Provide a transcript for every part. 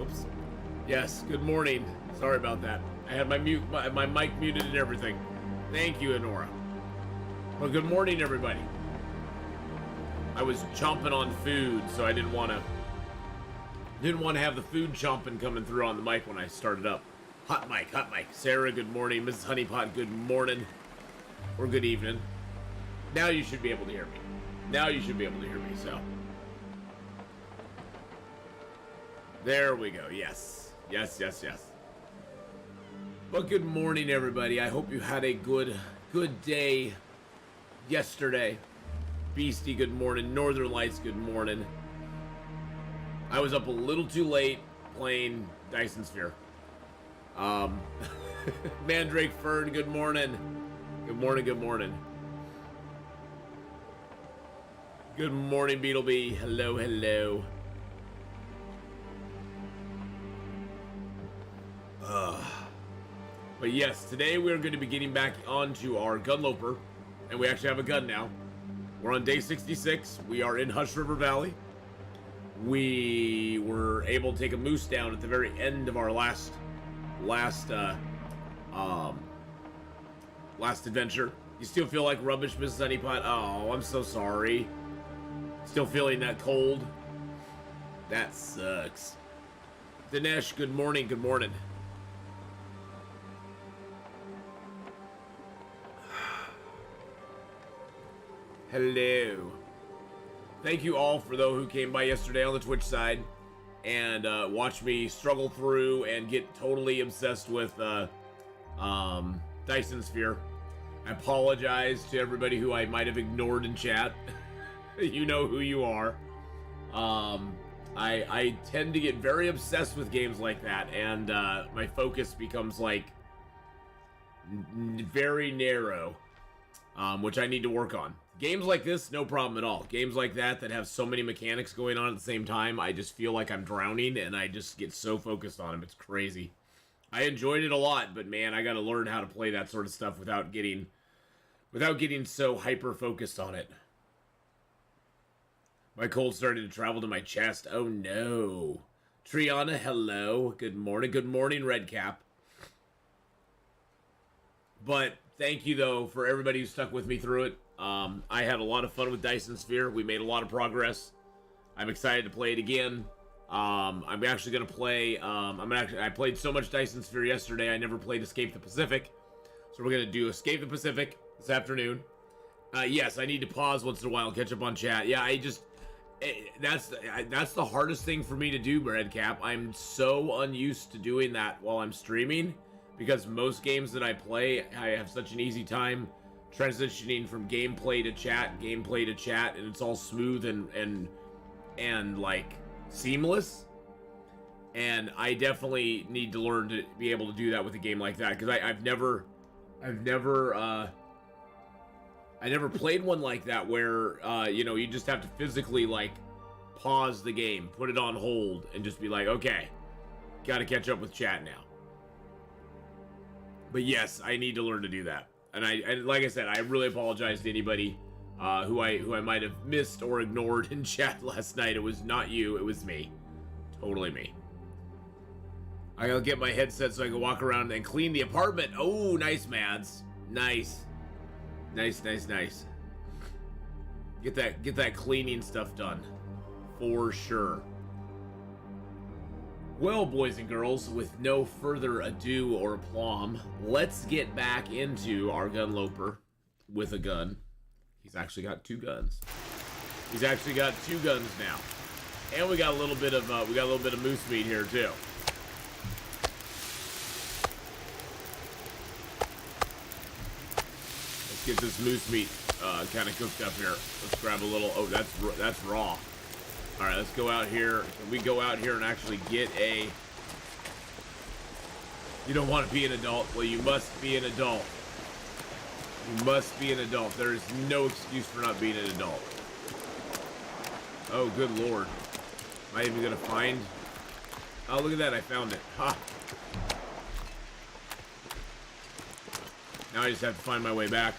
Oops. Yes, good morning. Sorry about that. I had my mic muted and everything. Thank you, Honora. Well, good morning, everybody. I was chomping on food, so I didn't want to have the food chomping coming through on the mic when I started up. Hot mic, hot mic. Sarah, good morning. Mrs. Honeypot, good morning. Or good evening. Now you should be able to hear me. So. There we go. Yes. Yes. Well, good morning, everybody. I hope you had a good day yesterday. Beastie, good morning. Northern Lights, good morning. I was up a little too late playing Dyson Sphere. Mandrake Fern, good morning. Good morning. Good morning, Beetlebee. Hello. But yes, today we're going to be getting back onto our Gunloper, and we actually have a gun now. We're on day 66. We are in Hush River Valley. We were able to take a moose down at the very end of our last adventure. You still feel like rubbish, Mrs. Honeypot? Oh, I'm so sorry. Still feeling that cold? That sucks. Dinesh, good morning. Hello. Thank you all for those who came by yesterday on the Twitch side and watched me struggle through and get totally obsessed with Dyson Sphere. I apologize to everybody who I might have ignored in chat. You know who you are. I tend to get very obsessed with games like that, and my focus becomes like very narrow, which I need to work on. Games like this, no problem at all. Games like that have so many mechanics going on at the same time, I just feel like I'm drowning, and I just get so focused on them. It's crazy. I enjoyed it a lot, but man, I gotta learn how to play that sort of stuff without getting so hyper-focused on it. My cold started to travel to my chest. Oh no. Triana, hello. Good morning, Redcap. But thank you, though, for everybody who stuck with me through it. I had a lot of fun with Dyson Sphere. We made a lot of progress. I'm excited to play it again. I'm actually going to play... I played so much Dyson Sphere yesterday, I never played Escape the Pacific. So we're going to do Escape the Pacific this afternoon. Yes, I need to pause once in a while and catch up on chat. Yeah, that's the hardest thing for me to do, Redcap. I'm so unused to doing that while I'm streaming, because most games that I play, I have such an easy time transitioning from gameplay to chat, and it's all smooth and like seamless. And I definitely need to learn to be able to do that with a game like that, because I've never played one like that where you just have to physically like pause the game, put it on hold, and just be like, okay, gotta catch up with chat now. But yes, I need to learn to do that. And like I said, I really apologize to anybody who I might have missed or ignored in chat last night. It was not you, it was me. Totally me. I gotta get my headset so I can walk around and clean the apartment. Oh, nice, Mads. Nice. Nice. Get that cleaning stuff done. For sure. Well, boys and girls, with no further ado or aplomb, let's get back into our Gunloper with a gun. He's actually got two guns. now. And we got a little bit of moose meat here too. Let's get this moose meat kind of cooked up here. Let's grab a little. Oh, that's raw. All right, let's go out here. Can we go out here and actually get a... You don't want to be an adult? Well, you must be an adult. You must be an adult. There is no excuse for not being an adult. Oh, good lord. Am I even going to find... Oh, look at that. I found it. Ha! Now I just have to find my way back.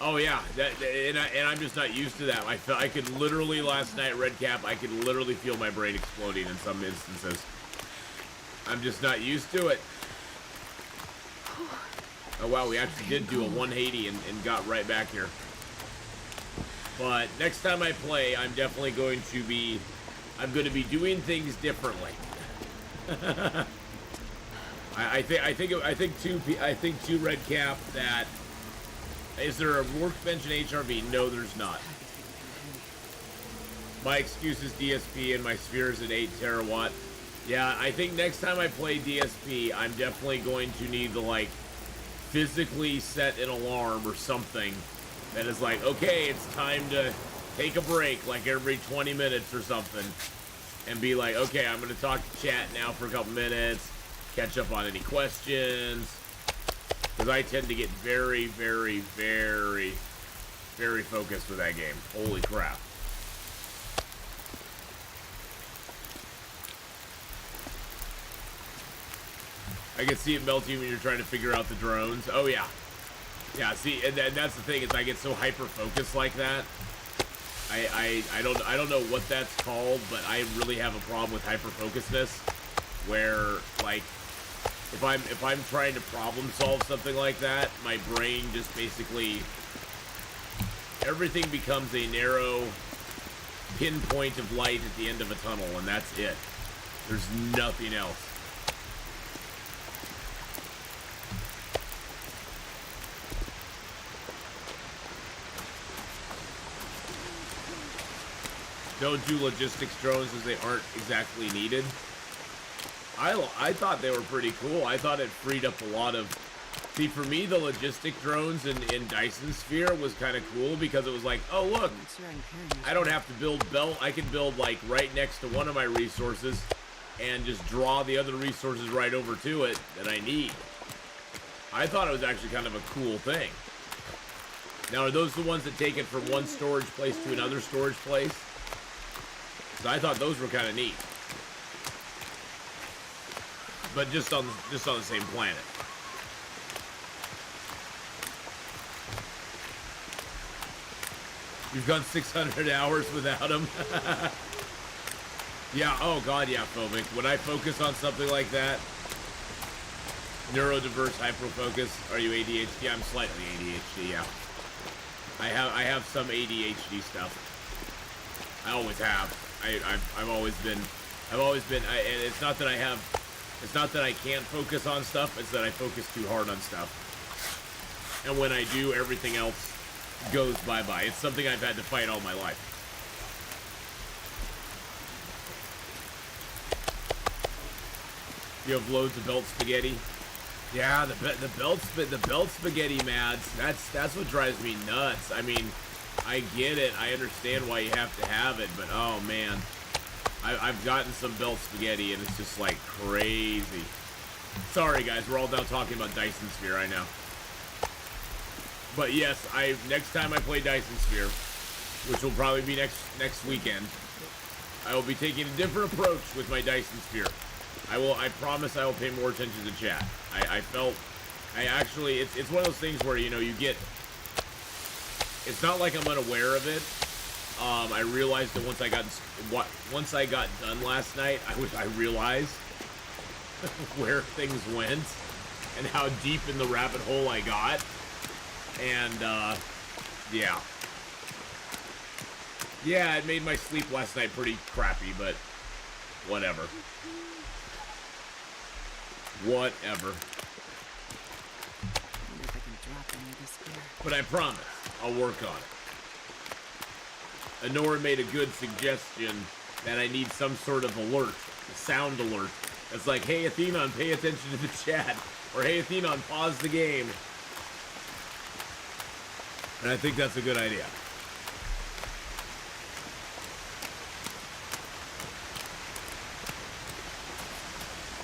Oh yeah, and I'm just not used to that. I could literally last night, Red Cap, I could literally feel my brain exploding in some instances. I'm just not used to it. Oh wow, we actually did do a 180 and got right back here. But next time I play, I'm definitely going to be, doing things differently. I think two Red Cap that. Is there a workbench in HRV? No, there's not. My excuse is DSP and my sphere is at 8 terawatt. Yeah, I think next time I play DSP, I'm definitely going to need to, like, physically set an alarm or something that is like, okay, it's time to take a break, like every 20 minutes or something, and be like, okay, I'm going to talk to chat now for a couple minutes, catch up on any questions. Because I tend to get very, very, very, very focused with that game. Holy crap. I can see it melting when you're trying to figure out the drones. Oh, yeah. Yeah, see, and that's the thing, is I get so hyper-focused like that. I don't know what that's called, but I really have a problem with hyper-focusedness. Where, like, if I'm trying to problem solve something like that, my brain just basically, everything becomes a narrow pinpoint of light at the end of a tunnel, and that's it. There's nothing else. Don't do logistics drones as they aren't exactly needed. I thought they were pretty cool. I thought it freed up a lot of... See, for me, the logistic drones in Dyson Sphere was kind of cool because it was like, oh, look, I don't have to build belt. I can build, like, right next to one of my resources and just draw the other resources right over to it that I need. I thought it was actually kind of a cool thing. Now, are those the ones that take it from one storage place to another storage place? Because I thought those were kind of neat. But just on the same planet. You've gone 600 hours without him. Yeah, oh god, yeah, Phobic. When I focus on something like that, neurodiverse hyperfocus. Are you ADHD? I'm slightly ADHD, yeah. I have some ADHD stuff. I always have. I've always been, and it's not that I can't focus on stuff, it's that I focus too hard on stuff. And when I do, everything else goes bye-bye. It's something I've had to fight all my life. You have loads of belt spaghetti. Yeah, the belt spaghetti, Mads. That's what drives me nuts. I mean, I get it. I understand why you have to have it, but oh man. I've gotten some belt spaghetti, and it's just, like, crazy. Sorry, guys. We're all now talking about Dyson Sphere, I know. But, yes, next time I play Dyson Sphere, which will probably be next weekend, I will be taking a different approach with my Dyson Sphere. I promise I will pay more attention to chat. It's one of those things where, you know, you get... It's not like I'm unaware of it. I realized that once I got done last night, I realized where things went and how deep in the rabbit hole I got. And, yeah. Yeah, it made my sleep last night pretty crappy, but whatever. Whatever. But I promise, I'll work on it. Honora made a good suggestion that I need some sort of alert, a sound alert. It's like, hey, Atheenon, pay attention to the chat. Or, hey, Atheenon, pause the game. And I think that's a good idea.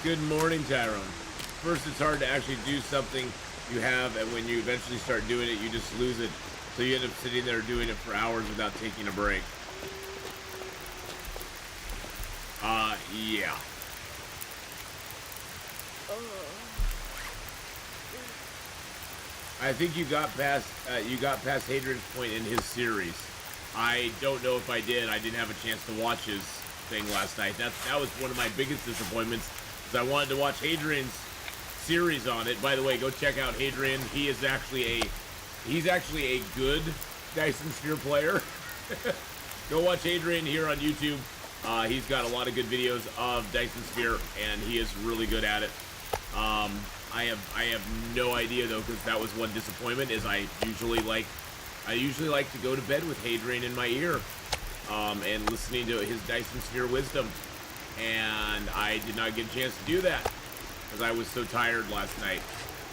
Good morning, Tyrone. First, it's hard to actually do something you have, and when you eventually start doing it, you just lose it. So you end up sitting there doing it for hours without taking a break. Yeah. I think you got past Hadrian's point in his series. I don't know if I did. I didn't have a chance to watch his thing last night. That was one of my biggest disappointments, because I wanted to watch Hadrian's series on it. By the way, go check out Hadrian. He's actually a good Dyson Sphere player. Go watch Hadrian here on YouTube. He's got a lot of good videos of Dyson Sphere, and he is really good at it. I have no idea though, because that was one disappointment. Is I usually like to go to bed with Hadrian in my ear, and listening to his Dyson Sphere wisdom, and I did not get a chance to do that because I was so tired last night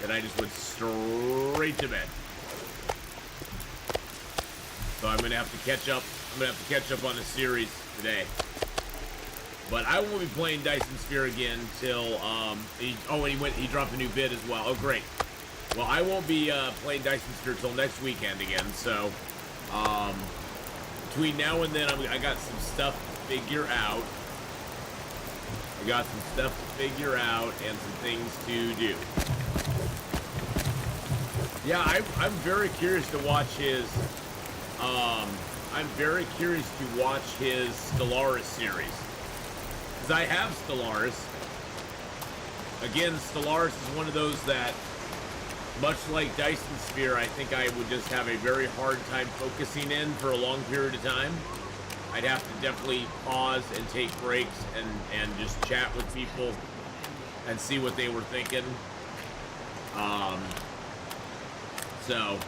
that I just went straight to bed. So I'm gonna have to catch up. I'm gonna have to catch up on a series today. But I won't be playing Dyson Sphere again till he dropped a new bid as well. Oh great. Well, I won't be playing Dyson Sphere till next weekend again. So between now and then, I got some stuff to figure out. And some things to do. Yeah, I'm very curious to watch his. I'm very curious to watch his Stellaris series. Because I have Stellaris. Again, Stellaris is one of those that, much like Dyson Sphere, I think I would just have a very hard time focusing in for a long period of time. I'd have to definitely pause and take breaks and just chat with people and see what they were thinking. So...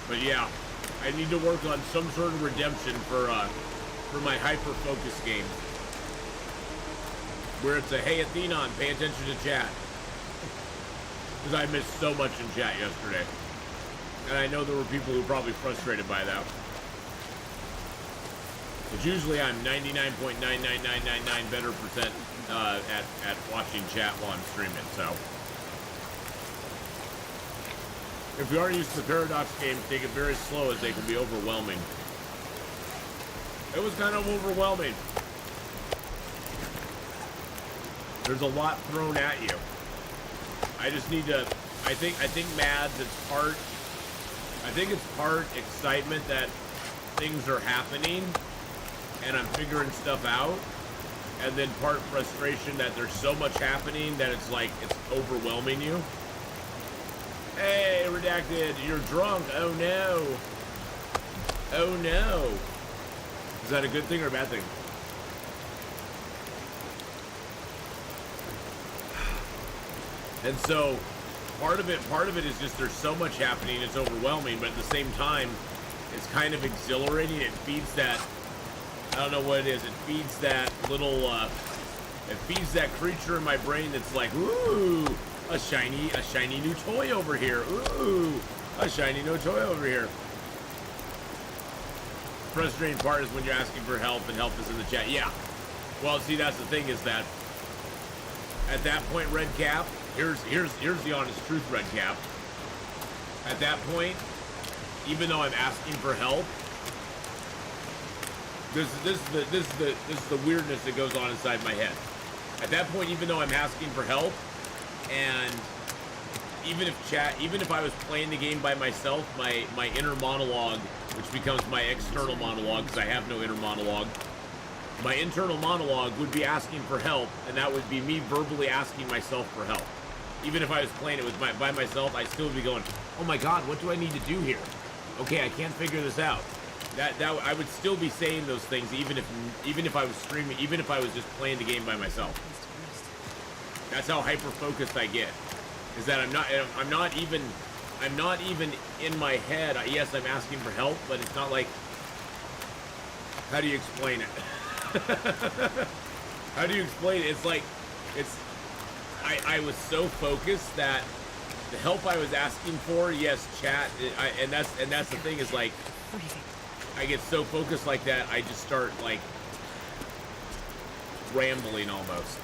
But yeah, I need to work on some sort of redemption for my hyper-focus game. Where it's a, hey Atheenon, pay attention to chat. Because I missed so much in chat yesterday. And I know there were people who were probably frustrated by that. But usually I'm 99.99999 better percent at watching chat while I'm streaming, so... If you aren't used to the Paradox games, take it very slow as they can be overwhelming. It was kind of overwhelming. There's a lot thrown at you. I just need to, I think Mads, I think it's part excitement that things are happening and I'm figuring stuff out, and then part frustration that there's so much happening that it's like, it's overwhelming you. Hey, Redacted, you're drunk. Oh no. Oh no. Is that a good thing or a bad thing? And so, part of it is just there's so much happening, it's overwhelming, but at the same time, it's kind of exhilarating. It feeds that, I don't know what it is, it feeds that little, it feeds that creature in my brain that's like, ooh, a shiny new toy over here. Ooh, a shiny new toy over here. Frustrating part is when you're asking for help and help is in the chat. Yeah. Well, see, that's the thing is that at that point, Red Cap, here's the honest truth, Red Cap. At that point, even though I'm asking for help, this is the weirdness that goes on inside my head. At that point, even though I'm asking for help, and even if I was playing the game by myself, my inner monologue, which becomes my external monologue because I have no inner monologue, my internal monologue would be asking for help, and that would be me verbally asking myself for help. Even if I was playing it by myself, I still would be going, oh my god, what do I need to do here? Okay, I can't figure this out. That I would still be saying those things even if I was streaming, even if I was just playing the game by myself. That's how hyper focused I get. Is that I'm not even in my head. Yes, I'm asking for help, but it's not like, how do you explain it? How do you explain it? It's like, I was so focused that the help I was asking for, yes, chat, and that's the thing is like, I get so focused like that, I just start like, rambling almost.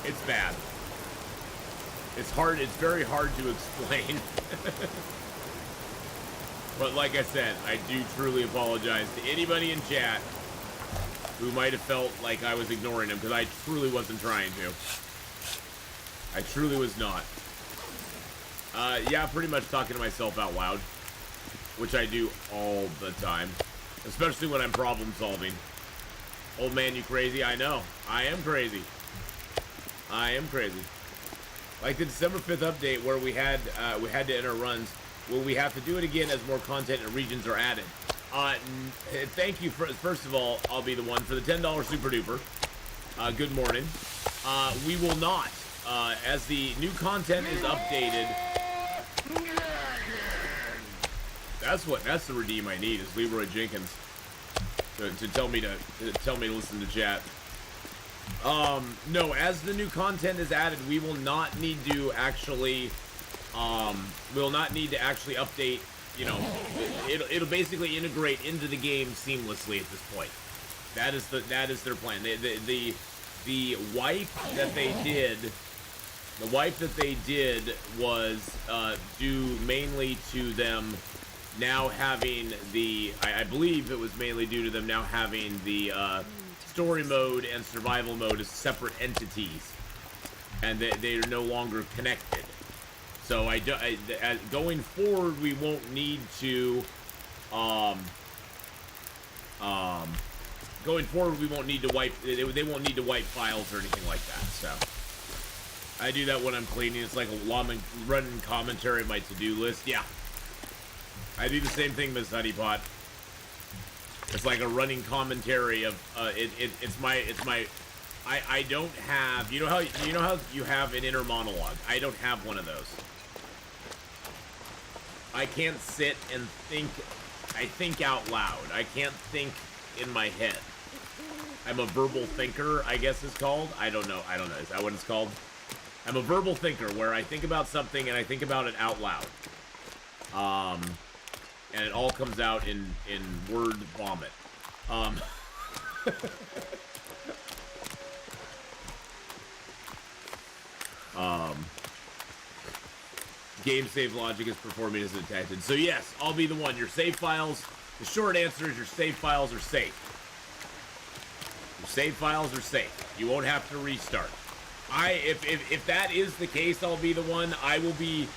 It's bad. It's hard. It's very hard to explain. But like I said, I do truly apologize to anybody in chat who might have felt like I was ignoring them, because I truly wasn't trying to. I truly was not. Yeah, pretty much talking to myself out loud, which I do all the time, especially when I'm problem solving. Old man, you crazy? I know. I am crazy. I am crazy. Like the December 5th update where we had to enter runs. Will we have to do it again as more content and regions are added? Thank you. First of all, I'll be the one for the $10 super duper. Good morning. We will not. As the new content is updated. That's the redeem I need, is Leroy Jenkins to tell me to listen to chat. No, as the new content is added, we will not need to actually update. You know, it'll basically integrate into the game seamlessly at this point. That is their plan. The wipe that they did was due mainly to them now having I believe it was mainly due to them now having the story mode and survival mode as separate entities, and they are no longer connected. So going forward, we won't need to wipe. They won't need to wipe files or anything like that. So I do that when I'm cleaning. It's like a running commentary on my to-do list. Yeah, I do the same thing, Miss Honeypot. It's like a running commentary of it's my. I don't have. You know how you have an inner monologue. I don't have one of those. I can't sit and think. I think out loud. I can't think in my head. I'm a verbal thinker, I guess it's called. I don't know. Is that what it's called? I'm a verbal thinker where I think about something and I think about it out loud. And it all comes out in word vomit. Game save logic is performing as intended. So yes, I'll be the one. Your save files, the short answer is your save files are safe. Your save files are safe. You won't have to restart. If that is the case, I'll be the one. I will be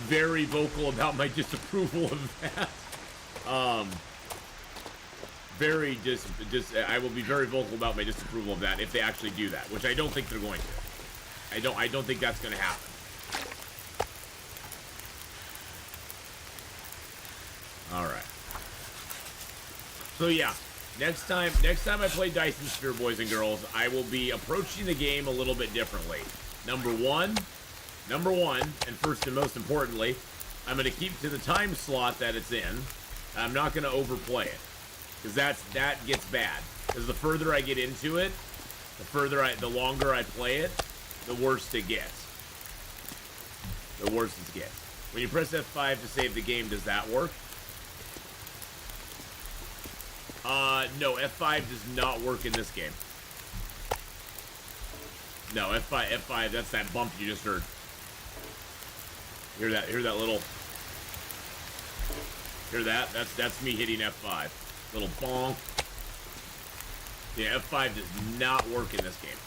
very vocal about my disapproval of that. I will be very vocal about my disapproval of that if they actually do that, which I don't think they're going to. I don't think that's going to happen. All right. So yeah, next time I play Dyson Sphere, boys and girls, I will be approaching the game a little bit differently. Number one, and first and most importantly, I'm going to keep to the time slot that it's in. I'm not going to overplay it, because that gets bad. Because the further I get into it, the longer I play it, the worse it gets. The worse it gets. When you press F5 to save the game, does that work? No, F5 does not work in this game. No, F5, that's that bump you just heard. Hear that little... Hear that? That's me hitting F5. Little bonk. Yeah, F5 does not work in this game.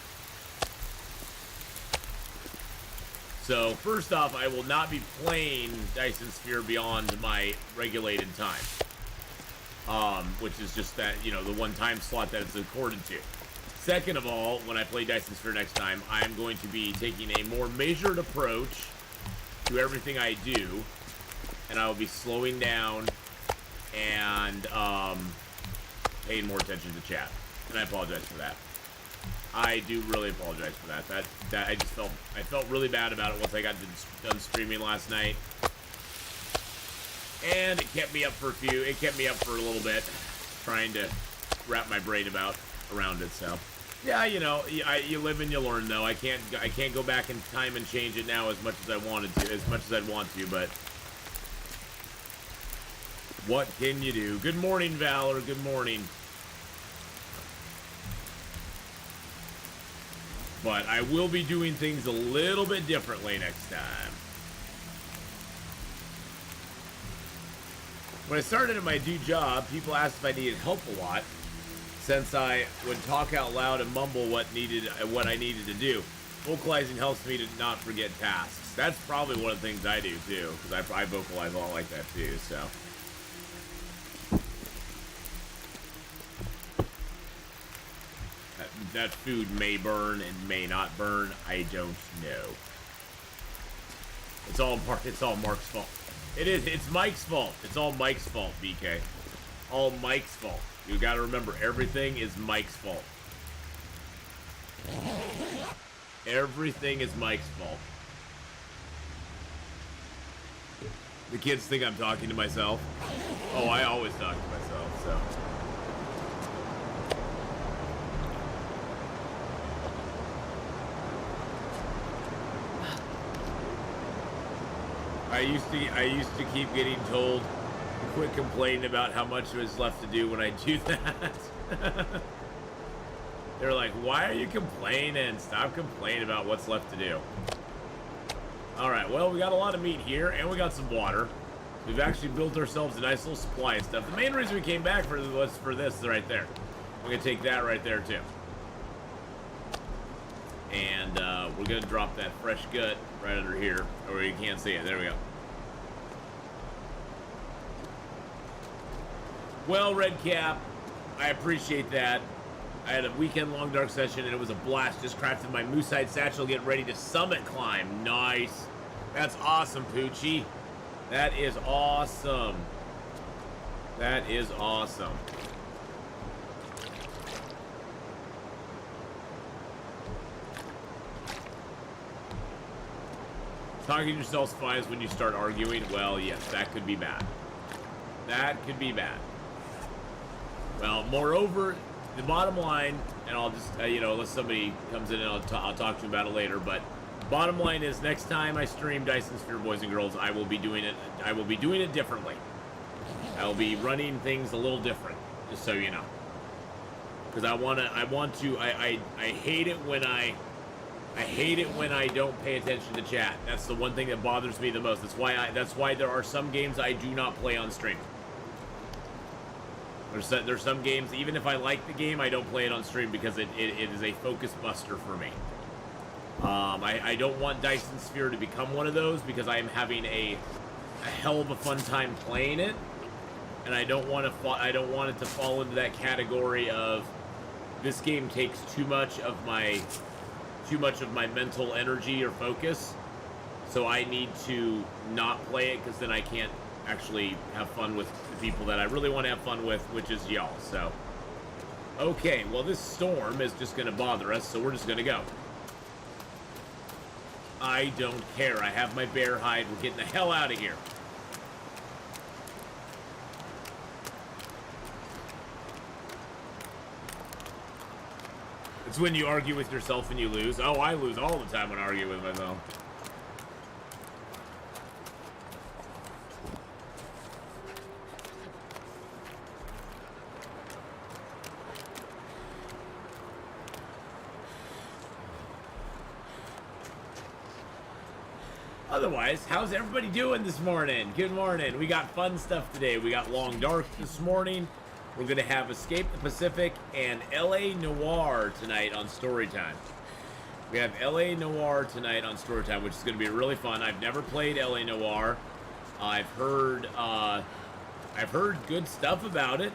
So, first off, I will not be playing Dyson Sphere beyond my regulated time. Which is just that, the one time slot that it's accorded to. Second of all, when I play Dyson Sphere next time, I am going to be taking a more measured approach to everything I do, and I will be slowing down and paying more attention to chat. And I apologize for that. I do really apologize for that. That I felt really bad about it once I got done streaming last night. And it kept me up for a little bit, trying to wrap my brain around it. So, yeah, you live and you learn. Though I can't go back in time and change it now as much as I'd want to. But what can you do? Good morning, Valor. Good morning. But I will be doing things a little bit differently next time. When I started at my new job, people asked if I needed help a lot, since I would talk out loud and mumble what I needed to do. Vocalizing helps me to not forget tasks. That's probably one of the things I do too, because I vocalize a lot like that too. So. That food may burn and may not burn. I don't know. It's all Mark's fault. It is. It's Mike's fault. It's all Mike's fault, BK. All Mike's fault. You gotta remember, everything is Mike's fault. Everything is Mike's fault. The kids think I'm talking to myself. Oh, I always talk to myself, so. I used to keep getting told to quit complaining about how much was left to do when I do that. They're like, why are you complaining? Stop complaining about what's left to do. Alright, well, we got a lot of meat here, and we got some water. We've actually built ourselves a nice little supply of stuff. The main reason we came back was for this right there. We're going to take that right there, too. And we're going to drop that fresh gut right under here, or you can't see it. There we go. Well, Redcap, I appreciate that. I had a weekend-long dark session, and it was a blast. Just crafted my moose-hide satchel, getting ready to summit climb. Nice. That's awesome, Poochie. That is awesome. That is awesome. Talking to yourself's fine is when you start arguing. Well, yes, that could be bad. That could be bad. Well, moreover, the bottom line, and I'll just, unless somebody comes in and I'll talk to them about it later, but bottom line is next time I stream Dyson Sphere Boys and Girls, I will be doing it differently. I will be running things a little different, just so you know. Because I hate it when I don't pay attention to chat. That's the one thing that bothers me the most. That's why there are some games I do not play on stream. There's some games, even if I like the game, I don't play it on stream because it is a focus buster for me. I don't want Dyson Sphere to become one of those because I am having a hell of a fun time playing it, and I don't want it to fall into that category of this game takes too much of my mental energy or focus, so I need to not play it because then I can't actually have fun with the people that I really want to have fun with, which is y'all. So, okay, well, this storm is just going to bother us, so we're just going to go. I don't care. I have my bear hide. We're getting the hell out of here. It's when you argue with yourself and you lose. Oh, I lose all the time when I argue with myself. Otherwise, how's everybody doing this morning? Good morning. We got fun stuff today. We got Long Dark this morning. We're going to have Escape the Pacific and LA Noire tonight on Storytime. We have LA Noire tonight on Storytime, which is going to be really fun. I've never played LA Noire. I've heard good stuff about it.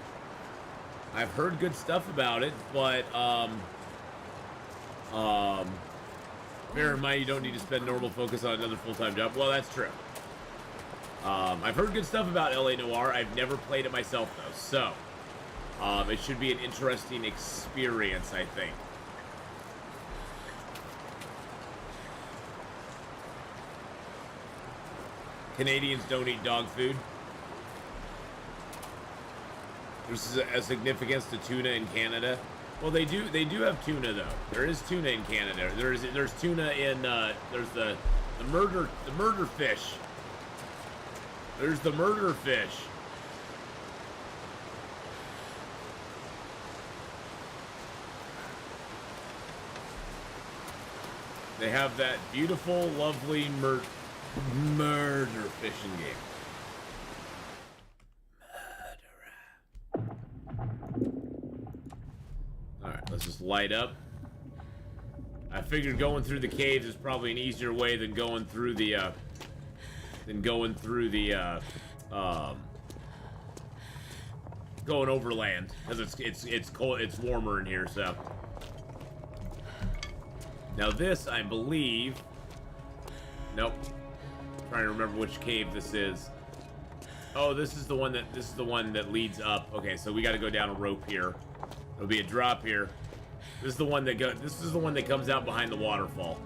But bear in mind, you don't need to spend normal focus on another full-time job. Well, that's true. I've heard good stuff about LA Noire. I've never played it myself, though, so it should be an interesting experience, I think. Canadians don't eat dog food. There's a significance to tuna in Canada. Well, they do have tuna though. There is tuna in Canada. There's tuna in there's the murder fish. There's the murder fish. They have that beautiful, lovely murder fishing game. Alright, let's just light up. I figured going through the caves is probably an easier way than going through the, going overland, because it's cold, it's warmer in here. So now this, I believe, nope, I'm trying to remember which cave this is. Oh, this is the one that leads up. Okay, so we got to go down a rope here. There'll be a drop here. This is the one that comes out behind the waterfall.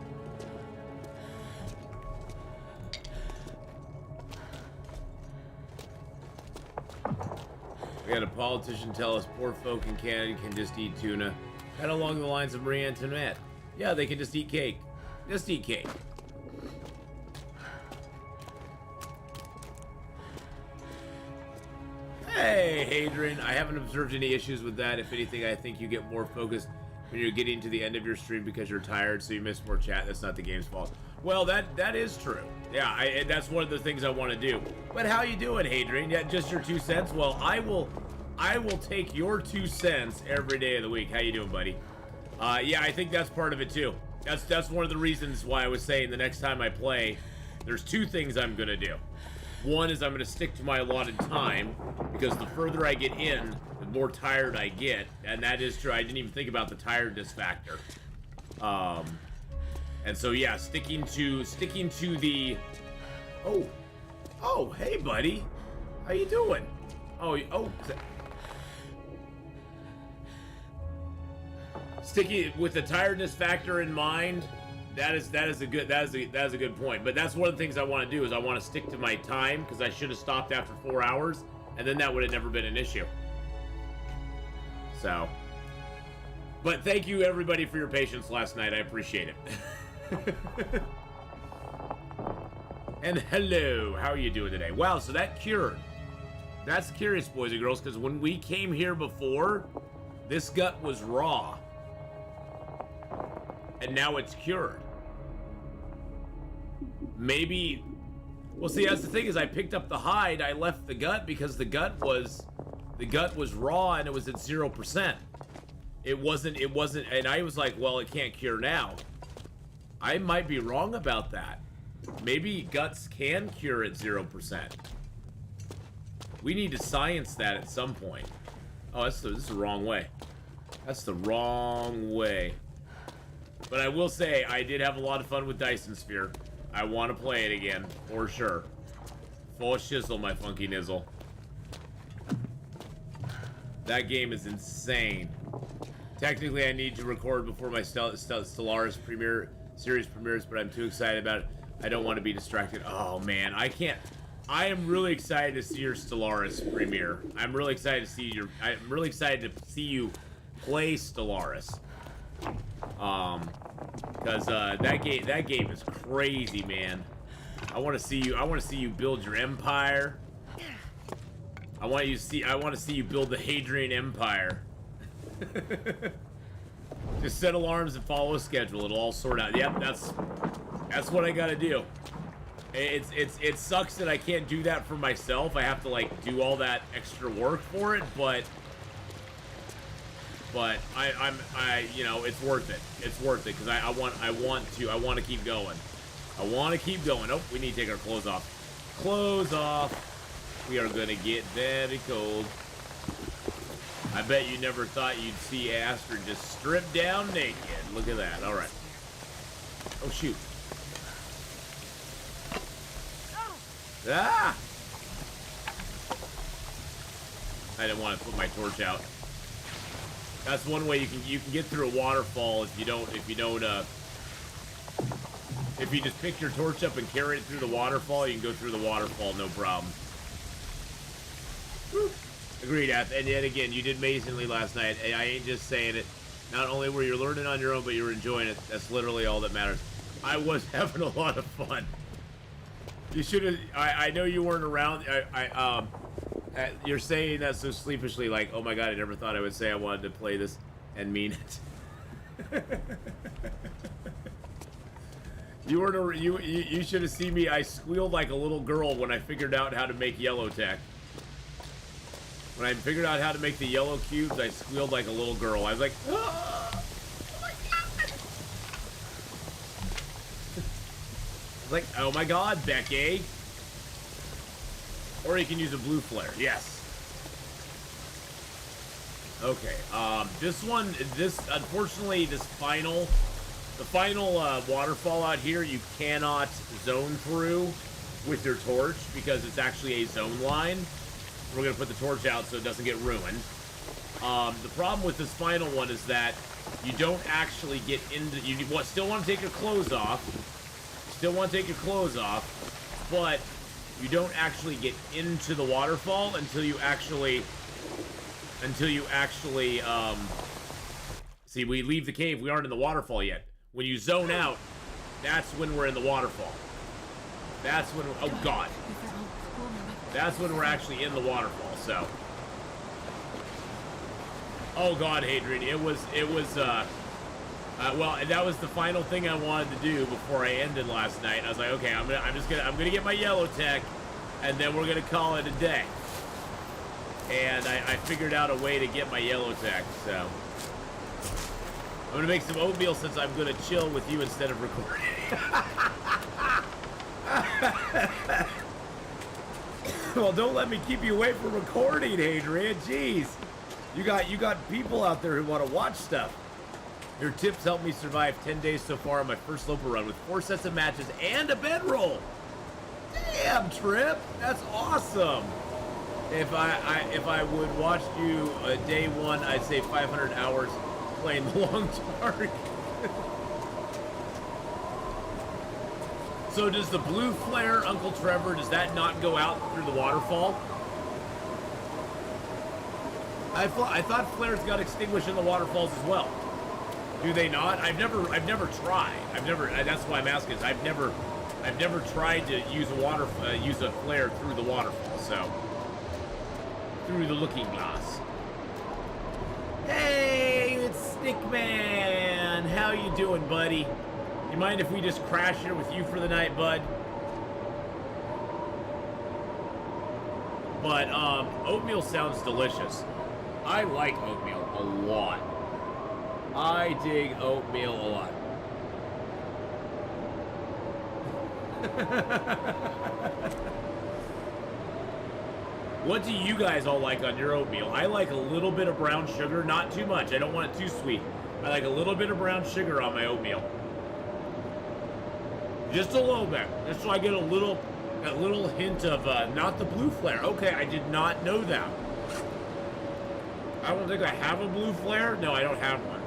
We had a politician tell us poor folk in Canada can just eat tuna. Kind of along the lines of Marie Antoinette. Yeah, they can just eat cake. Just eat cake. Hey, Hadrian. I haven't observed any issues with that. If anything, I think you get more focused when you're getting to the end of your stream because you're tired, so you miss more chat. That's not the game's fault. Well, that is true. Yeah, that's one of the things I want to do. But how you doing, Hadrian? Yeah, just your 2 cents? Well, I will take your 2 cents every day of the week. How you doing, buddy? Yeah, I think that's part of it too. That's one of the reasons why I was saying the next time I play, there's 2 things I'm gonna do. One is I'm gonna stick to my allotted time, because the further I get in, the more tired I get, and that is true. I didn't even think about the tiredness factor. And so yeah, sticking to the. Oh, hey, buddy, how you doing? Oh. Sticking with the tiredness factor in mind, that is a good point. But that's one of the things I want to do, is I want to stick to my time, because I should have stopped after 4 hours, and then that would have never been an issue. So, but thank you everybody for your patience last night. I appreciate it. And hello, how are you doing today? Wow, so that cured. That's curious, boys and girls, because when we came here before, this gut was raw. And now it's cured. Maybe, well, see, that's the thing, is I picked up the hide, I left the gut because the gut was raw and it was at 0%. It wasn't, and I was like, well, it can't cure now. I might be wrong about that. Maybe guts can cure at 0%. We need to science that at some point. Oh, this is the wrong way. That's the wrong way. But I will say, I did have a lot of fun with Dyson Sphere. I want to play it again, for sure. For shizzle, my funky nizzle. That game is insane. Technically, I need to record before my Stellaris series premieres, but I'm too excited about it. I don't want to be distracted. Oh, man, I can't. I am really excited to see your Stellaris premiere. I'm really excited to see you play Stellaris. Because that game is crazy, man. I want to see you build your empire. I want to see you build the Hadrian Empire. Just set alarms and follow a schedule. It'll all sort out. Yep, that's what I gotta do. It sucks that I can't do that for myself. I have to like do all that extra work for it, but I you know, it's worth it. It's worth it because I want to keep going. I want to keep going. Oh, we need to take our clothes off. Clothes off. We are gonna get very cold. I bet you never thought you'd see Astrid just stripped down naked. Look at that. All right. Oh shoot. Ah! I didn't want to put my torch out. That's one way you can get through a waterfall if you just pick your torch up and carry it through the waterfall. You can go through the waterfall, no problem. Woo. Agreed, Ath. And yet again, you did amazingly last night. I ain't just saying it. Not only were you learning on your own, but you were enjoying it. That's literally all that matters. I was having a lot of fun. You should have. I know you weren't around. You're saying that so sleepishly, like, oh my god, I never thought I would say I wanted to play this and mean it. You should have seen me. I squealed like a little girl when I figured out how to make yellow tech. When I figured out how to make the yellow cubes, I squealed like a little girl. I was like, oh my god! Like, oh my god, Becky. Or you can use a blue flare. Yes. Okay. Unfortunately, the final waterfall out here, you cannot zone through with your torch because it's actually a zone line. We're gonna put the torch out so it doesn't get ruined. The problem with this final one is that you don't actually get into. You still want to take your clothes off. Still want to take your clothes off, but you don't actually get into the waterfall until you actually. See, we leave the cave. We aren't in the waterfall yet. When you zone out, that's when we're in the waterfall. That's when. Oh God. That's when we're actually in the waterfall, so. Oh God, Hadrian, well, that was the final thing I wanted to do before I ended last night. I was like, okay, I'm gonna get my yellow tech, and then we're gonna call it a day. And I figured out a way to get my yellow tech, so. I'm gonna make some oatmeal since I'm gonna chill with you instead of recording. Well, don't let me keep you away from recording, Hadrian. Jeez. You got people out there who want to watch stuff. Your tips helped me survive 10 days so far on my first Loper run with 4 sets of matches and a bedroll. Damn, Trip. That's awesome. If I would watch you day 1, I'd say 500 hours playing the long dark. So does the blue flare, Uncle Trevor, does that not go out through the waterfall? I thought flares got extinguished in the waterfalls as well. Do they not? I've never tried. That's why I'm asking. I've never tried to use a flare through the waterfall. So through the looking glass. Hey, it's Stickman. How you doing, buddy? You mind if we just crash here with you for the night, bud? But oatmeal sounds delicious. I like oatmeal a lot. I dig oatmeal a lot. What do you guys all like on your oatmeal? I like a little bit of brown sugar, not too much. I don't want it too sweet. I like a little bit of brown sugar on my oatmeal. Just a little bit, just so I get a little hint of not the blue flare. Okay, I did not know that. I don't think I have a blue flare. No, I don't have one.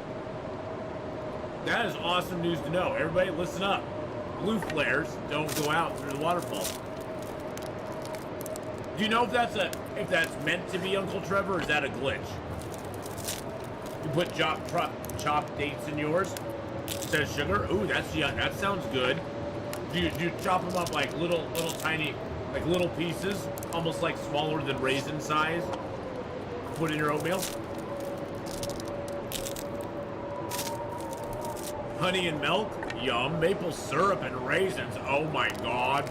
That is awesome news to know. Everybody, listen up. Blue flares don't go out through the waterfall. Do you know if that's meant to be, Uncle Trevor, or is that a glitch? You put chopped dates in yours. It says sugar. Ooh, that sounds good. Do you chop them up like little tiny, like little pieces, almost like smaller than raisin size? Put in your oatmeal. Honey and milk, yum. Maple syrup and raisins. Oh my God.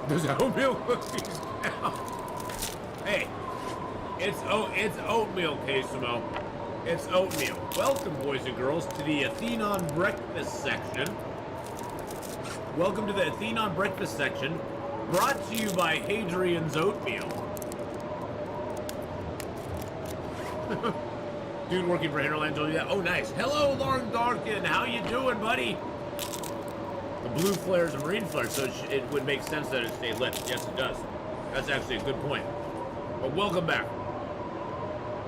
Does oatmeal cookies count? Hey, it's oatmeal, Quesimo. It's oatmeal. Welcome, boys and girls, to the Atheenon breakfast section. Welcome to the Atheenon breakfast section, brought to you by Hadrian's Oatmeal. Dude working for Hinterland told you that. Oh, nice. Hello, Lauren Darkin. How you doing, buddy? The blue flare is a marine flare, so it would make sense that it stayed lit. Yes, it does. That's actually a good point. But welcome back.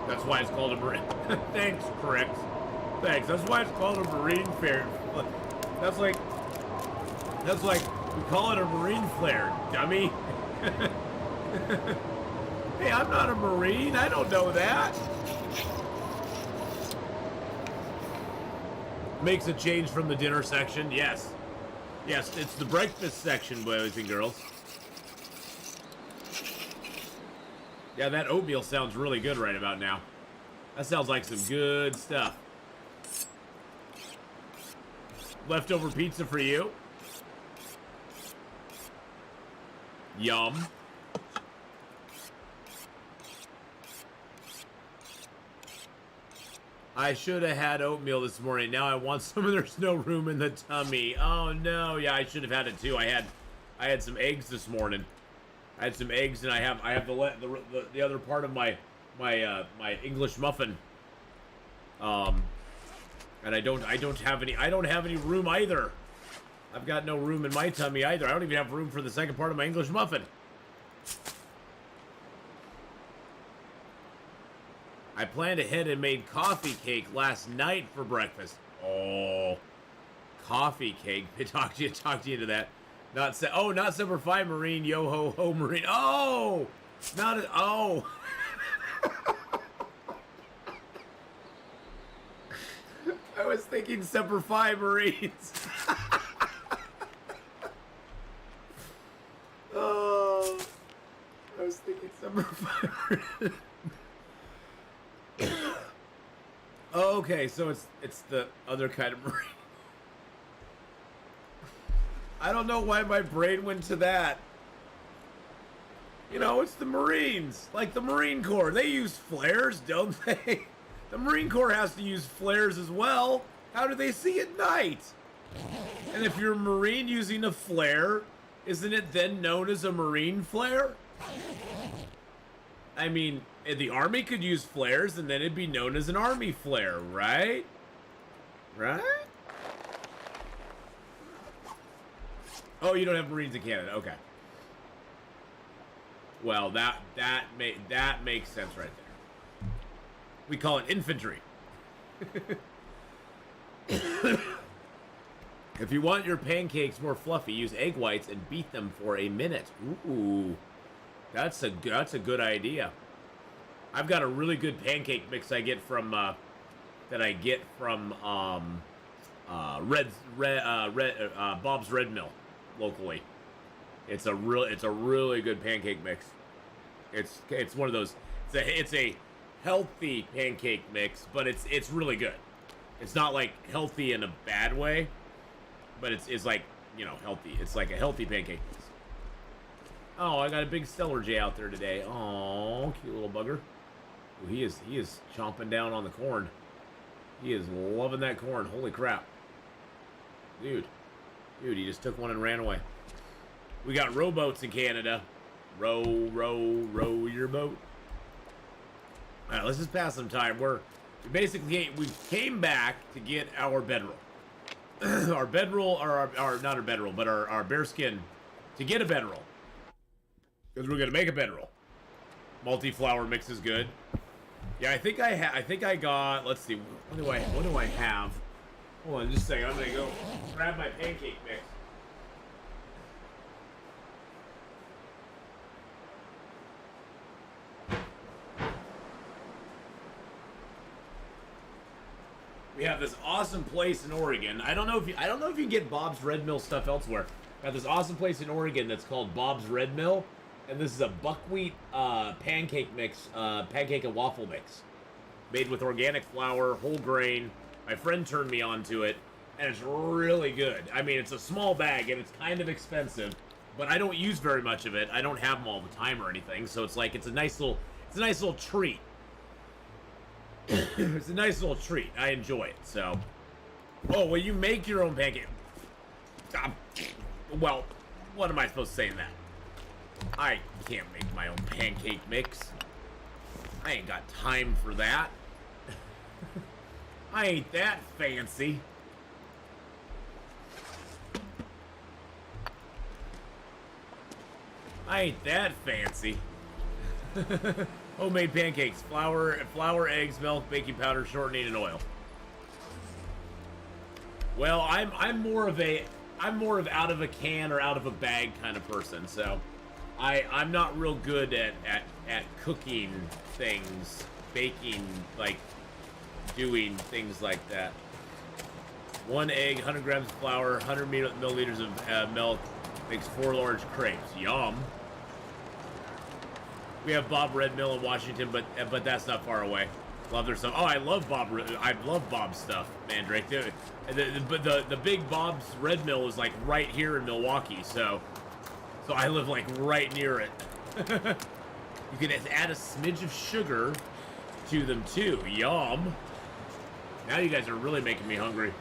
That's why it's called a marine. Thanks, correct. Thanks. That's why it's called a marine flare. That's like we call it a marine flare, dummy. Hey, I'm not a marine. I don't know that. Makes a change from the dinner section. Yes. Yes, it's the breakfast section, boys and girls. Yeah, that oatmeal sounds really good right about now. That sounds like some good stuff. Leftover pizza for you. Yum. I should have had oatmeal this morning. Now I want some and there's no room in the tummy. Oh no. Yeah, I should have had it too. I had some eggs this morning. I had some eggs and I have the other part of my English muffin. And I don't have any room either. I've got no room in my tummy either. I don't even have room for the second part of my English muffin. I planned ahead and made coffee cake last night for breakfast. Oh, coffee cake. Talk you into that. Not Semper Fi Marine. Yo ho ho Marine. Oh, not a, oh. I was thinking Semper Fi Marines. Oh, I was thinking Semper Fi Marines. Okay, so it's the other kind of Marine. I don't know why my brain went to that. You know, it's the Marines, like the Marine Corps. They use flares, don't they? The Marine Corps has to use flares as well. How do they see at night? And if you're a Marine using a flare, isn't it then known as a Marine flare? I mean, the Army could use flares and then it'd be known as an Army flare, right? Right? Oh, you don't have Marines in Canada. Okay. Well, that makes sense right there. We call it infantry. If you want your pancakes more fluffy, use egg whites and beat them for a minute. Ooh, that's a good idea. I've got a really good pancake mix I get from Bob's Red Mill locally. It's a really good pancake mix. It's one of those. It's a healthy pancake mix, but it's really good. It's not like healthy in a bad way, but it's like, you know, healthy. It's like a healthy pancake mix. Oh, I got a big Stellar J out there today. Oh, cute little bugger. Ooh, he is chomping down on the corn. He is loving that corn. Holy crap. Dude, he just took one and ran away. We got rowboats in Canada. Row, row, row your boat. All right, let's just pass some time. We came back to get our bedroll. Our bedroll, or not our bedroll, but our bearskin, to get a bedroll. Because we're gonna make a bedroll. Multi-flower mix is good. Yeah, I think I got. Let's see. What do I have? Hold on, just a second. I'm gonna go grab my pancake mix. We have this awesome place in Oregon. I don't know if you can get Bob's Red Mill stuff elsewhere. We have this awesome place in Oregon that's called Bob's Red Mill, and this is a buckwheat pancake mix, pancake and waffle mix, made with organic flour, whole grain. My friend turned me on to it, and it's really good. I mean, it's a small bag and it's kind of expensive, but I don't use very much of it. I don't have them all the time or anything, so it's like it's a nice little treat. It's a nice little treat. I enjoy it. So, oh, well, you make your own pancake. Well, what am I supposed to say in that? I can't make my own pancake mix. I ain't got time for that. I ain't that fancy. I ain't that fancy. Homemade pancakes, flour, eggs, milk, baking powder, shortening, and oil. Well, I'm more of out of a can or out of a bag kind of person, so I'm not real good at cooking things, baking, like doing things like that. 1 egg, 100 grams of flour, 100 milliliters of milk makes 4 large crepes. Yum. We have Bob Red Mill in Washington, but that's not far away. Love their stuff. Oh, I love Bob. I love Bob's stuff, Mandrake. But the big Bob's Red Mill is like right here in Milwaukee, so I live like right near it. You can add a smidge of sugar to them too. Yum. Now you guys are really making me hungry.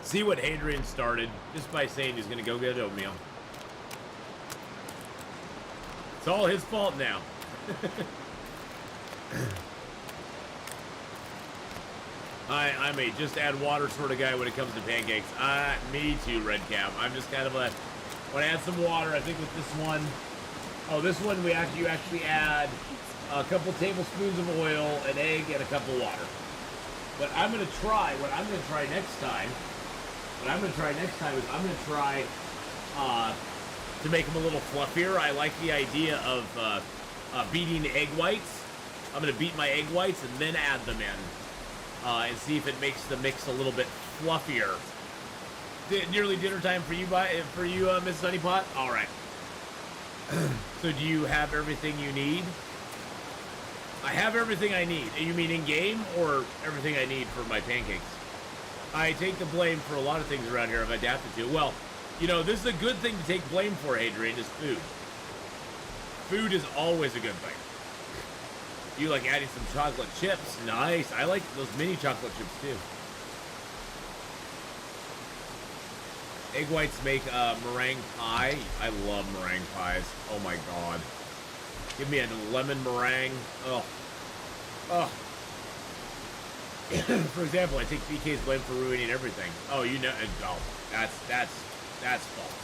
See what Hadrian started just by saying he's gonna go get oatmeal. It's all his fault now. I'm a just add water sort of guy when it comes to pancakes. Me too, Red Cap. I'm just kind of a, when I add some water, I think with this one, oh, this one you actually add a couple tablespoons of oil, an egg, and a cup of water. But what I'm going to try next time is I'm going to try to make them a little fluffier. I like the idea of beating egg whites. I'm going to beat my egg whites and then add them in and see if it makes the mix a little bit fluffier. Nearly dinner time for you, Mrs. Honeypot? All right. So do you have everything you need? I have everything I need. You mean in-game or everything I need for my pancakes? I take the blame for a lot of things around here I've adapted to. Well, you know, this is a good thing to take blame for, Hadrian, is food. Food is always a good thing. You like adding some chocolate chips? Nice. I like those mini chocolate chips too. Egg whites make meringue pie. I love meringue pies. Oh my god. Give me a lemon meringue. Oh. Oh. For example, I take BK's blame for ruining everything. Oh, you know. Oh, that's false.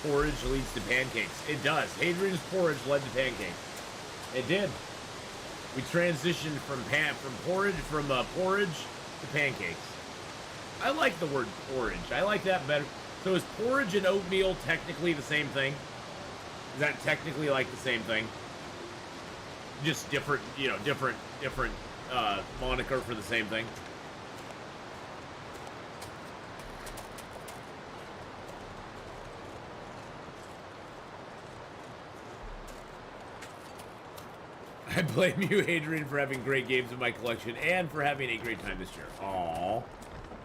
Porridge leads to pancakes. It does. Hadrian's porridge led to pancakes. It did. We transitioned from porridge to pancakes. I like the word porridge. I like that better. So is porridge and oatmeal technically the same thing? Is that technically like the same thing? Just different, you know, different moniker for the same thing. I blame you, Hadrian, for having great games in my collection and for having a great time this year. Aww. Well,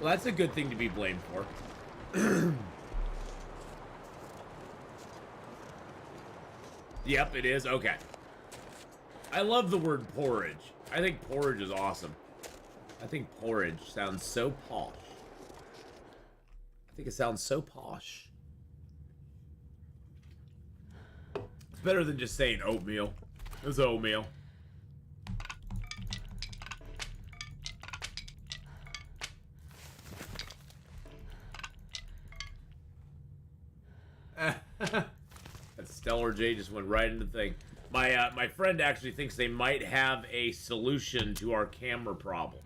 that's a good thing to be blamed for. Yep, it is. Okay. I love the word porridge. I think porridge is awesome. I think porridge sounds so posh. I think it sounds so posh. It's better than just saying oatmeal. It's oatmeal. That Stellar J just went right into the thing. My friend actually thinks they might have a solution to our camera problem.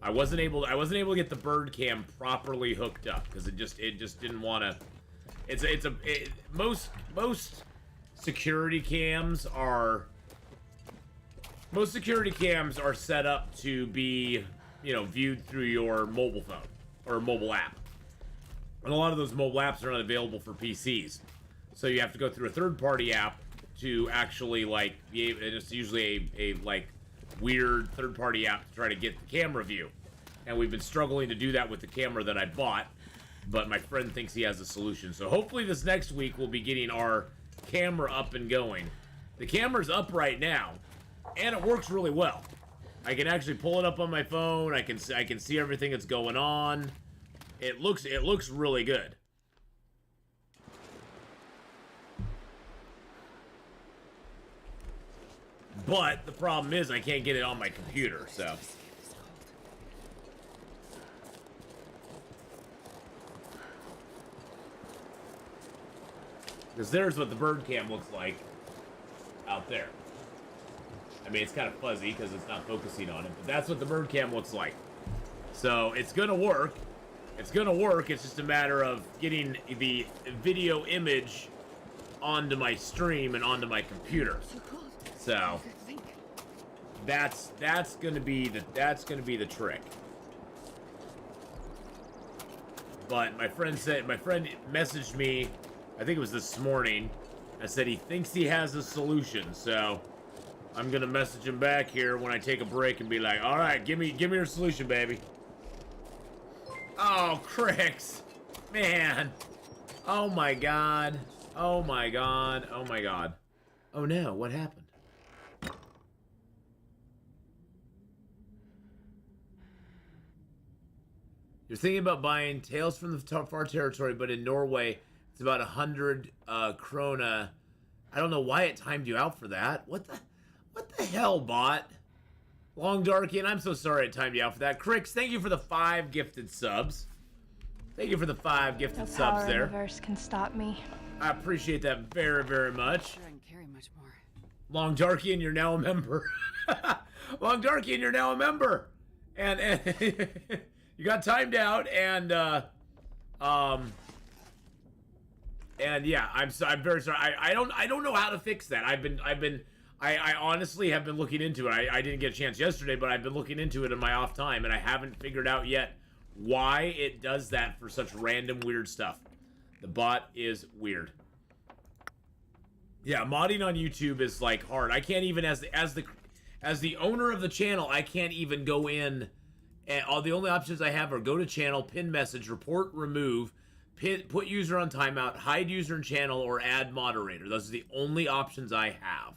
I wasn't able to get the bird cam properly hooked up because it just didn't want to. Most security cams are set up to be, you know, viewed through your mobile phone or mobile app. And a lot of those mobile apps are not available for PCs. So you have to go through a third-party app to actually, like, it's usually a like, weird third-party app to try to get the camera view. And we've been struggling to do that with the camera that I bought, but my friend thinks he has a solution. So hopefully this next week we'll be getting our camera up and going. The camera's up right now, and it works really well. I can actually pull it up on my phone. I can see everything that's going on. It looks really good. But the problem is I can't get it on my computer, so. Because there's what the bird cam looks like out there. I mean, it's kind of fuzzy because it's not focusing on it, but that's what the bird cam looks like. So it's gonna work. It's gonna work. It's just a matter of getting the video image onto my stream and onto my computer. So that's gonna be the trick. But my friend messaged me, I think it was this morning, and said he thinks he has a solution. So I'm gonna message him back here when I take a break and be like, all right, give me your solution, baby. Oh, Crix, man. Oh my god. Oh my god. Oh my god. Oh no, what happened? You're thinking about buying Tales from the Far Territory, but in Norway, it's about 100 krona. I don't know why it timed you out for that. What the hell, bot? Long Darky, and I'm so sorry it timed you out for that. Crix, thank you for the 5 gifted subs. Thank you for the 5 gifted subs there. No power in the verse can stop me. I appreciate that very, very much. Sure I can carry much more. Long Darky, and you're now a member. Long Darky, and you're now a member. And you got timed out, and yeah, I'm very sorry. I don't know how to fix that. I honestly have been looking into it. I didn't get a chance yesterday, but I've been looking into it in my off time, and I haven't figured out yet why it does that for such random weird stuff. The bot is weird. Yeah, modding on YouTube is like hard. I can't even as the owner of the channel, I can't even go in, and all the only options I have are go to channel, pin message, report, remove, put user on timeout, hide user in channel, or add moderator. Those are the only options I have,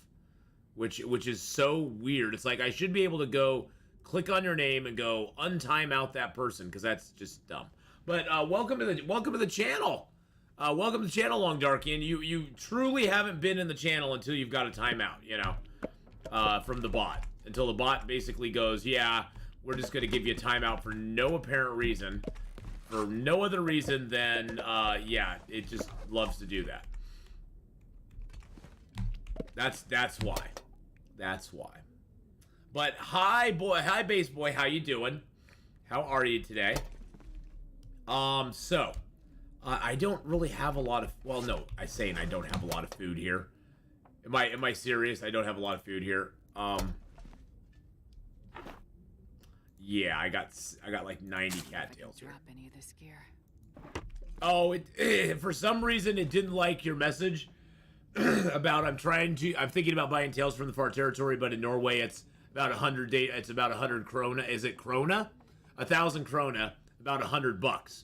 which is so weird. It's like I should be able to go click on your name and go untime out that person, because that's just dumb. But welcome to the channel. Welcome to the channel, Long Darky, and you truly haven't been in the channel until you've got a timeout, you know, from the bot. Until the bot basically goes, yeah, we're just gonna give you a timeout for no apparent reason. For no other reason than, yeah, it just loves to do that. That's why. That's why. But hi, base boy, how you doing? How are you today? So, I don't really have a lot of, well, no, I'm saying I don't have a lot of food here. Am I serious? I don't have a lot of food here. Yeah, I got like 90 cattails here. Drop any of this gear. Oh, for some reason it didn't like your message about I'm thinking about buying Tales from the Far Territory, but in Norway it's about 100 it's about 100 krona. Is it krona? 1,000 krona, about $100.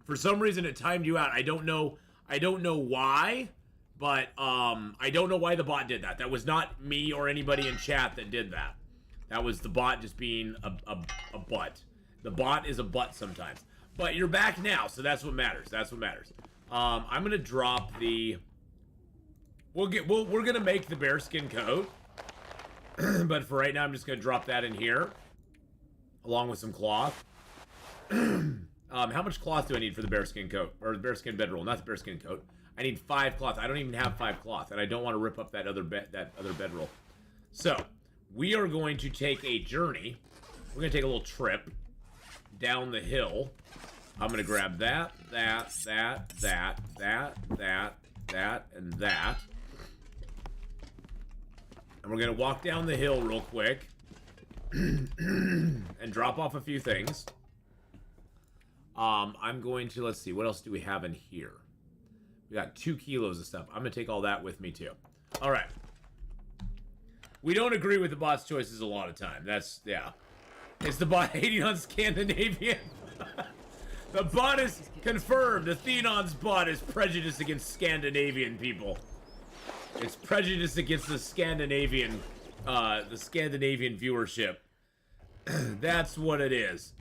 For some reason it timed you out. I don't know why, but I don't know why the bot did that. That was not me or anybody in chat that did that. That was the bot just being a butt. The bot is a butt sometimes. But you're back now, so that's what matters. That's what matters. I'm gonna drop the. We're gonna make the bearskin coat, but for right now, I'm just gonna drop that in here, along with some cloth. How much cloth do I need for the bearskin coat or the bearskin bedroll? Not the bearskin coat. I need 5 cloth. I don't even have 5 cloth, and I don't want to rip up that other bedroll. So we are going to take a journey. We're gonna take a little trip down the hill. I'm gonna grab that, and that. And we're gonna walk down the hill real quick and drop off a few things. I'm going to, let's see, what else do we have in here? We got 2 kilos of stuff. I'm gonna take all that with me too. All right. We don't agree with the bot's choices a lot of time. That's, yeah. It's the bot hating on Scandinavian. The bot is confirmed. Atheenon's bot is prejudiced against Scandinavian people. It's prejudiced against the Scandinavian viewership. That's what it is.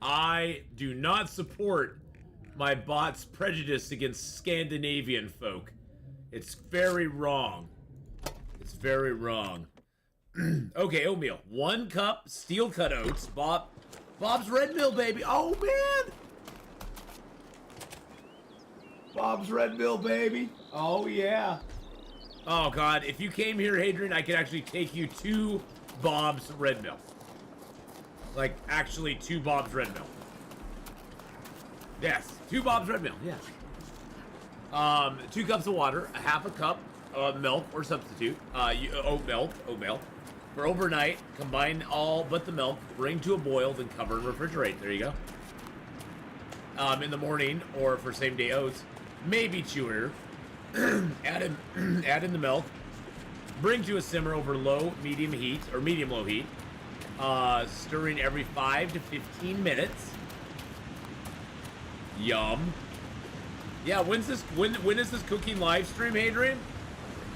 I do not support my bot's prejudice against Scandinavian folk. It's very wrong. It's very wrong. Okay, oatmeal. 1 cup steel cut oats. Bob's Red Mill, baby. Oh, man. Bob's Red Mill, baby. Oh, yeah. Oh, God. If you came here, Hadrian, I could actually take you to Bob's Red Mill. Like, actually, to Bob's Red Mill. Yes, to Bob's Red Mill, yes. 2 cups of water, a half a cup of milk or substitute, oat milk. for overnight. Combine all but the milk. Bring to a boil, then cover and refrigerate. There you go. In the morning, or for same day oats, maybe chewier. add in the milk. Bring to a simmer over low, medium heat, or medium-low heat. Stirring every 5 to 15 minutes. Yum. Yeah, when is this cooking live stream, Hadrian?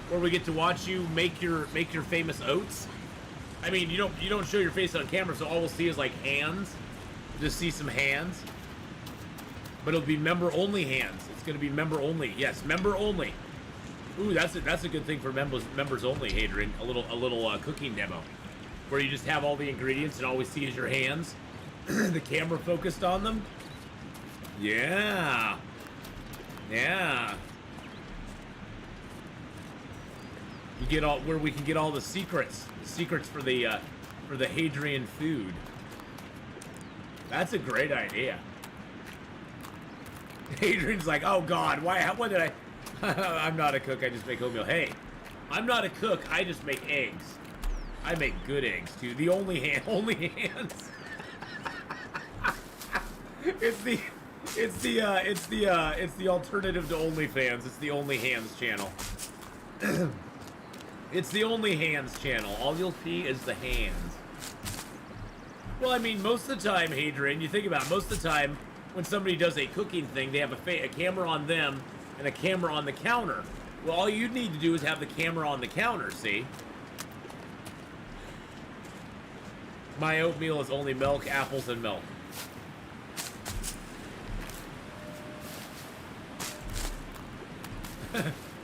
Where we get to watch you make your famous oats? I mean, you don't show your face on camera, so all we'll see is like hands. We'll just see some hands. But it'll be member only hands. It's gonna be member only. Yes, member only. Ooh, that's a good thing for members only, Hadrian. A little cooking demo, where you just have all the ingredients and all we see is your hands. The camera focused on them. Yeah. Yeah. You get all where we can get all the secrets for the Hadrian food. That's a great idea. Hadrian's like, oh God, what did I? I'm not a cook. I just make oatmeal. Hey, I'm not a cook. I just make eggs. I make good eggs too. The only hands. It's the alternative to OnlyFans. It's the Only Hands channel. It's the Only Hands channel. All you'll see is the hands. Well, I mean, most of the time, Hadrian, you think about it, most of the time when somebody does a cooking thing, they have a camera on them and a camera on the counter. Well, all you need to do is have the camera on the counter, see? My oatmeal is only milk, apples, and milk.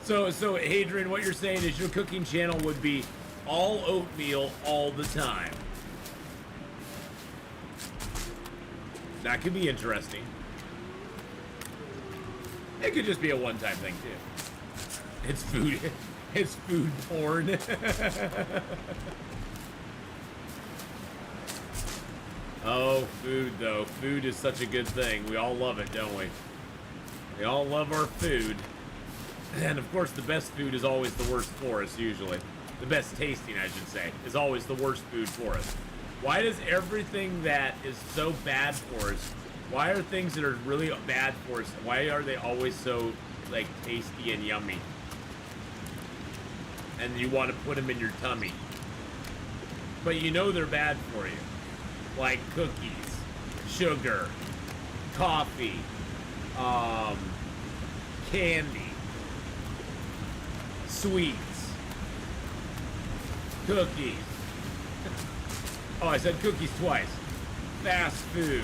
So Hadrian, what you're saying is your cooking channel would be all oatmeal all the time. That could be interesting. It could just be a one-time thing too. It's food. It's food porn. Oh, food though. Food is such a good thing. We all love it, don't we? We all love our food. And of course, the best food is always the worst for us, usually. The best tasting, I should say, is always the worst food for us. Why does everything that is so bad for us, why are things that are really bad for us, why are they always so, like, tasty and yummy? And you want to put them in your tummy. But you know they're bad for you. Like cookies, sugar, coffee, candy, sweets, cookies. Oh, I said cookies twice. Fast food.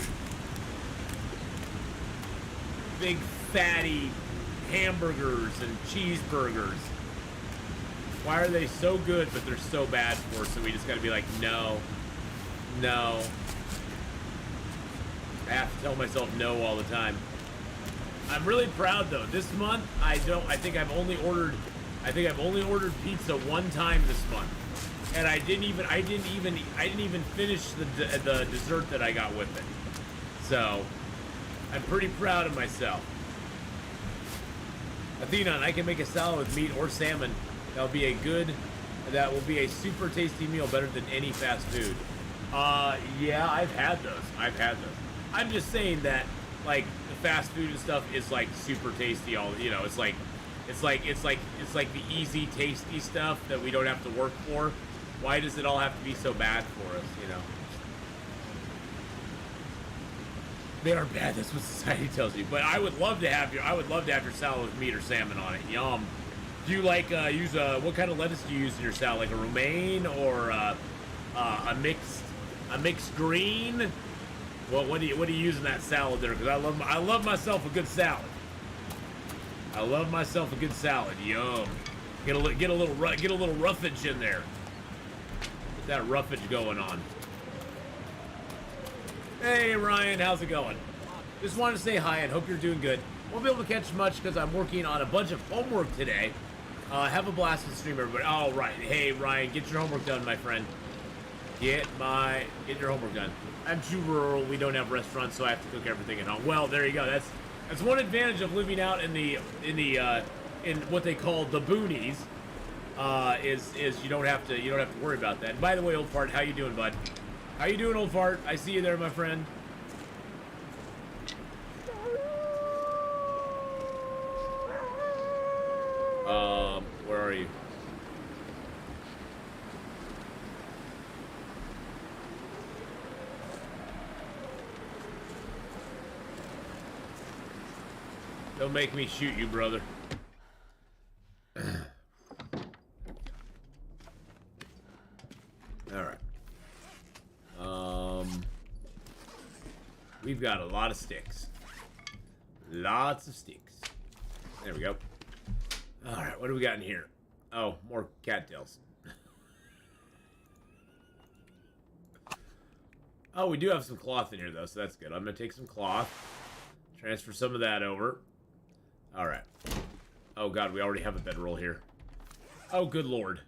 Big fatty hamburgers and cheeseburgers. Why are they so good, but they're so bad for us? So we just gotta be like, no. No. I have to tell myself no all the time. I'm really proud though. This month, I think I've only ordered pizza one time this month. And I didn't even finish the dessert that I got with it. So, I'm pretty proud of myself. Atheenon, I can make a salad with meat or salmon. That will be a super tasty meal, better than any fast food. Yeah, I've had those. I'm just saying that, like, the fast food and stuff is like super tasty. It's like the easy, tasty stuff that we don't have to work for. Why does it all have to be so bad for us? You know, they are bad. That's what society tells you. But I would love to have your salad with meat or salmon on it. Yum. Do you like use what kind of lettuce do you use in your salad? Like a romaine or a mixed green? What do you use in that salad there? Because I love myself a good salad. I love myself a good salad. Yum. Get a little roughage in there. Get that roughage going on. Hey Ryan, how's it going? Just wanted to say hi and hope you're doing good. Won't be able to catch much because I'm working on a bunch of homework today. Have a blast with the stream, everybody. All right. Hey Ryan, get your homework done, my friend. Get your homework done. I'm too rural. We don't have restaurants, so I have to cook everything at home. Well, there you go. That's one advantage of living out in what they call the boonies. is you don't have to worry about that. And by the way, old fart, how you doing, bud? How you doing, old fart? I see you there, my friend. Where are you? Don't make me shoot you, brother. Alright. We've got a lot of sticks. Lots of sticks. There we go. Alright, what do we got in here? Oh, more cattails. Oh, we do have some cloth in here, though, so that's good. I'm going to take some cloth. Transfer some of that over. Alright. Oh, God, we already have a bedroll here. Oh, good lord.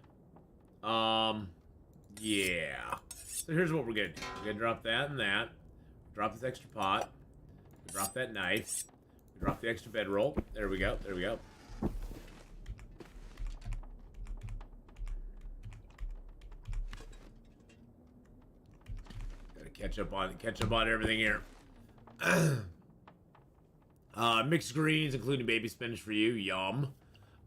Yeah. So here's what we're going to do. We're going to drop that and that. Drop this extra pot. Drop that knife. Drop the extra bedroll. There we go. There we go. Gotta catch up on everything here. Mixed greens, including baby spinach for you. Yum.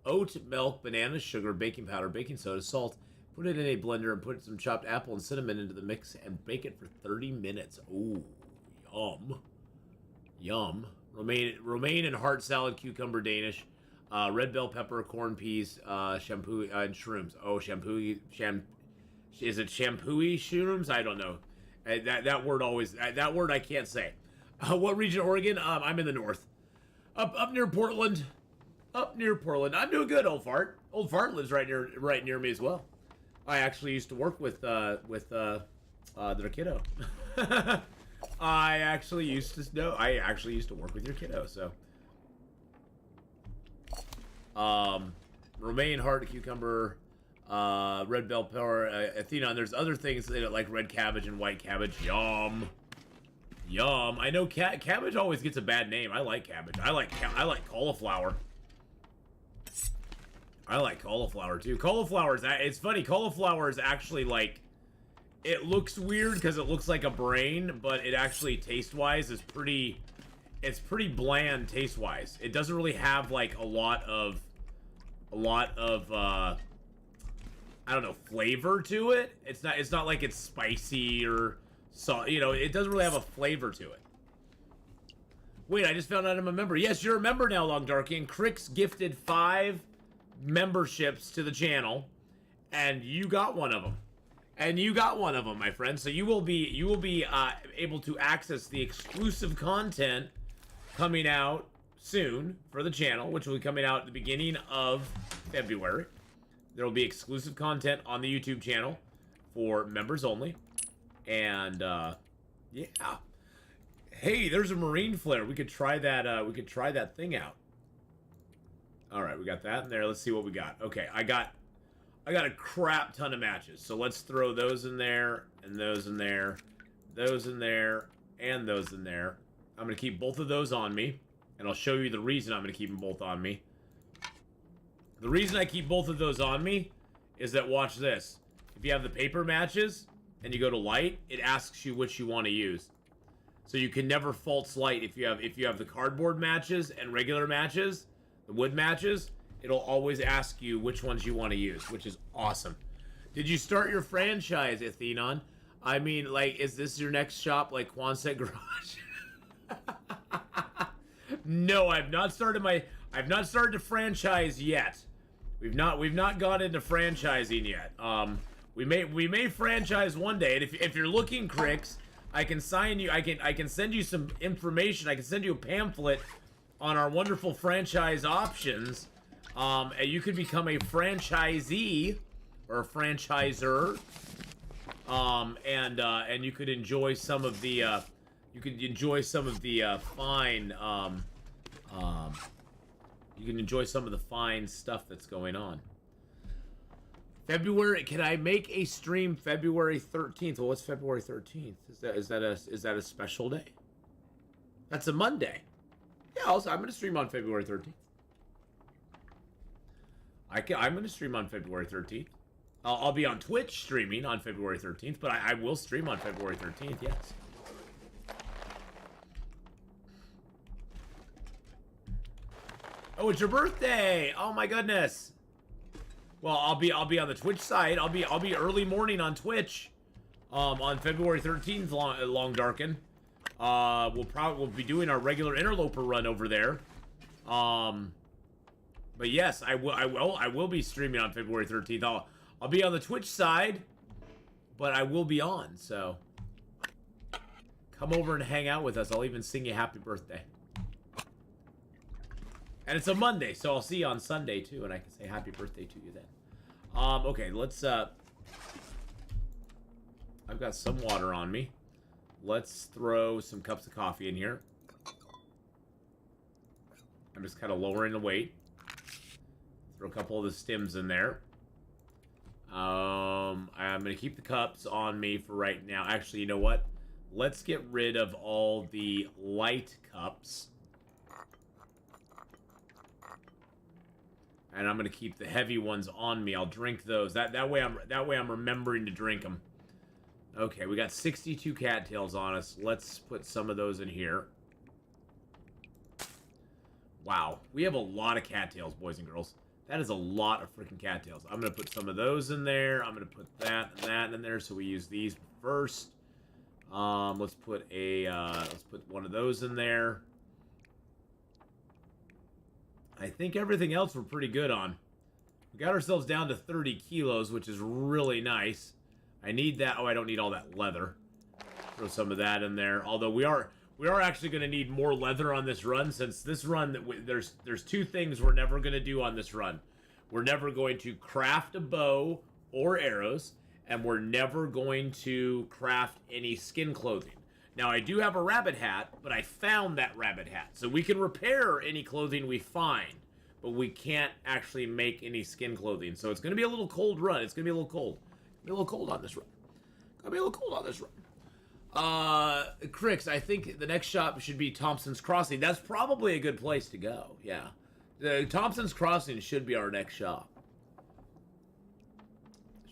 Oat, milk, banana, sugar, baking powder, baking soda, salt. Put it in a blender and put some chopped apple and cinnamon into the mix and bake it for 30 minutes. Ooh, yum. Yum. Romaine and heart salad, cucumber, Danish. Red bell pepper, corn peas, shampoo, and shrooms. Oh, is it shampooy shrooms? I don't know. That word always, that word I can't say. What region of Oregon? I'm in the north. Up near Portland. Up near Portland. I'm doing good, old fart. Old fart lives right near me as well. I actually used to work with their kiddo. I actually used to work with your kiddo, so. Romaine, heart, cucumber, red bell pepper, Atheenon. There's other things like red cabbage and white cabbage. Yum. Yum. I know cabbage always gets a bad name. I like cabbage. I like cauliflower. I like cauliflower too. Cauliflower is, it's funny, cauliflower is actually like, it looks weird because it looks like a brain, but it actually taste-wise is pretty, it's pretty bland taste-wise. It doesn't really have like a lot of I don't know, flavor to it. It's not like it's spicy or salt, you know, it doesn't really have a flavor to it. Wait, I just found out I'm a member. Yes, you're a member now, Long Darky, and Crix gifted 5 memberships to the channel, and you got one of them. And you got one of them, my friend. So you will be able to access the exclusive content coming out soon for the channel, which will be coming out at the beginning of February. There will be exclusive content on the YouTube channel for members only. And yeah. Hey, there's a marine flare. We could try that. We could try that thing out. All right, we got that in there. Let's see what we got. Okay, I got a crap ton of matches. So let's throw those in there, and those in there, those in there, and those in there. I'm going to keep both of those on me, and I'll show you the reason I'm going to keep them both on me. The reason I keep both of those on me is that, watch this. If you have the paper matches, and you go to light, it asks you which you want to use. So you can never false light if you have the cardboard matches and regular matches, the wood matches. It'll always ask you which ones you want to use, which is awesome. Did you start your franchise, Atheenon? I mean, like, is this your next shop, like Quonset Garage? No, I've not started to franchise yet. We've not got into franchising yet. We may franchise one day, and if you're looking, Crix, I can send you some information. I can send you a pamphlet on our wonderful franchise options. And you could become a franchisee or a franchisor, and you could enjoy some of the fine stuff that's going on. February, can I make a stream February 13th? Well, what's February 13th? Is that a special day? That's a Monday. Yeah, I'm going to stream on February 13th. I'm going to stream on February 13th. I'll be on Twitch streaming on February 13th, but I will stream on February 13th, yes. Oh, it's your birthday! Oh my goodness! Well, I'll be on the Twitch side. I'll be early morning on Twitch, on February 13th, Long Darken. We'll be doing our regular Interloper run over there. But yes, I will be streaming on February 13th. I'll be on the Twitch side, but I will be on. So come over and hang out with us. I'll even sing you happy birthday. And it's a Monday, so I'll see you on Sunday too, and I can say happy birthday to you then. Okay, let's I've got some water on me. Let's throw some cups of coffee in here. I'm just kind of lowering the weight. Throw a couple of the stems in there. I'm gonna keep the cups on me for right now. Actually, you know what? Let's get rid of all the light cups. And I'm gonna keep the heavy ones on me. I'll drink those. That way I'm remembering to drink them. Okay, we got 62 cattails on us. Let's put some of those in here. Wow, we have a lot of cattails, boys and girls. That is a lot of freaking cattails. I'm gonna put some of those in there. I'm gonna put that and that in there. So we use these first. Let's put one of those in there. I think everything else we're pretty good on. We got ourselves down to 30 kilos, which is really nice. I need that. Oh, I don't need all that leather. Throw some of that in there. Although we are actually going to need more leather on this run, since this run, there's two things we're never going to do on this run. We're never going to craft a bow or arrows, and we're never going to craft any skin clothing. Now, I do have a rabbit hat, but I found that rabbit hat. So we can repair any clothing we find, but we can't actually make any skin clothing. So it's going to be a little cold run. It's going to be a little cold. Be a little cold on this run. Gonna be a little cold on this run. Crix, I think the next shop should be Thompson's Crossing. That's probably a good place to go. Yeah. Thompson's Crossing should be our next shop.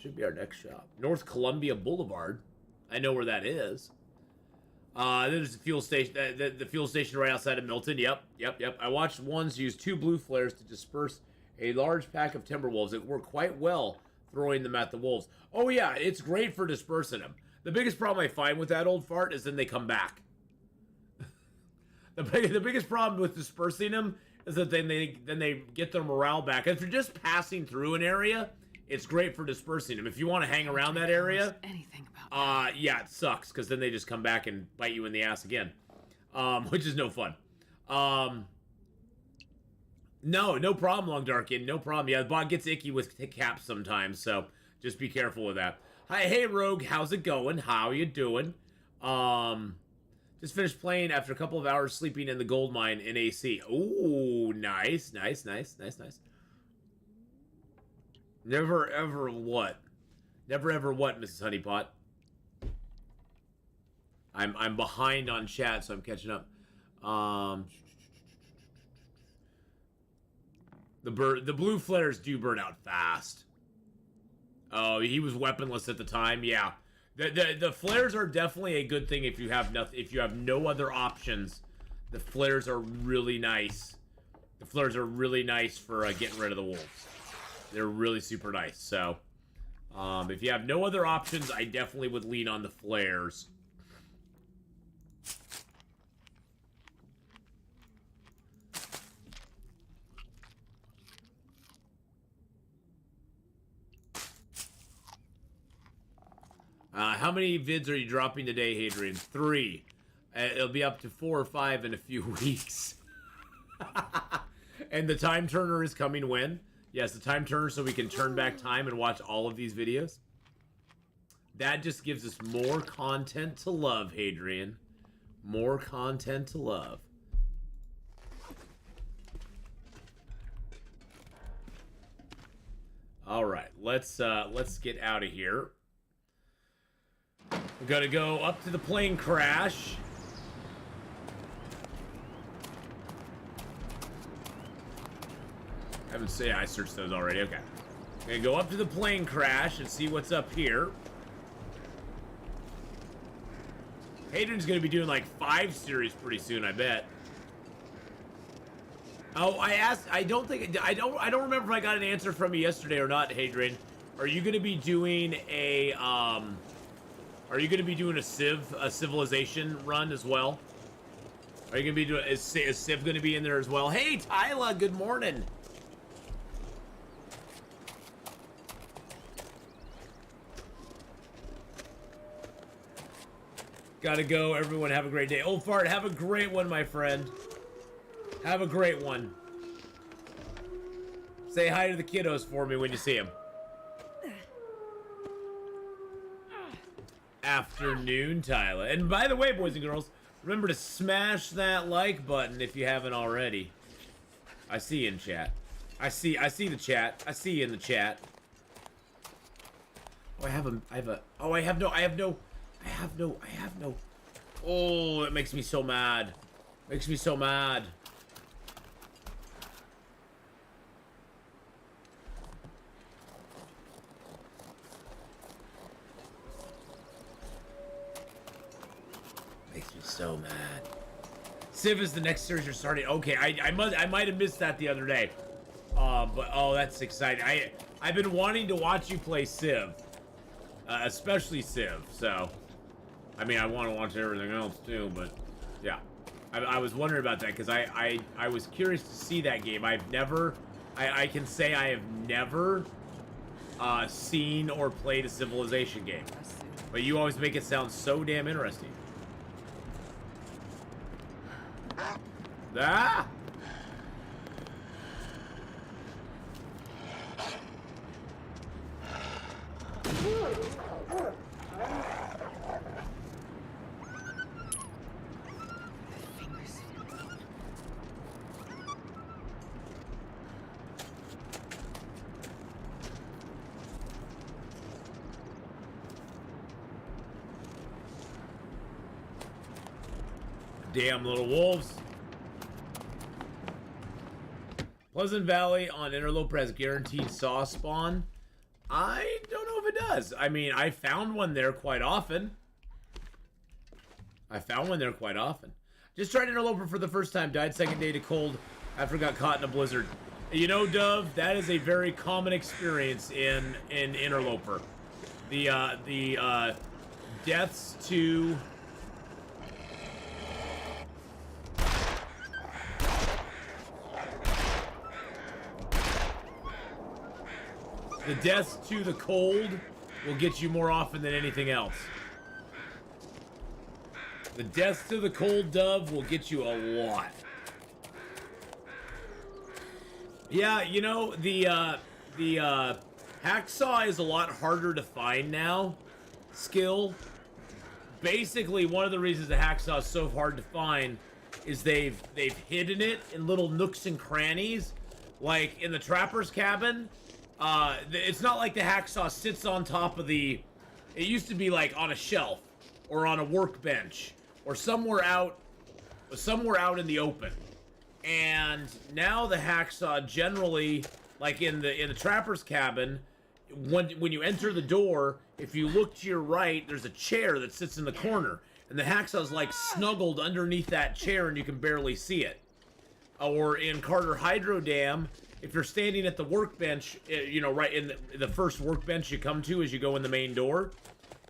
Should be our next shop. North Columbia Boulevard. I know where that is. There's the fuel station. The fuel station right outside of Milton. Yep. I watched ones use 2 blue flares to disperse a large pack of timber wolves. It worked quite well throwing them at the wolves. Oh yeah, it's great for dispersing them. The biggest problem I find with that old fart is then they come back. The biggest problem with dispersing them is that then they get their morale back. If you're just passing through an area, it's great for dispersing them. If you want to hang around that area, anything about yeah, it sucks because then they just come back and bite you in the ass again, which is no fun. No problem, Long Darkin. No problem. Yeah, the bot gets icky with caps sometimes, so just be careful with that. Hi, hey Rogue, how's it going? How you doing? Just finished playing after a couple of hours sleeping in the gold mine in AC. Ooh, nice. Never ever what? Never ever what, Mrs. Honeypot? I'm behind on chat, so I'm catching up. The blue flares do burn out fast. Oh, he was weaponless at the time. Yeah, the flares are definitely a good thing if you have nothing. If you have no other options, the flares are really nice. The flares are really nice for getting rid of the wolves. They're really super nice. So, if you have no other options, I definitely would lean on the flares. How many vids are you dropping today, Hadrian? 3. It'll be up to 4 or 5 in a few weeks. And the time turner is coming when? Yes, the time turner, so we can turn back time and watch all of these videos. That just gives us more content to love, Hadrian. More content to love. All right, let's get out of here. We're gonna go up to the plane crash. I haven't say I searched those already. Okay. Gonna go up to the plane crash and see what's up here. Hadrian's gonna be doing like 5 series pretty soon, I bet. Oh, I asked. I don't remember if I got an answer from you yesterday or not, Hadrian. Are you gonna be doing a Are you gonna be doing a civilization run as well? Are you gonna be doing? Is Civ gonna be in there as well? Hey, Tyla, good morning. Gotta go. Everyone have a great day. Old Fart, have a great one, my friend. Have a great one. Say hi to the kiddos for me when you see them. Afternoon, Tyler. And by the way, boys and girls, remember to smash that like button if you haven't already. I see you in chat. I see the chat. I see you in the chat. Oh, I have no. Oh, it makes me so mad. Makes me so mad. Makes me so mad. Civ is the next series you're starting. Okay, I might have missed that the other day. But oh, that's exciting. I've been wanting to watch you play Civ. Especially Civ, so I mean, I want to watch everything else too, but yeah, I was wondering about that because I was curious to see that game. I can say I have never seen or played a Civilization game, but you always make it sound so damn interesting. Ah! Damn little wolves. Pleasant Valley on Interloper has guaranteed saw spawn. I don't know if it does. I mean, I found one there quite often. Just tried Interloper for the first time. Died second day to cold after got caught in a blizzard. You know, Dove, that is a very common experience in Interloper. The deaths to... The deaths to the cold will get you more often than anything else. The deaths to the cold, Dove, will get you a lot. Yeah, you know, the hacksaw is a lot harder to find now. Skill. Basically, one of the reasons the hacksaw is so hard to find is they've hidden it in little nooks and crannies. Like in the trapper's cabin. It's not like the hacksaw sits on top of the... It used to be like on a shelf or on a workbench or somewhere out in the open. And now the hacksaw generally, like in the trapper's cabin, when you enter the door, if you look to your right, there's a chair that sits in the corner, and the hacksaw's like snuggled underneath that chair, and you can barely see it. Or in Carter Hydro Dam, if you're standing at the workbench, you know, right in the first workbench you come to as you go in the main door,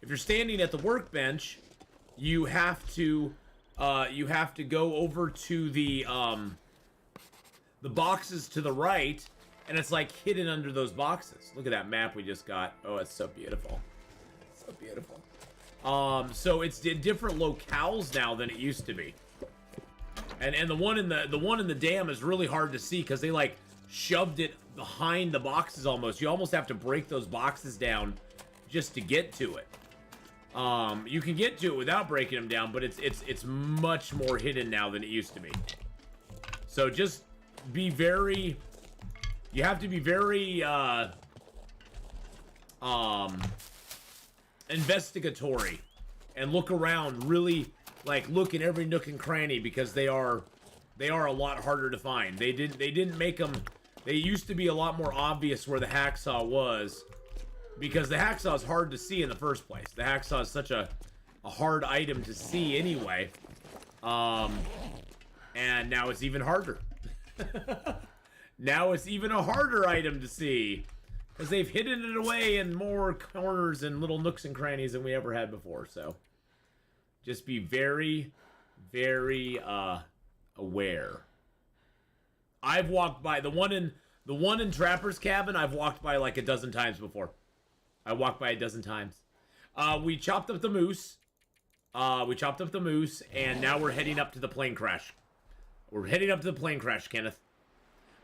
if you're standing at the workbench, you have to go over to the boxes to the right, and it's like hidden under those boxes. Look at that map we just got. Oh, it's so beautiful. So beautiful. So it's in different locales now than it used to be. And the one in the dam is really hard to see because they like shoved it behind the boxes almost. You almost have to break those boxes down just to get to it. You can get to it without breaking them down, but it's much more hidden now than it used to be. So just be very... You have to be very investigatory and look around, really like look in every nook and cranny because they are a lot harder to find. They didn't make them They used to be a lot more obvious where the hacksaw was, because the hacksaw is hard to see in the first place. The hacksaw is such a hard item to see anyway. And now it's even harder. Now it's even a harder item to see, because they've hidden it away in more corners and little nooks and crannies than we ever had before. So just be very, very aware. I've walked by the one in Trapper's Cabin. I've walked by like a dozen times before. I walked by a dozen times. We chopped up the moose. And now we're heading up to the plane crash. We're heading up to the plane crash, Kenneth.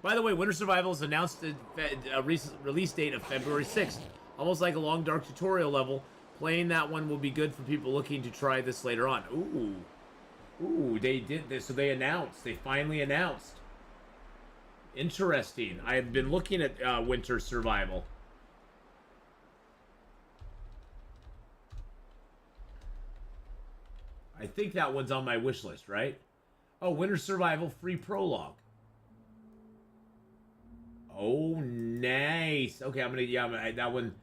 By the way, Winter Survival has announced a release date of February 6th. Almost like a long, dark tutorial level. Playing that one will be good for people looking to try this later on. Ooh, they did this. So they announced. They finally announced. Interesting. I have been looking at Winter Survival. I think that one's on my wish list, right? Oh, Winter Survival free prologue. Oh, nice. Okay, I'm gonna that one,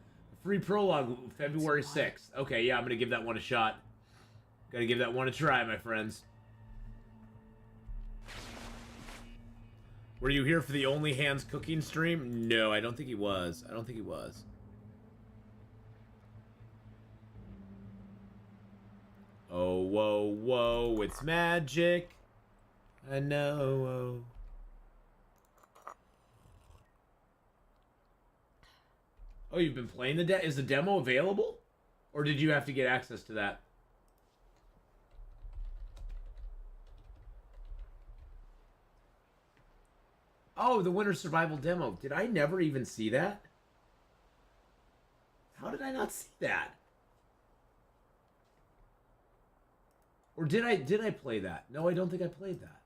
free prologue, February 6th. Okay, yeah, I'm gonna give that one a shot. Gotta give that one a try, my friends. Were you here for the Only Hands cooking stream? No, I don't think he was. Oh, whoa, whoa, it's magic. I know. Oh, you've been playing the is the demo available? Or did you have to get access to that? Oh, the Winter Survival demo. Did I never even see that? How did I not see that? Or did I play that? No, I don't think I played that.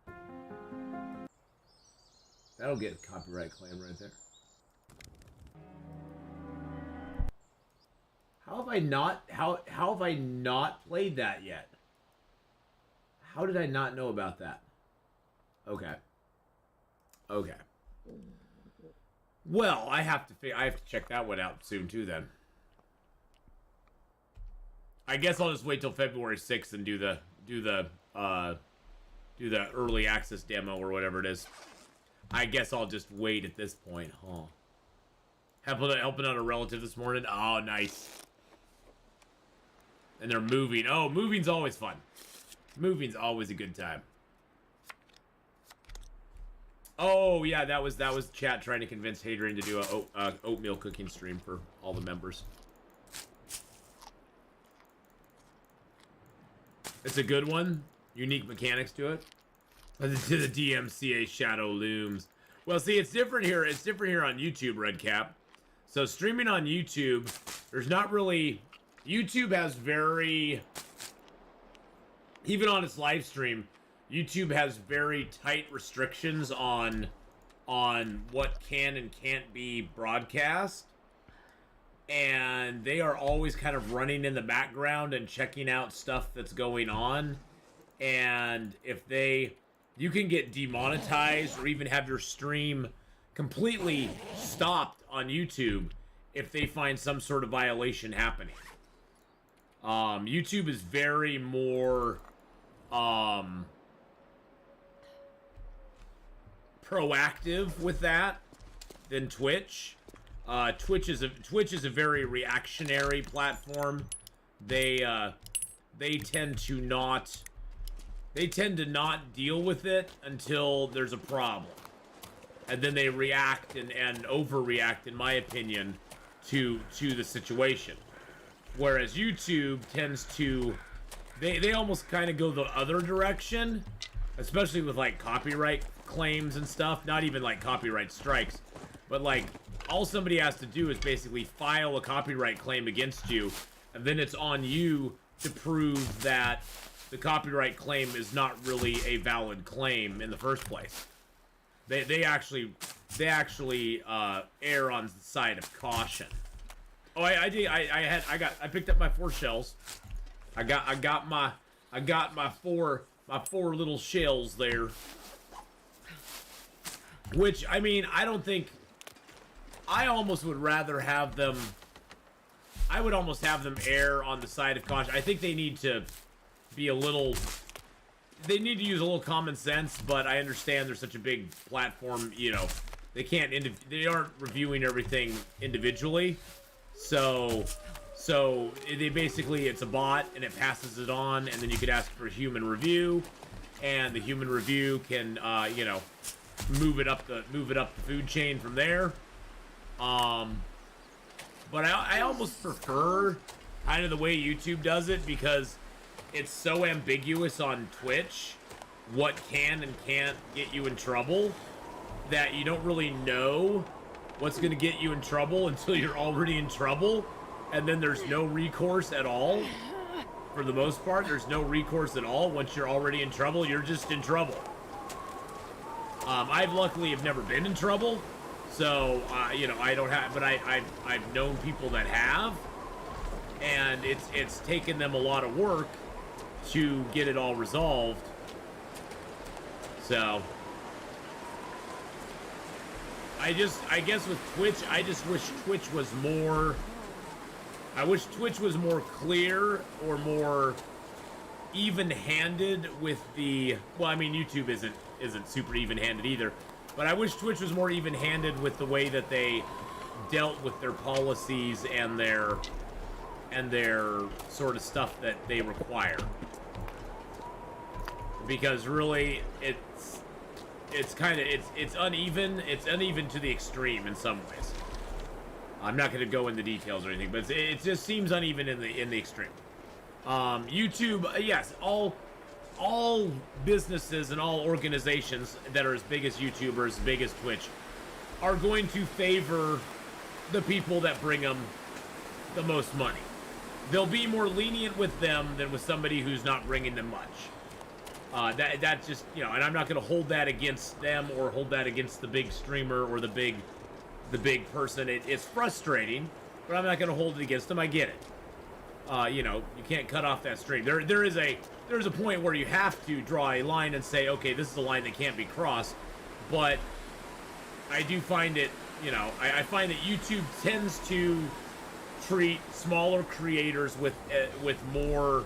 That'll get a copyright claim right there. How have I not played that yet? How did I not know about that? Okay. Well, I have to check that one out soon too then. I guess I'll just wait till February 6th and do the early access demo or whatever it is. I guess I'll just wait at this point, huh? Helping out a relative this morning. Oh, nice. And they're moving. Oh, moving's always fun. Moving's always a good time. Oh yeah, that was chat trying to convince Hadrian to do a oatmeal cooking stream for all the members. It's a good one. Unique mechanics to it. To the DMCA Shadow Looms. Well, see, it's different here. It's different here on YouTube, Redcap. So streaming on YouTube, there's not really... YouTube has very... Even on its live stream, YouTube has very tight restrictions on what can and can't be broadcast. And they are always kind of running in the background and checking out stuff that's going on. And if you can get demonetized or even have your stream completely stopped on YouTube if they find some sort of violation happening. YouTube is very more proactive with that than Twitch. Twitch is a very reactionary platform. They tend to not deal with it until there's a problem, and then they react and overreact, in my opinion, to the situation. Whereas YouTube tends to they almost kind of go the other direction, especially with like copyright claims and stuff. Not even like copyright strikes, but like all somebody has to do is basically file a copyright claim against you, and then it's on you to prove that the copyright claim is not really a valid claim in the first place. They actually err on the side of caution. Oh, I picked up my 4 shells. I got my four little shells there. Which, I mean, I don't think... I almost would rather have them... I would almost have them err on the side of caution. I think they need to be a little... They need to use a little common sense, but I understand there's such a big platform, you know, they can't... They aren't reviewing everything individually. So they basically, it's a bot, and it passes it on, and then you could ask for a human review, and the human review can, you know, move it up the food chain from there. But I almost prefer kind of the way YouTube does it, because it's so ambiguous on Twitch what can and can't get you in trouble that you don't really know what's going to get you in trouble until you're already in trouble, and then there's no recourse at all. For the most part, there's no recourse at all. Once you're already in trouble, you're just in trouble. I've luckily have never been in trouble, so you know, I don't have, but I've known people that have, and it's taken them a lot of work to get it all resolved. So I guess with Twitch, I just wish Twitch was more, I wish Twitch was more clear or more even-handed with the, well, I mean, YouTube isn't super even-handed either, but I wish Twitch was more even-handed with the way that they dealt with their policies and their sort of stuff that they require. Because really, it's kind of, it's uneven. It's uneven to the extreme in some ways. I'm not going to go into details or anything, but it just seems uneven in the extreme. YouTube, yes, all businesses and all organizations that are as big as YouTube or as big as Twitch are going to favor the people that bring them the most money. They'll be more lenient with them than with somebody who's not bringing them much. That's just, you know, and I'm not going to hold that against them or hold that against the big streamer or the big person. It's frustrating, but I'm not going to hold it against them. I get it. You know, you can't cut off that stream. There's a point where you have to draw a line and say, okay, this is a line that can't be crossed. But I do find it, you know, I find that YouTube tends to treat smaller creators with more,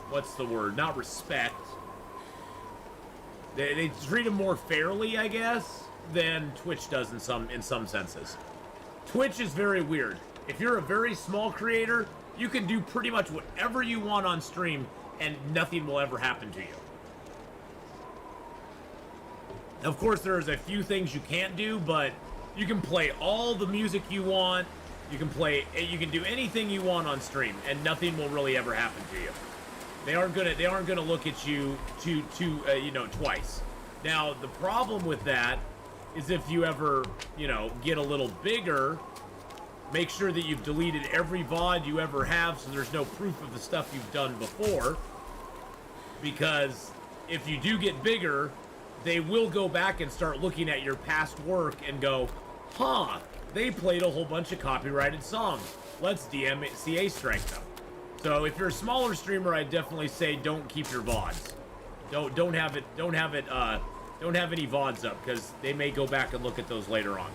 what's the word? Not respect. They treat them more fairly, I guess, than Twitch does in some senses. Twitch is very weird. If you're a very small creator, you can do pretty much whatever you want on stream, and nothing will ever happen to you. Of course, there's a few things you can't do, but you can play all the music you want. You can do anything you want on stream, and nothing will really ever happen to you. They aren't gonna look at you you know, twice. Now, the problem with that is if you ever, you know, get a little bigger, make sure that you've deleted every VOD you ever have, so there's no proof of the stuff you've done before. Because if you do get bigger, they will go back and start looking at your past work and go, huh, they played a whole bunch of copyrighted songs. Let's DMCA strike them. So if you're a smaller streamer, I definitely say don't keep your VODs. Don't have any VODs up, because they may go back and look at those later on.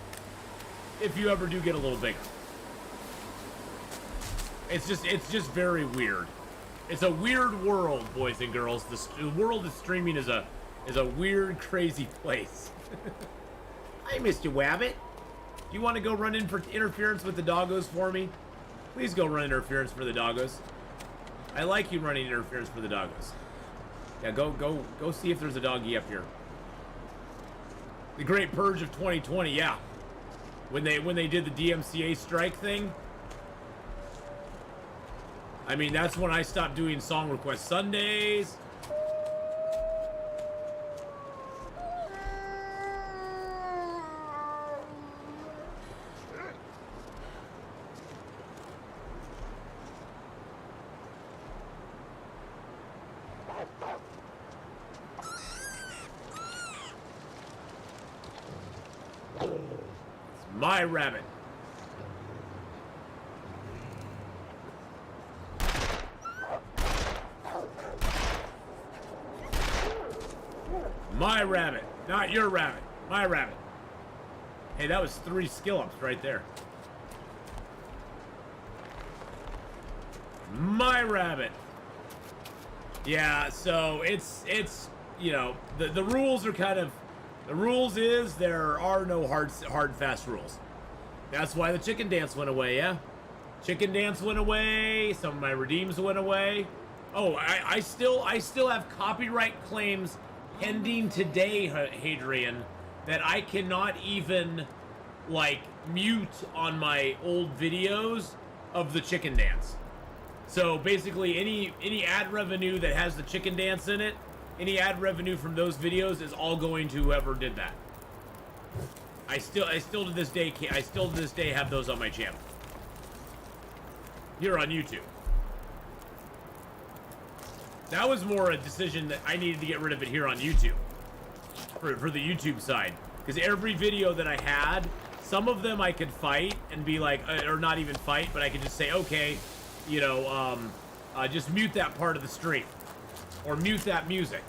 If you ever do get a little bigger. It's just very weird. It's a weird world, boys and girls. The world of streaming is a weird, crazy place. Hi, Mr. Wabbit. Do you want to go run in for interference with the doggos for me? Please go run interference for the doggos. I like you running interference for the doggos. Yeah, go see if there's a doggy up here. The Great Purge of 2020, yeah. When they did the DMCA strike thing. I mean, that's when I stopped doing song request Sundays. My rabbit. My rabbit, not your rabbit. My rabbit. Hey, that was 3 skill ups right there. My rabbit. Yeah, so it's you know, the rules are kind of, the rules is there are no hard and fast rules. That's why the chicken dance went away, yeah? Chicken dance went away, some of my redeems went away. Oh, I still have copyright claims pending today, Hadrian, that I cannot even like mute on my old videos of the chicken dance. So basically any ad revenue that has the chicken dance in it, any ad revenue from those videos is all going to whoever did that. I still to this day have those on my channel. Here on YouTube. That was more a decision that I needed to get rid of it here on YouTube. For the YouTube side. Because every video that I had, some of them I could fight and be like, or not even fight, but I could just say, okay, you know, just mute that part of the stream. Or mute that music.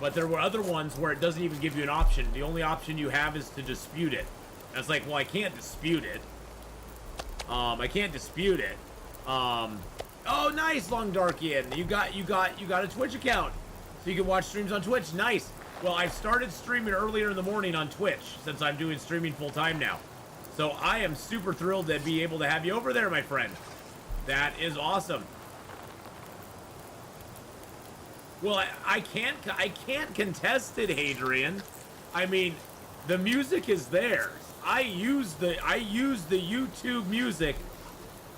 But there were other ones where it doesn't even give you an option. The only option you have is to dispute it. And it's like, well, I can't dispute it. I can't dispute it. Oh, nice, Long Darkian. You got a Twitch account, so you can watch streams on Twitch. Nice. Well, I've started streaming earlier in the morning on Twitch since I'm doing streaming full time now. So I am super thrilled to be able to have you over there, my friend. That is awesome. Well, I can't contest it, Hadrian. I mean, the music is theirs. I use the YouTube music.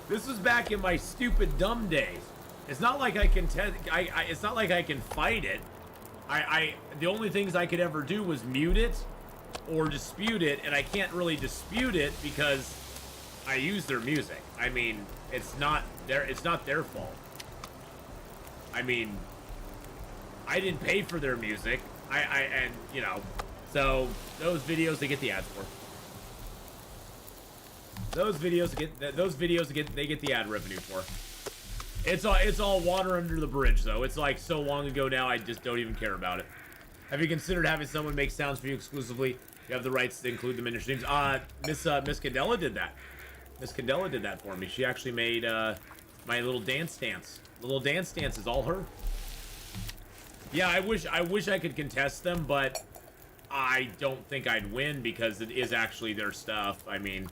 This was back in my stupid dumb days. It's not like I can it's not like I can fight it. The only things I could ever do was mute it or dispute it, and I can't really dispute it because I use their music. I mean, it's not their fault. I mean, I didn't pay for their music. And you know, so those videos they get the ads for. Those videos they get the ad revenue for. It's all water under the bridge though. It's like so long ago now I just don't even care about it. Have you considered having someone make sounds for you exclusively? You have the rights to include them in your streams. Miss Candela did that. Miss Candela did that for me. She actually made my little dance. The little dance is all her. Yeah, I wish I could contest them, but I don't think I'd win because it is actually their stuff. I mean,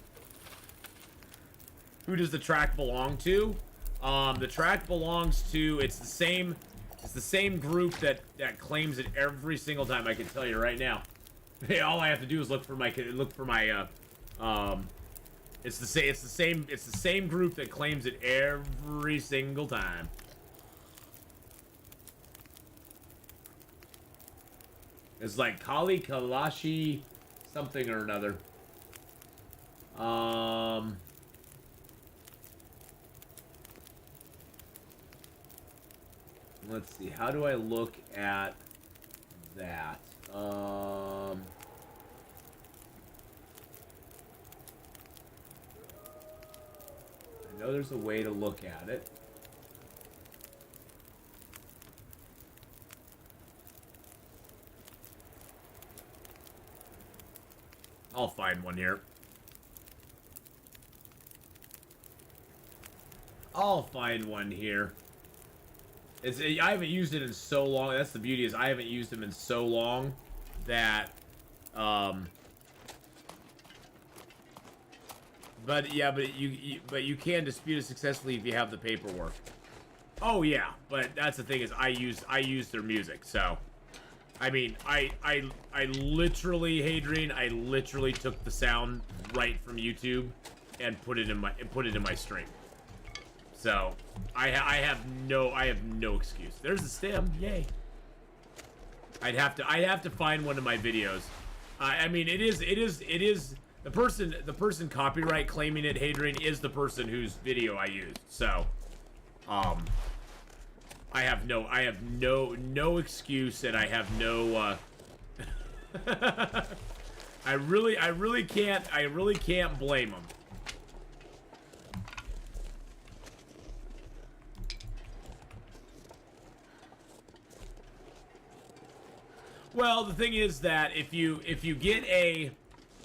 who does the track belong to? The track belongs to, it's the same group that claims it every single time. I can tell you right now. Hey, all I have to do is look for my it's the same group that claims it every single time. It's like Kali Kalashi something or another. Let's see. How do I look at that? I know there's a way to look at it. I'll find one here. I'll find one here. I haven't used it in so long. That's the beauty, is I haven't used them in so long that but yeah, but you can dispute it successfully if you have the paperwork. Oh yeah, but that's the thing, is I use their music. So I mean, I literally, Hadrian, I literally took the sound right from YouTube and put it in my stream. So I have no excuse. There's the stem, yay. I'd have to find one of my videos. I mean, it is the person copyright claiming it, Hadrian, is the person whose video I used. So I have no excuse, and I have no I really can't blame them. Well, the thing is that if you get a,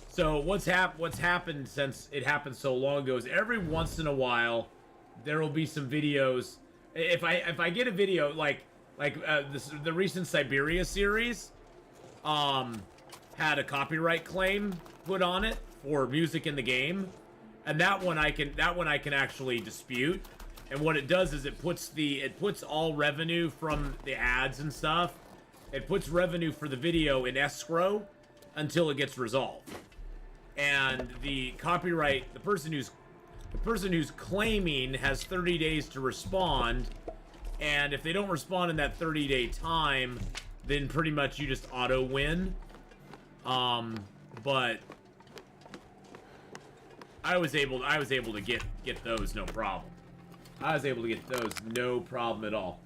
so what's happened since it happened so long ago is every once in a while there will be some videos. If I get a video like the recent Siberia series, had a copyright claim put on it for music in the game, and that one I can actually dispute. And what it does is it puts all revenue from the ads and stuff. It puts revenue for the video in escrow until it gets resolved. And the copyright, the person who's claiming has 30 days to respond. And if they don't respond in that 30-day time, then pretty much you just auto win. But I was able to get those no problem. I was able to get those no problem at all.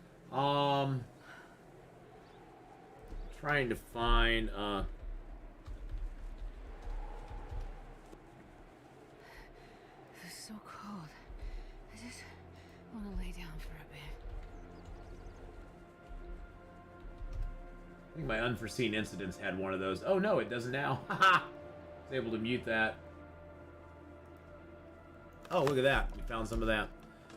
Trying to find It's so cold. I just want to lay down for a bit. I think my unforeseen incidents had one of those. Oh no, it doesn't now. Haha. I was able to mute that. Oh, look at that. We found some of that.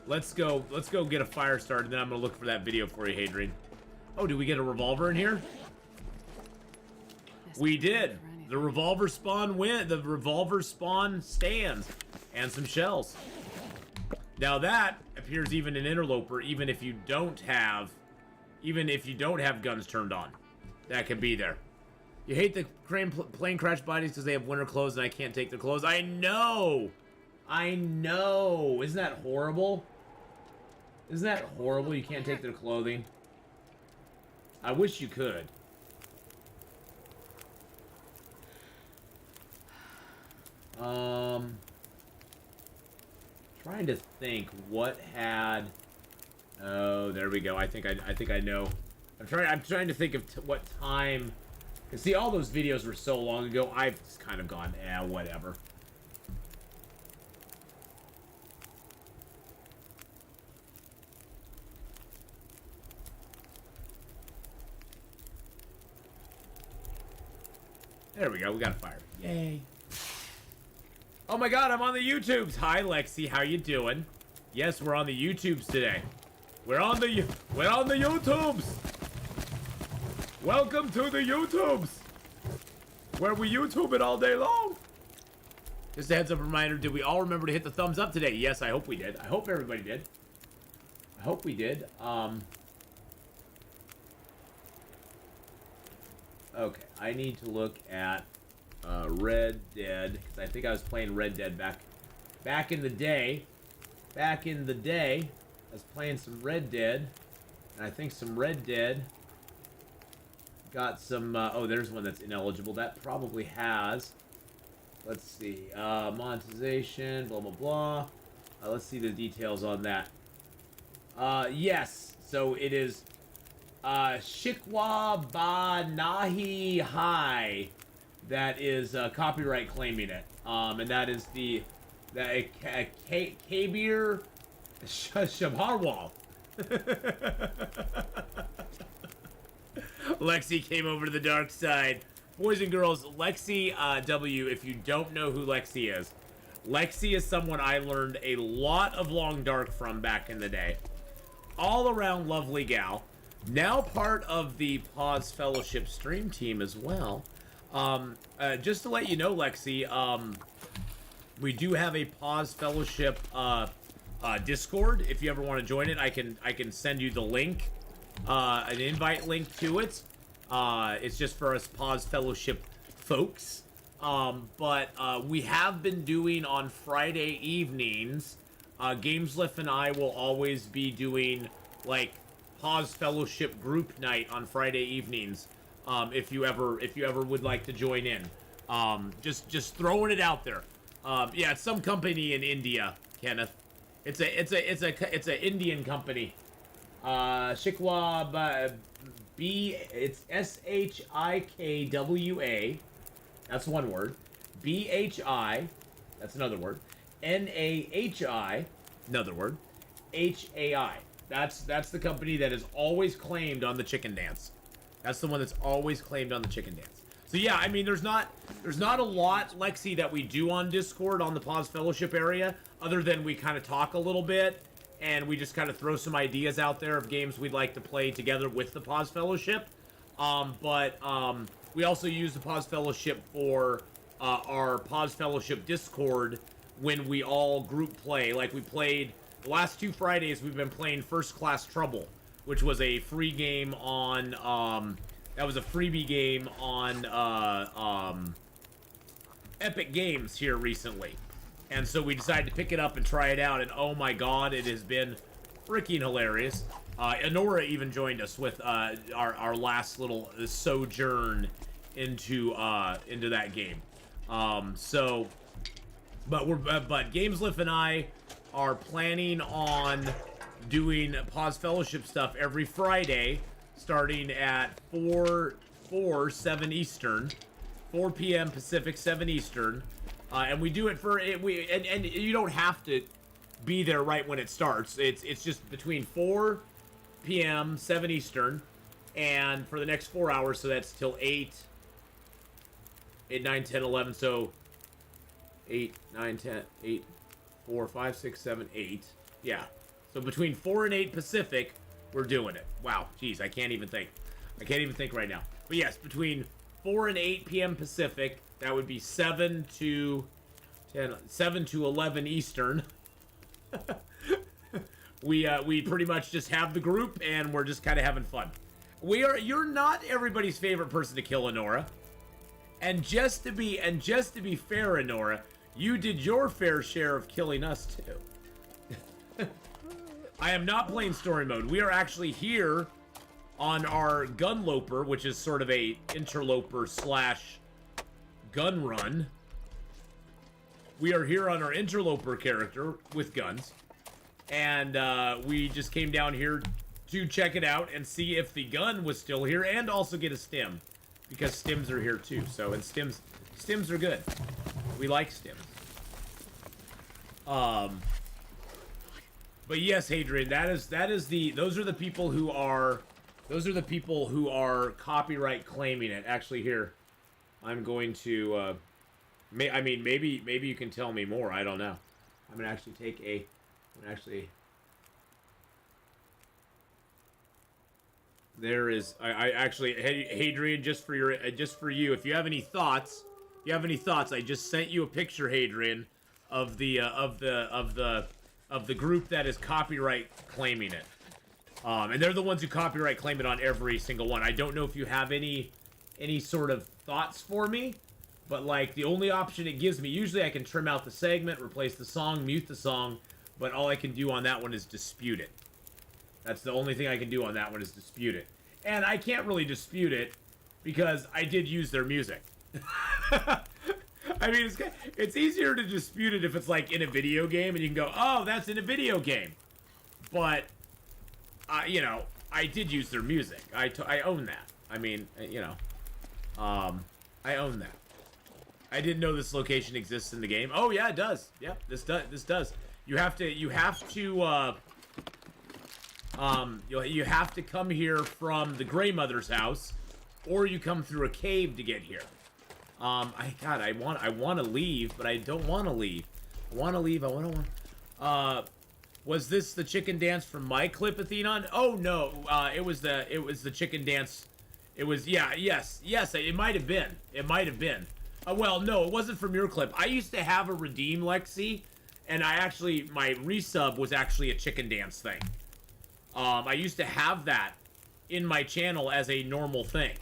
Let's go get a fire started, and then I'm gonna look for that video for you, Hadrian. Oh, did we get a revolver in here? We did. The revolver spawn the revolver spawn stands and some shells. Now that appears even in Interloper, even if you don't have guns turned on. That could be there. You hate the plane crash bodies because they have winter clothes and I can't take their clothes. I know. Isn't that horrible? Isn't that horrible? You can't take their clothing. I wish you could. Trying to think what had. Oh, there we go. I think I know. I'm trying to think of what time. And see, all those videos were so long ago. I've just kind of gone, whatever. There we go. We got a fire. Yay. Oh my god, I'm on the YouTubes. Hi, Lexi. How you doing? Yes, we're on the YouTubes today. We're on the YouTubes. Welcome to the YouTubes, where we YouTube it all day long. Just a heads up reminder, did we all remember to hit the thumbs up today? Yes, I hope we did. I hope everybody did. I hope we did. Okay, I need to look at Red Dead, because I think I was playing Red Dead back in the day. Back in the day, I was playing some Red Dead, and I think some Red Dead got some, oh, there's one that's ineligible. That probably has, let's see, monetization, blah, blah, blah. Let's see the details on that. Yes, so it is, Shikwa Ba Nahi Hai that is copyright claiming it. And that is the Kabir Shabharwal. Lexi came over to the dark side. Boys and girls, Lexi W, if you don't know who Lexi is someone I learned a lot of Long Dark from back in the day. All around lovely gal. Now part of the Pause Fellowship stream team as well. Just to let you know, Lexi, we do have a Pause Fellowship Discord. If you ever want to join it, I can send you the link, an invite link to it. It's just for us Pause Fellowship folks. But we have been doing on Friday evenings. Gamesliff and I will always be doing like Pause Fellowship group night on Friday evenings. If you ever would like to join in, just throwing it out there. Yeah, it's some company in India, Kenneth. It's a Indian company. Shikwa it's SHIKWA. That's one word. BHI. That's another word. NAHI. Another word. HAI. That's the company that is always claimed on the chicken dance. That's the one that's always claimed on the chicken dance. So yeah, I mean, there's not a lot, Lexi, that we do on Discord on the Pause Fellowship area, other than we kind of talk a little bit, and we just kind of throw some ideas out there of games we'd like to play together with the Pause Fellowship. But we also use the Pause Fellowship for our Pause Fellowship Discord when we all group play. Like, we played, the last 2 Fridays, we've been playing First Class Trouble, which was a free game on, that was a freebie game on Epic Games here recently. And so we decided to pick it up and try it out, and oh my god, it has been freaking hilarious. Honora even joined us with our last little sojourn into that game. But Gamesliff and I are planning on doing Pause Fellowship stuff every Friday, starting at 7 Eastern, 4 p.m. Pacific, 7 Eastern, and we do it for and you don't have to be there right when it starts. It's just between 4 p.m. 7 Eastern, and for the next 4 hours, so that's till 8, 9, 10, 11, so 8, 9, 10, 8, 4, 5, 6, 7, 8, yeah. So between 4 and 8 Pacific, we're doing it. Wow, geez, I can't even think. I can't even think right now. But yes, between 4 and 8 p.m. Pacific, that would be 7 to 11 Eastern. We pretty much just have the group, and we're just kind of having fun. You're not everybody's favorite person to kill, Honora. And just to be fair, Honora, you did your fair share of killing us too. I am not playing story mode. We are actually here on our Gunloper, which is sort of a interloper / gun run. We are here on our interloper character with guns. And we just came down here to check it out and see if the gun was still here, and also get a stim, because stims are here too. So, and stims are good. We like stims. But yes, Hadrian, those are the people who are copyright claiming it. Actually, here, I'm going to, maybe you can tell me more. I don't know. I'm gonna actually there is, Hadrian, just for you, if you have any thoughts, I just sent you a picture, Hadrian, of the group that is copyright claiming it. And they're the ones who copyright claim it on every single one. I don't know if you have any sort of thoughts for me, but like, the only option it gives me, usually I can trim out the segment, replace the song, mute the song, but all I can do on that one is dispute it. That's the only thing I can do on that one, is dispute it. And I can't really dispute it because I did use their music. I mean, it's easier to dispute it if it's like in a video game and you can go, oh, that's in a video game. But, you know, I did use their music. I own that. I mean, you know, I own that. I didn't know this location exists in the game. Oh yeah, it does. Yep, this does. You have to come here from the Grey Mother's house, or you come through a cave to get here. I want to leave, but I don't want to leave. I want to leave. Was this the chicken dance from my clip, Atheenon? Oh no, it was the chicken dance. It was, yes, it might have been. Well, no, it wasn't from your clip. I used to have a redeem, Lexi, and my resub was actually a chicken dance thing. I used to have that in my channel as a normal thing.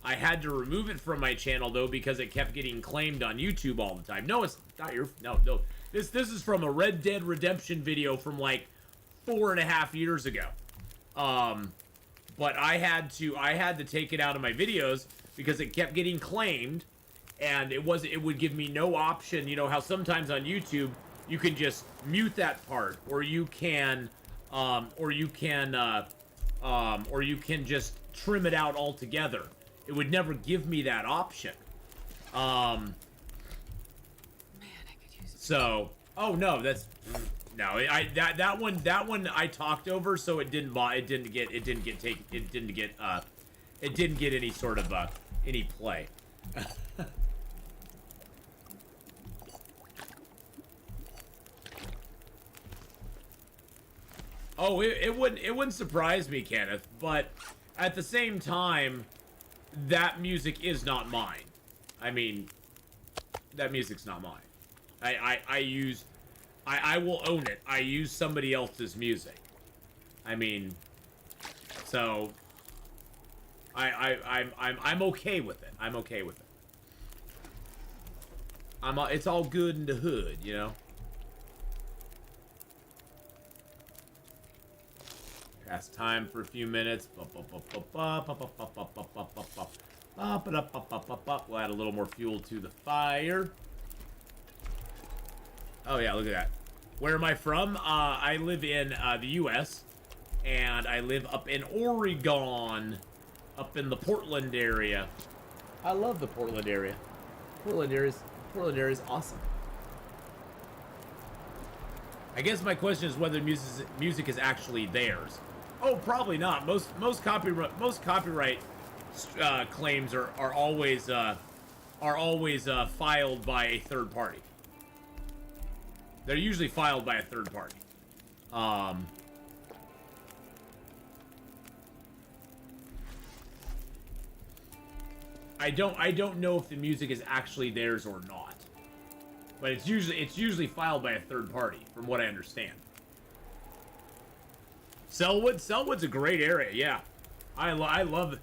I had to remove it from my channel, though, because it kept getting claimed on YouTube all the time. No, it's not your... No. This is from a Red Dead Redemption video from, like, 4.5 years ago. But I had to take it out of my videos because it kept getting claimed, and it would give me no option. You know how sometimes on YouTube you can just mute that part, or you can just trim it out altogether. It would never give me that option. Man, I could use it. So, oh no, that one I talked over, so it didn't get it didn't get any sort of any play. Oh, it wouldn't surprise me, Kenneth, but at the same time, that music is not mine. I mean, that music's not mine. I will own it. I use somebody else's music. I mean, so I'm okay with it. I'm okay with it. It's all good in the hood, you know. Pass time for a few minutes. We'll add a little more fuel to the fire. Oh yeah, look at that. Where am I from? I live in the U.S. and I live up in Oregon, up in the Portland area. I love the Portland area. Portland area is awesome. I guess my question is whether music is actually theirs. Oh, probably not. Most copyright claims are always filed by a third party. They're usually filed by a third party. I don't know if the music is actually theirs or not, but it's usually filed by a third party, from what I understand. Selwood's a great area. Yeah, I love.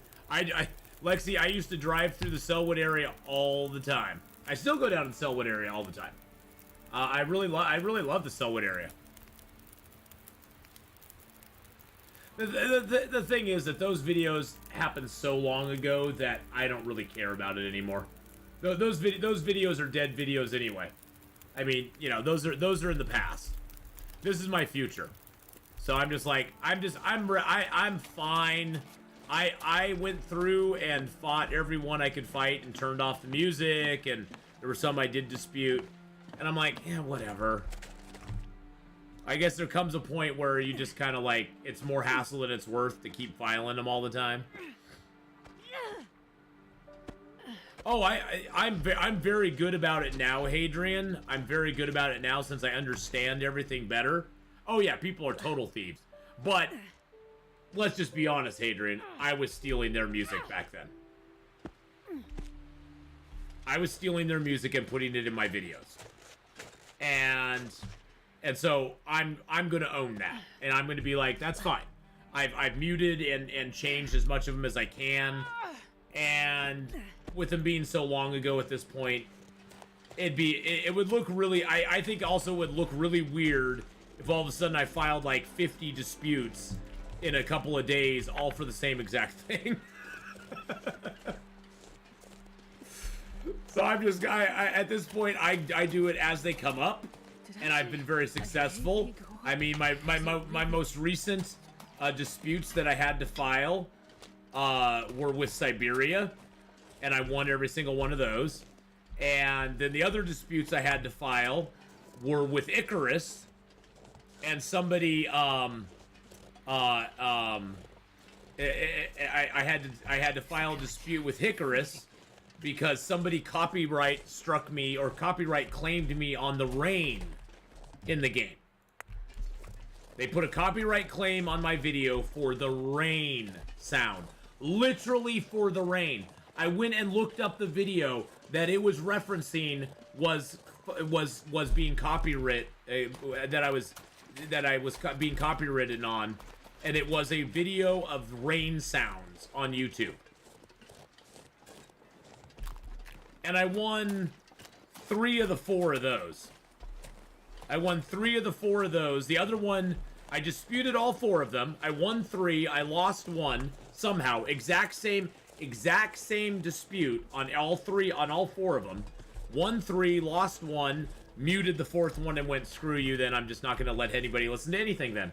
Lexi, I used to drive through the Selwood area all the time. I still go down to the Selwood area all the time. I really love the Selwood area. The thing is that those videos happened so long ago that I don't really care about it anymore. Those videos are dead videos anyway. I mean, you know, those are in the past. This is my future. So I'm just like, I'm fine. I went through and fought everyone I could fight and turned off the music, and there were some I did dispute. And I'm like, yeah, whatever. I guess there comes a point where you just kind of like, it's more hassle than it's worth to keep filing them all the time. Oh, I'm very good about it now, Hadrian. I'm very good about it now since I understand everything better. Oh yeah, people are total thieves. But let's just be honest, Hadrian. I was stealing their music back then. I was stealing their music and putting it in my videos. And so I'm gonna own that. And I'm gonna be like, that's fine. I've muted and changed as much of them as I can. And with them being so long ago at this point, it would look really, I think also would look really weird if all of a sudden I filed like 50 disputes in a couple of days, all for the same exact thing. So I'm just, at this point, I do it as they come up, and I've been very successful. I mean, my most recent disputes that I had to file were with Siberia, and I won every single one of those. And then the other disputes I had to file were with Icarus, and somebody I had to file a dispute with Icarus because somebody copyright struck me or copyright claimed me on the rain in the game. They put a copyright claim on my video for the rain sound. Literally for the rain. I went and looked up the video that it was referencing was being copyright that I was being copyrighted on, and it was a video of rain sounds on YouTube. And I won 3 of the 4 of those. I won 3 of the 4 of those. The other one, I disputed all 4 of them. I won 3. I lost 1 somehow. Exact same dispute on all 4 of them. Won 3, lost 1, muted the 4th one, and went, screw you. Then I'm just not going to let anybody listen to anything. Then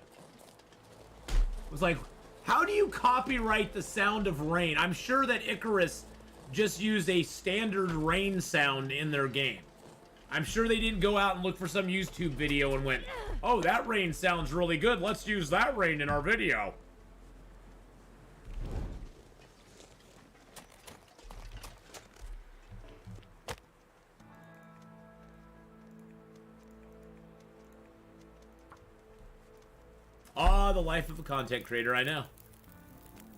it was like, how do you copyright the sound of rain? I'm sure that Icarus just used a standard rain sound in their game. I'm sure they didn't go out and look for some YouTube video and went, oh, that rain sounds really good. Let's use that rain in our video. the life of a content creator, I know.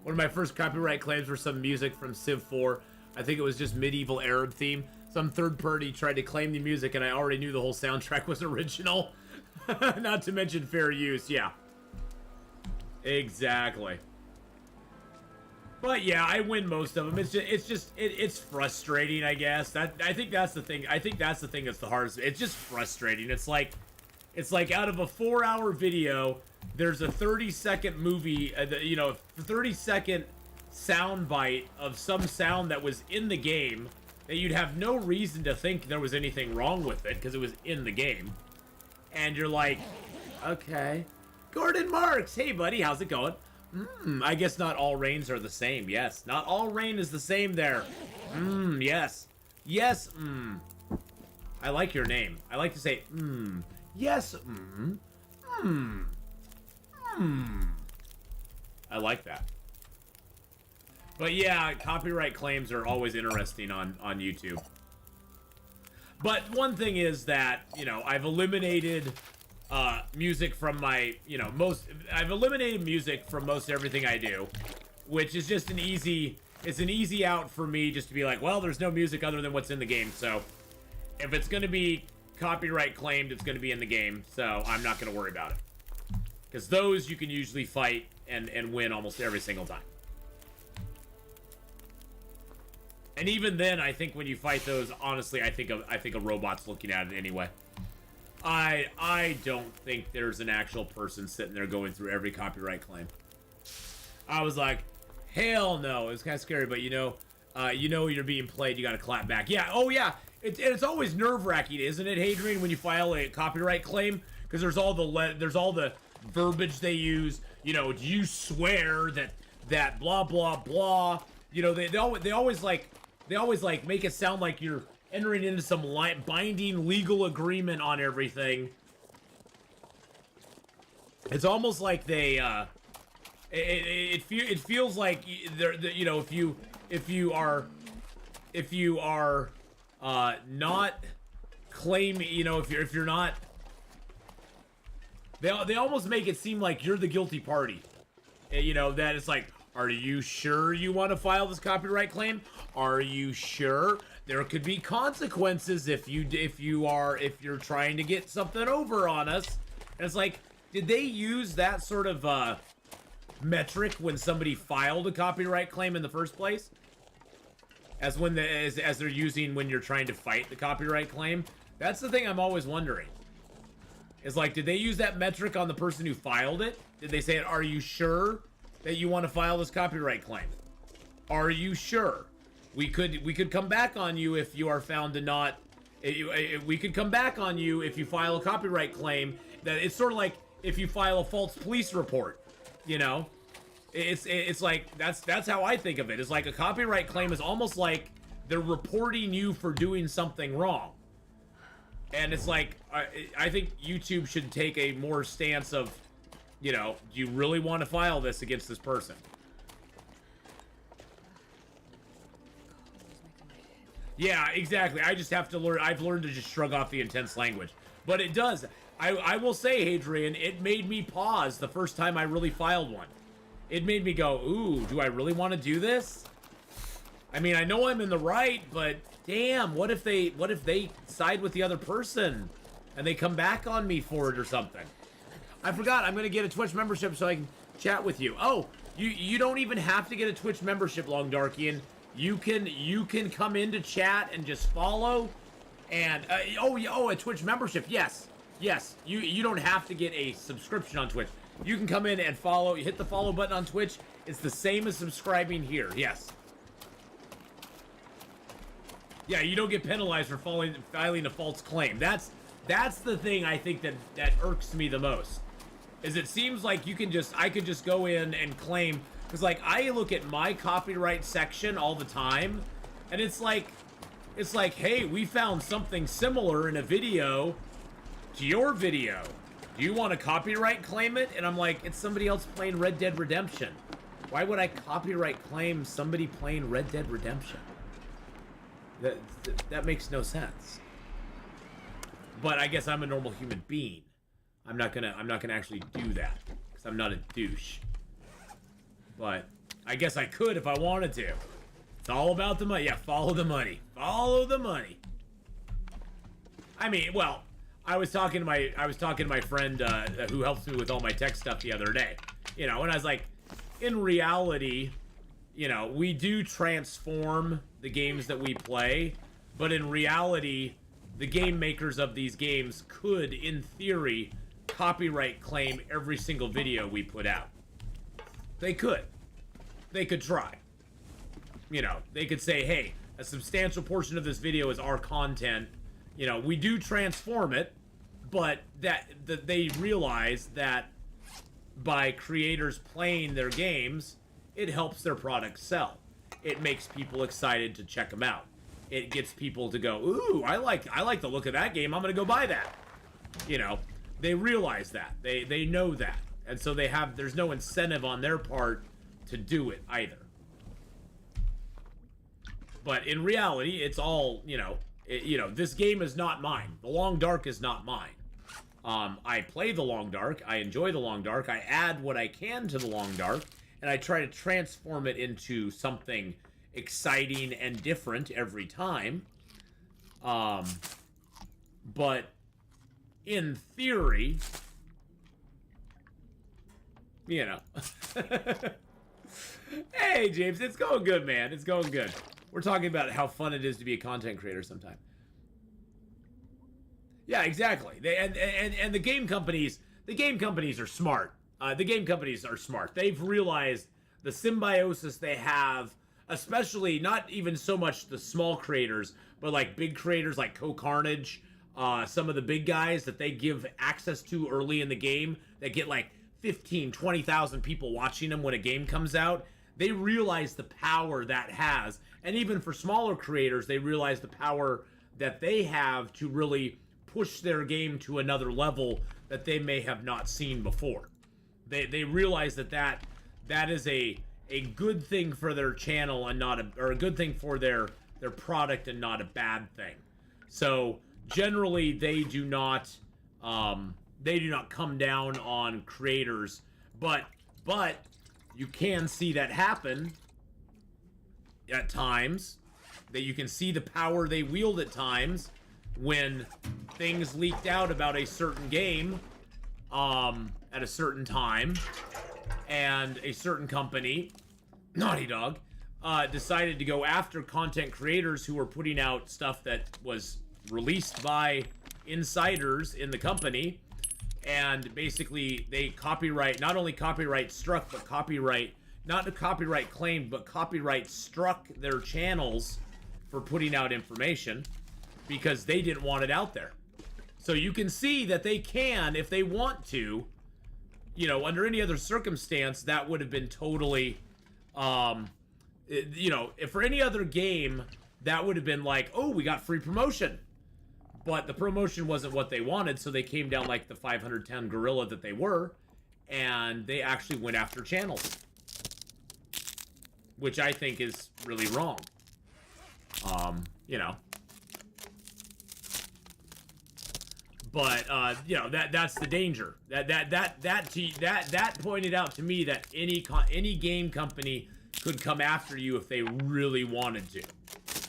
One of my first copyright claims were some music from Civ 4. I think it was just medieval Arab theme. Some third party tried to claim the music, and I already knew the whole soundtrack was original. Not to mention fair use, yeah. Exactly. But yeah, I win most of them. It's frustrating, I guess. I think that's the thing. I think that's the thing that's the hardest. It's just frustrating. It's like out of a 4-hour video, there's a 30-second movie, 30-second sound bite of some sound that was in the game that you'd have no reason to think there was anything wrong with it because it was in the game. And you're like, okay. Gordon Marks, hey buddy, how's it going? I guess not all rains are the same. Yes, not all rain is the same there. Yes. Yes, I like your name. I like to say, yes, I like that. But yeah, copyright claims are always interesting on YouTube. But one thing is that, I've eliminated music from my, I've eliminated music from most everything I do, which is just it's an easy out for me just to be like, well, there's no music other than what's in the game, so if it's going to be copyright claimed, it's going to be in the game, so I'm not going to worry about it. Because those you can usually fight and win almost every single time. And even then, I think when you fight those, honestly, I think a robot's looking at it anyway. I don't think there's an actual person sitting there going through every copyright claim. I was like, hell no. It's kind of scary, but you're being played. You got to clap back. Yeah. Oh yeah. It's always nerve-wracking, isn't it, Hadrian, when you file a copyright claim? Because there's all the verbiage they use. You swear that blah blah blah. They always make it sound like you're entering into some binding legal agreement on everything. It's almost like they it feels like if you are not claiming, if you're not, they almost make it seem like you're the guilty party. That it's like, are you sure you want to file this copyright claim? Are you sure? There could be consequences if you're trying to get something over on us. And it's like, did they use that sort of metric when somebody filed a copyright claim in the first place? As they're using when you're trying to fight the copyright claim? That's the thing I'm always wondering. Is like, did they use that metric on the person who filed it? Did they say, are you sure that you want to file this copyright claim? Are you sure? We could come back on you if you are found to not. We could come back on you if you file a copyright claim. That it's sort of like if you file a false police report. It's like that's how I think of it. It's like a copyright claim is almost like they're reporting you for doing something wrong. And it's like I think YouTube should take a more stance of, do you really want to file this against this person? Yeah, exactly. I just have to learn. I've learned to just shrug off the intense language. But it does. I will say, Hadrian, it made me pause the first time I really filed one. It made me go, ooh, do I really want to do this? I mean, I know I'm in the right, but damn, what if they side with the other person and they come back on me for it or something? I forgot, I'm going to get a Twitch membership so I can chat with you. Oh, you don't even have to get a Twitch membership, Long Darkian. You can come into chat and just follow, and a Twitch membership. Yes. You don't have to get a subscription on Twitch. You can come in and follow. You hit the follow button on Twitch. It's the same as subscribing here. Yes. Yeah, you don't get penalized for filing a false claim. That's the thing I think that irks me the most. Is it seems like I could just go in and claim. Because, like, I look at my copyright section all the time, and it's like, hey, we found something similar in a video to your video. Do you want to copyright claim it? And I'm like, it's somebody else playing Red Dead Redemption. Why would I copyright claim somebody playing Red Dead Redemption? That makes no sense. But I guess I'm a normal human being. I'm not gonna actually do that. because I'm not a douche. But I guess I could if I wanted to. It's all about the money. Yeah, follow the money. Follow the money. I mean, well, I was talking to my friend who helps me with all my tech stuff the other day. You know, and I was like, in reality, you know, we do transform the games that we play, but in reality, the game makers of these games could, in theory, copyright claim every single video we put out. They could. They could try. You know, they could say, hey, a substantial portion of this video is our content. You know, we do transform it, but that they realize that by creators playing their games, it helps their products sell. It makes people excited to check them out. It gets people to go, ooh, I like the look of that game. I'm gonna go buy that. You know, they realize that. They know that. And so there's no incentive on their part to do it either. But in reality, it's all, you know, this game is not mine. The Long Dark is not mine. I play the Long Dark. I enjoy the Long Dark. I add what I can to the Long Dark, and I try to transform it into something exciting and different every time. But in theory, you know. Hey, James, it's going good, man. It's going good. We're talking about how fun it is to be a content creator sometime. Yeah, exactly. And the game companies are smart. The game companies are smart. They've realized the symbiosis they have, especially not even so much the small creators, but like big creators like Co-Carnage, some of the big guys that they give access to early in the game that get like 15, 20,000 people watching them when a game comes out. They realize the power that has. And even for smaller creators, they realize the power that they have to really push their game to another level that they may have not seen before. They realize that is a good thing for their channel and not a good thing for their product and not a bad thing. So generally they do not come down on creators, but you can see that happen at times, that you can see the power they wield at times when things leaked out about a certain game at a certain time, and a certain company, Naughty Dog, decided to go after content creators who were putting out stuff that was released by insiders in the company, and basically they not only copyright struck, but not a copyright claimed, but copyright struck their channels for putting out information because they didn't want it out there. So you can see that they can, if they want to, you know, under any other circumstance, that would have been totally, you know, if for any other game, that would have been like, oh, we got free promotion. But the promotion wasn't what they wanted, so they came down like the 510 gorilla that they were, and they actually went after channels. Which I think is really wrong. You know. But you know, that's the danger. That pointed out to me that any game company could come after you if they really wanted to.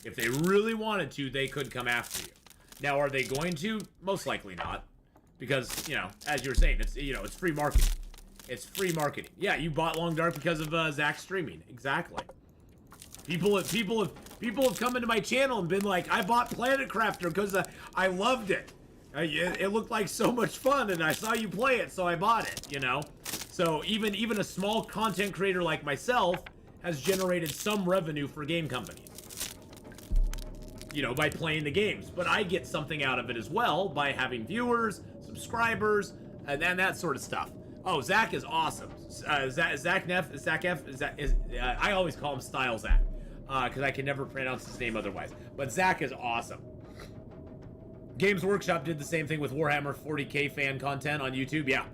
If they really wanted to, they could come after you. Now, are they going to? Most likely not, because, you know, as you were saying, it's, you know, it's free marketing. It's free marketing. Yeah, you bought Long Dark because of Zach streaming. Exactly. People have come into my channel and been like, I bought Planet Crafter because I loved it. It looked like so much fun, and I saw you play it, so I bought it. You know, so even a small content creator like myself has generated some revenue for game companies. You know, by playing the games, but I get something out of it as well by having viewers, subscribers, and then that sort of stuff. Oh, Zach is awesome. Zach F. I always call him Style Zach, because I can never pronounce his name otherwise. But Zach is awesome. Games Workshop did the same thing with Warhammer 40k fan content on YouTube. Yeah,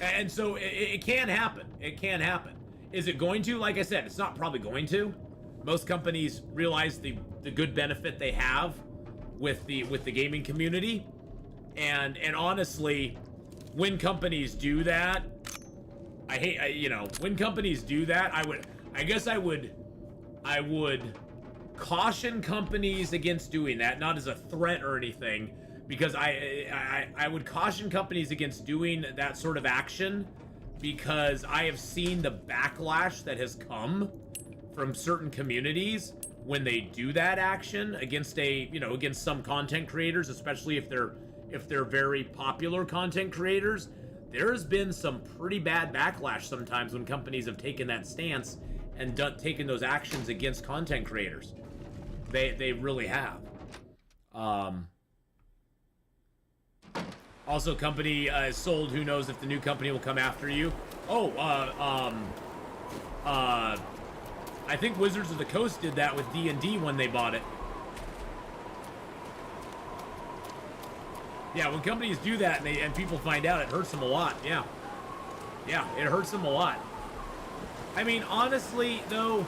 and so it can happen. It can happen. Is it going to? Like I said, it's not probably going to. Most companies realize the good benefit they have with the gaming community, and honestly, when companies do that, you know, when companies do that, I guess I would caution companies against doing that, not as a threat or anything, because I would caution companies against doing that sort of action, because I have seen the backlash that has come from certain communities when they do that action against against some content creators, especially if they're very popular content creators. There's been some pretty bad backlash sometimes when companies have taken that stance and taken those actions against content creators. They really have. Also, company is sold. Who knows if the new company will come after you? Oh, I think Wizards of the Coast did that with D&D when they bought it. Yeah, when companies do that and people find out, it hurts them a lot. Yeah, it hurts them a lot. I mean, honestly, though,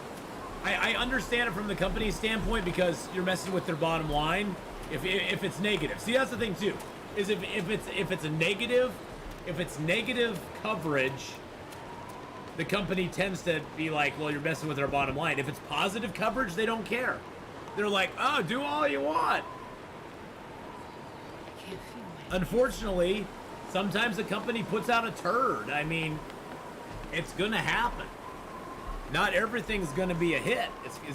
I understand it from the company's standpoint, because you're messing with their bottom line. If it's negative, see, that's the thing too. Is if it's negative coverage, the company tends to be like, well, you're messing with our bottom line. If it's positive coverage, they don't care. They're like, oh, do all you want. Unfortunately, sometimes a company puts out a turd. I mean, it's gonna happen. Not everything's gonna be a hit.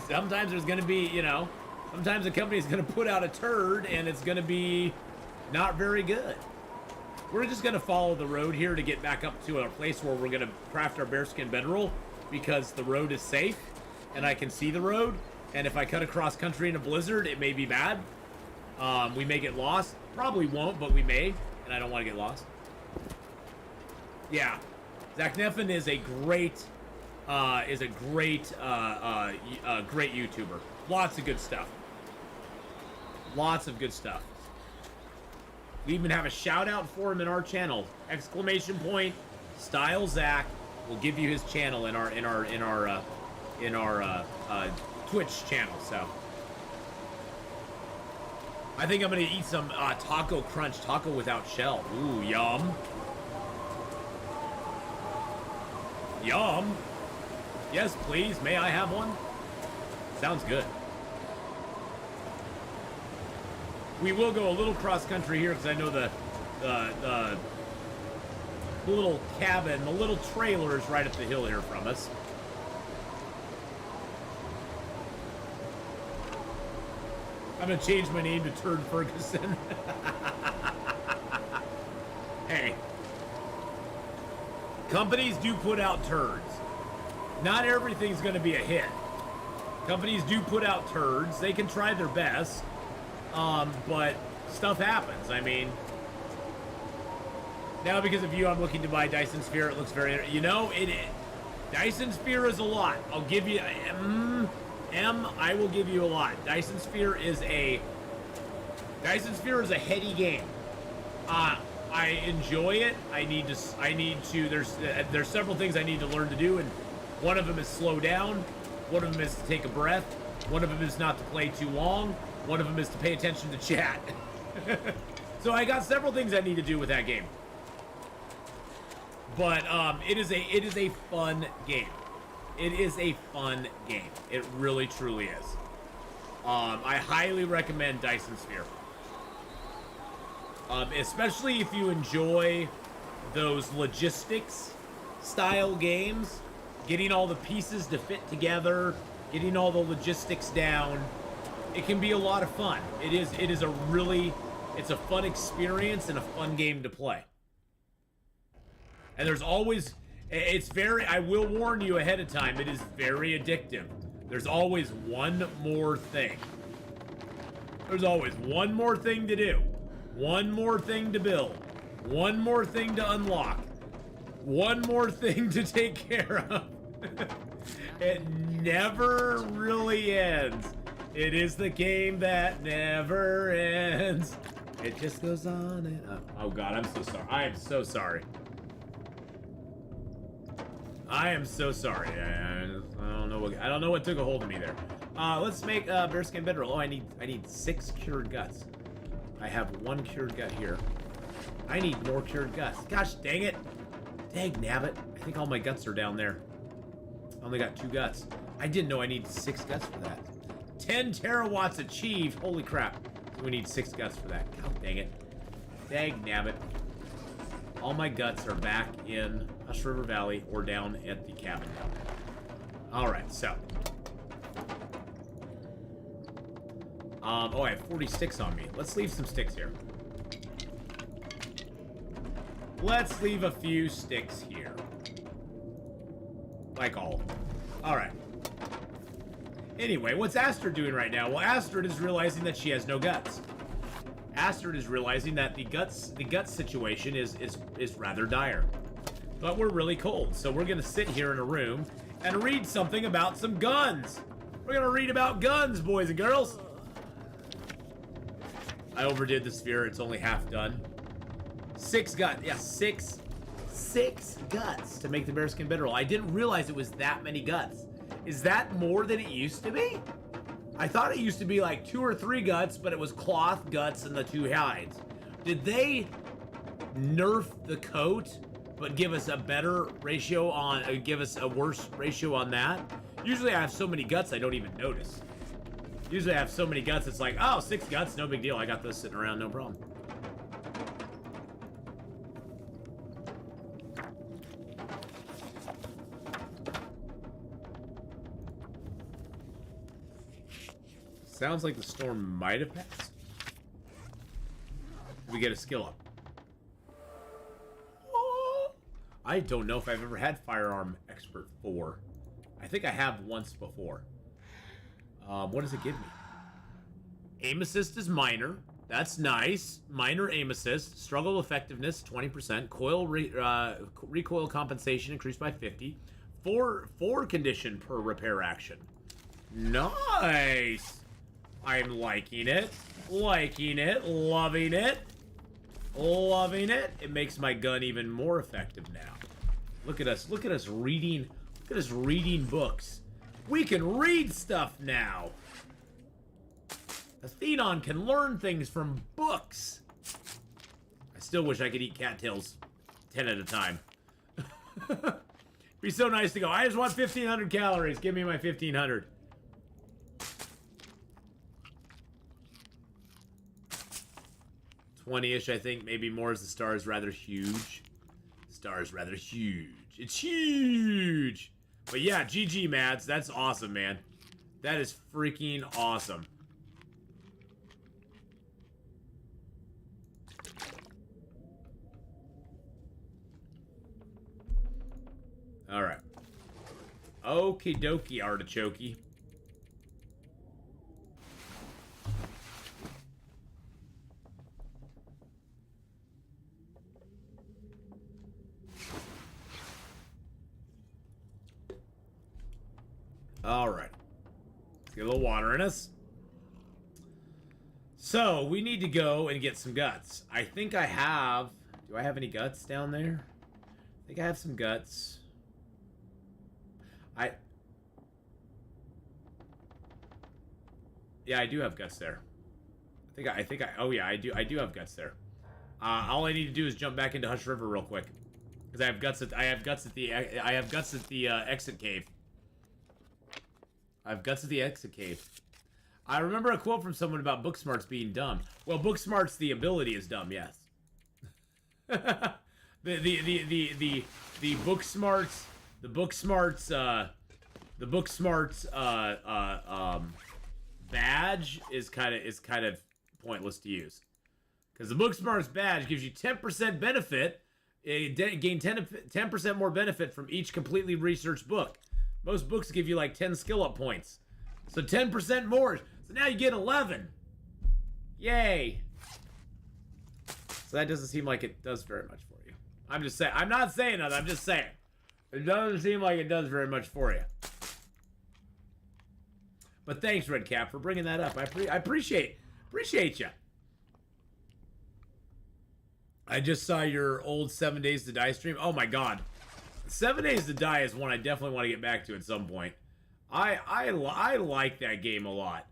Sometimes there's gonna be, sometimes a company's gonna put out a turd and it's gonna be not very good. We're just gonna follow the road here to get back up to a place where we're gonna craft our bearskin bedroll, because the road is safe and I can see the road. And if I cut across country in a blizzard, it may be bad. We may get lost. Probably won't, but we may, and I don't want to get lost. Yeah, Zach Neffen is a great great YouTuber. Lots of good stuff. Lots of good stuff. We even have a shout out for him in our channel. Exclamation point, Style Zach. We'll give you his channel in our Twitch channel. So I think I'm gonna eat some Taco Crunch, taco without shell. Ooh, yum. Yum. Yes, please. May I have one? Sounds good. We will go a little cross country here, because I know the little cabin, the little trailer is right up the hill here from us. I'm gonna change my name to Turd Ferguson. Hey, companies do put out turds. Not everything's gonna be a hit. Companies do put out turds. They can try their best, but stuff happens. I mean, now because of you, I'm looking to buy Dyson Sphere. It looks very, Dyson Sphere is a lot. I'll give you, I will give you a lot. Dyson Sphere is a heady game. I enjoy it. I need to. There's several things I need to learn to do, and one of them is slow down. One of them is to take a breath. One of them is not to play too long. One of them is to pay attention to chat. So I got several things I need to do with that game. But it is a fun game. It is a fun game. It really, truly is. I highly recommend Dyson Sphere. Especially if you enjoy those logistics style games, getting all the pieces to fit together, getting all the logistics down. It can be a lot of fun. It's a fun experience and a fun game to play. And there's always, I will warn you ahead of time, it is very addictive. There's always one more thing. There's always one more thing to do. One more thing to build. One more thing to unlock. One more thing to take care of. It never really ends. It is the game that never ends. It just goes on and on. Oh God, I'm so sorry. I am so sorry. I am so sorry. I don't know what took a hold of me there. Let's make bearskin bedroll. Oh, I need 6 cured guts. I have 1 cured gut here. I need more cured guts. Gosh dang it. Dang nabbit. I think all my guts are down there. I only got 2 guts. I didn't know I needed 6 guts for that. 10 terawatts achieved. Holy crap. We need 6 guts for that. God dang it. Dang nabbit. All my guts are back in Hush River Valley or down at the cabin down there. Alright, so. Oh, I have 40 sticks on me. Let's leave some sticks here. Let's leave a few sticks here. Like all of them. Alright. Anyway, what's Astrid doing right now? Well, Astrid is realizing that she has no guts. Astrid is realizing that the guts situation is rather dire. But we're really cold, so we're gonna sit here in a room and read something about some guns. We're gonna read about guns, boys and girls. I overdid the sphere, it's only half done. 6 guts, yeah, six guts to make the bearskin bedroll. I didn't realize it was that many guts. Is that more than it used to be? I thought it used to be like 2 or 3 guts, but it was cloth, guts, and the 2 hides. Did they nerf the coat, but give us a better ratio on, give us a worse ratio on that? Usually I have so many guts I don't even notice. Usually I have so many guts, it's like, oh, 6 guts, no big deal. I got those sitting around, no problem. Sounds like the storm might have passed. We get a skill up. I don't know if I've ever had Firearm Expert 4. I think I have once before. What does it give me? Aim assist is minor. That's nice. Minor aim assist. Struggle effectiveness, 20%. Recoil compensation increased by 50. 4 condition per repair action. Nice. I'm liking it. Liking it. Loving it. Loving it. It makes my gun even more effective now. Look at us. Look at us reading. Look at us reading books. We can read stuff now. Atheenon can learn things from books. I still wish I could eat cattails 10 at a time. Be so nice to go, I just want 1,500 calories. Give me my 1,500. $20-ish, I think. Maybe more as the star is rather huge. Star is rather huge. It's huge! But yeah, GG, Mads. That's awesome, man. That is freaking awesome. Alright. Okie dokie, artichoke. Alright. Let's get a little water in us. So, we need to go and get some guts. I think I have... Do I have any guts down there? I think I have some guts. Yeah, I do have guts there. Oh yeah, I do have guts there. All I need to do is jump back into Hush River real quick. Because I have guts at the exit cave. I have guts at the exit cave. I remember a quote from someone about book smarts being dumb. Well, book smarts, the ability is dumb, yes. the book smarts, badge is kind of pointless to use, because the book smarts badge gives you 10% benefit. Gain 10% more benefit from each completely researched book. Most books give you like 10 skill up points, so 10% more. So now you get 11. Yay! So that doesn't seem like it does very much for you. I'm just saying. I'm not saying that. I'm just saying. It doesn't seem like it does very much for you. But thanks, Redcap, for bringing that up. I appreciate you. I just saw your old 7 Days to Die stream. Oh my god. 7 Days to Die is one I definitely want to get back to at some point. I like that game a lot.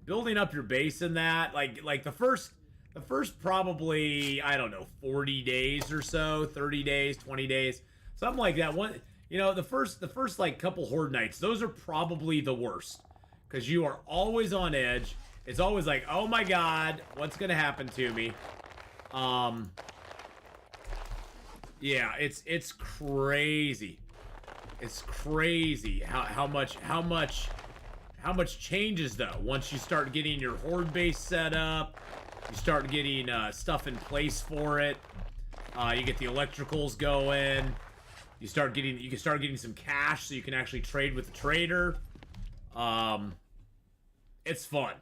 Building up your base in that, like the first the first probably, I don't know, 40 days or so, 30 days, 20 days, something like that. One, you know, the first like couple horde nights, those are probably the worst because you are always on edge. It's always like, oh my god, what's gonna happen to me? Yeah, it's crazy. It's crazy how much changes though once you start getting your horde base set up. You start getting stuff in place for it. You get the electricals going. You can start getting some cash so you can actually trade with the trader. It's fun.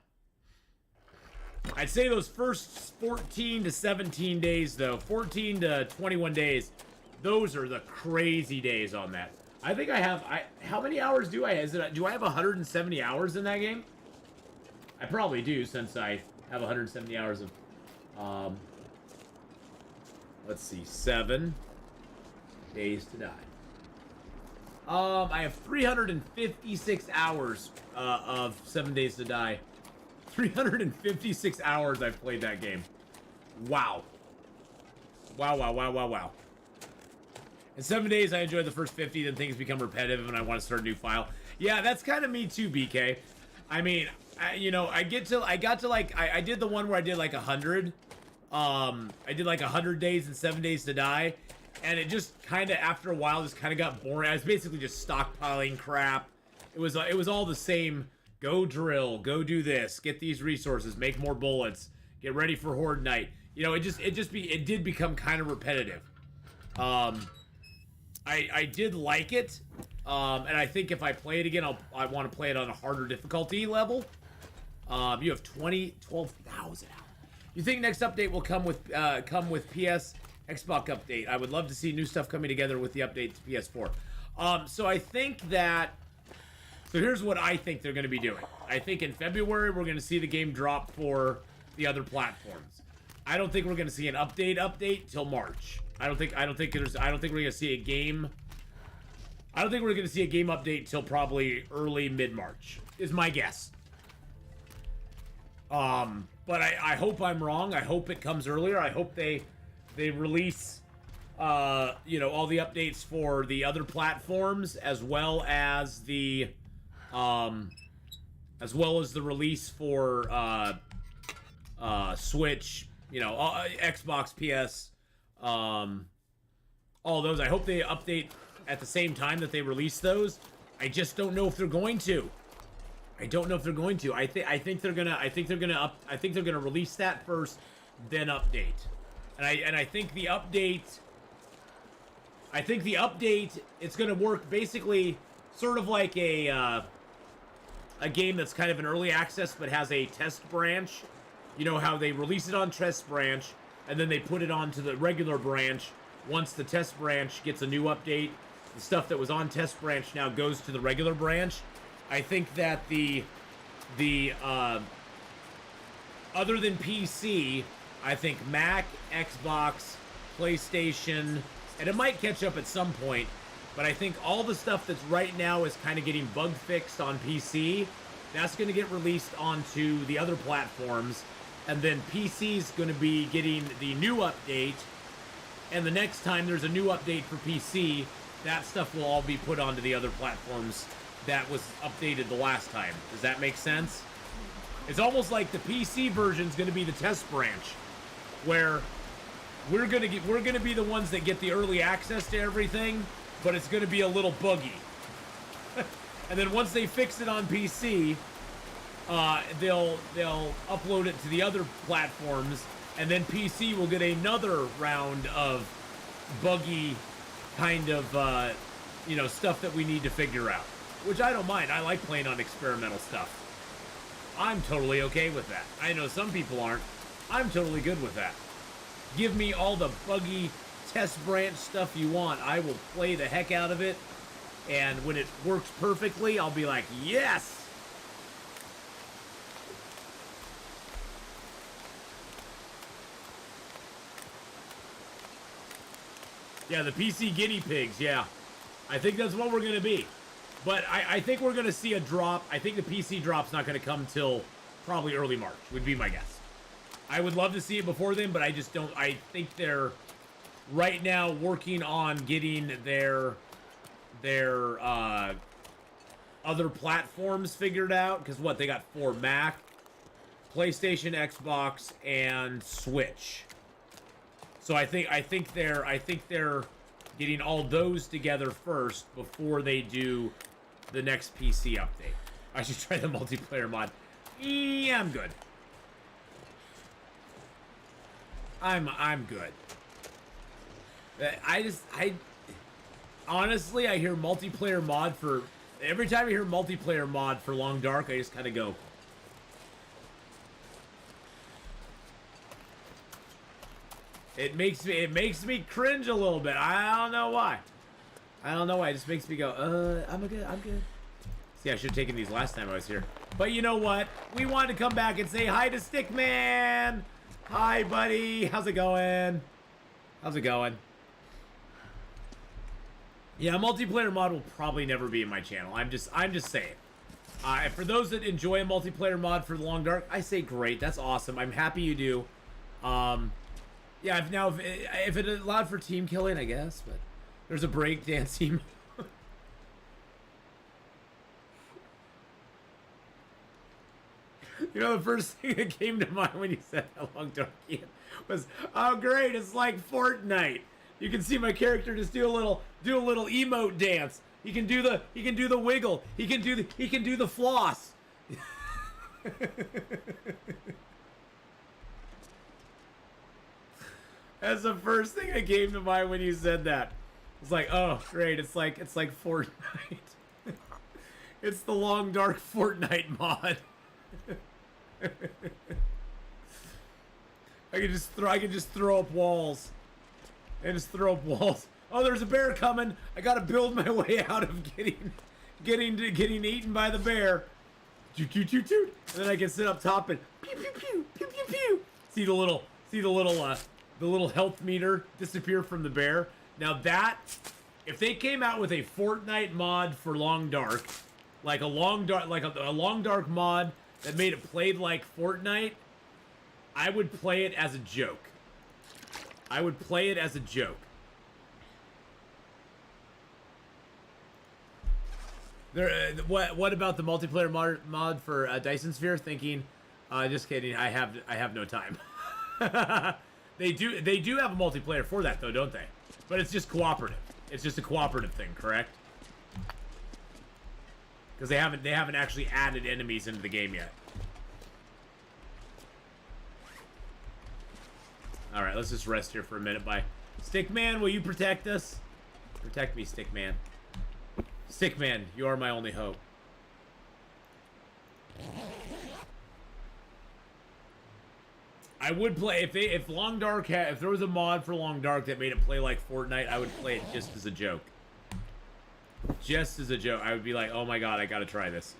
I'd say those first 14 to 17 days though, 14 to 21 days, those are the crazy days on that. I think I have, how many hours do I have? Do I have 170 hours in that game? I probably do, since I have 170 hours of, let's see, 7 days to die. I have 356 hours, of 7 days to die. 356 hours I've played that game. Wow. Wow. In 7 days, I enjoyed the first 50, then things become repetitive and I want to start a new file. Yeah, that's kind of me too, BK. I mean, I did the one where I did like 100. I did like 100 days and 7 days to die. And it just kind of, after a while, just kind of got boring. I was basically just stockpiling crap. It was all the same. Go drill, go do this, get these resources, make more bullets, get ready for horde night. You know, it did become kind of repetitive. I did like it, and I think if I play it again, I want to play it on a harder difficulty level. You have 12,000 hours. You think next update will come with PS Xbox update? I would love to see new stuff coming together with the update to PS4. So I think that. So here's what I think they're going to be doing. I think in February we're going to see the game drop for the other platforms. I don't think we're going to see an update till March. I don't think we're going to see a game. I don't think we're going to see a game update till probably early mid-March. Is my guess. But I hope I'm wrong. I hope it comes earlier. I hope they release all the updates for the other platforms as well as the release for Switch, Xbox, PS, all those. I hope they update at the same time that they release those. I just don't know if they're going to. I think they're gonna release that first, then update. And I think the update it's gonna work basically sort of like a game that's kind of an early access but has a test branch. You know how they release it on test branch and then they put it onto the regular branch. Once the test branch gets a new update, the stuff that was on test branch now goes to the regular branch. I think that the other than PC, I think Mac, Xbox, PlayStation, and it might catch up at some point, but I think all the stuff that's right now is kind of getting bug fixed on PC, that's going to get released onto the other platforms, and then PC's going to be getting the new update, and the next time there's a new update for PC, that stuff will all be put onto the other platforms that was updated the last time. Does that make sense? It's almost like the PC version is going to be the test branch, where we're going to be the ones that get the early access to everything, but it's going to be a little buggy. And then once they fix it on PC, they'll upload it to the other platforms, and then PC will get another round of buggy kind of stuff that we need to figure out. Which I don't mind. I like playing on experimental stuff. I'm totally okay with that. I know some people aren't. I'm totally good with that. Give me all the buggy test branch stuff you want. I will play the heck out of it. And when it works perfectly, I'll be like, yes! Yeah, the PC guinea pigs, yeah. I think that's what we're going to be. But I think we're going to see a drop. I think the PC drop's not going to come till probably early March, would be my guess. I would love to see it before then, but I just don't. I think they're right now working on getting their other platforms figured out. Because what, they got for Mac, PlayStation, Xbox, and Switch. So I think they're getting all those together first before they do the next PC update. I should try the multiplayer mod. Yeah, I'm good. I'm good. Honestly, I hear multiplayer mod for, every time I hear multiplayer mod for Long Dark, I just kind of go. It makes me cringe a little bit. I don't know why. It just makes me go, I'm good. See, I should have taken these last time I was here. But you know what? We wanted to come back and say hi to Stickman. Hi, buddy. How's it going? Yeah, multiplayer mod will probably never be in my channel. I'm just saying. For those that enjoy a multiplayer mod for Long Dark, I say great. That's awesome. I'm happy you do. Yeah, if it allowed for team killing, I guess, but there's a breakdance team. You know, the first thing that came to mind when you said how Long Dark was, oh great, it's like Fortnite. You can see my character just do a little emote dance. He can do the wiggle. He can do the floss. That's the first thing that came to mind when you said that. It's like, oh great, it's like Fortnite. It's the Long Dark Fortnite mod. I can just throw up walls. Oh, there's a bear coming. I gotta build my way out of getting eaten by the bear. Toot toot toot toot. And then I can sit up top and pew pew pew pew pew pew. See the little health meter disappear from the bear. Now that, if they came out with a Fortnite mod for Long Dark, like a Long Dark mod that made it played like Fortnite, I would play it as a joke. What about the multiplayer mod for Dyson Sphere? Thinking, just kidding. I have no time. They do have a multiplayer for that though, don't they? But it's just cooperative. It's just a cooperative thing, correct? Because they haven't actually added enemies into the game yet. All right, let's just rest here for a minute. Bye, Stickman. Will you protect us? Protect me, Stickman. Stickman, you are my only hope. I would play if there was a mod for Long Dark that made it play like Fortnite, I would play it just as a joke. Just as a joke. I would be like, oh my god, I gotta try this.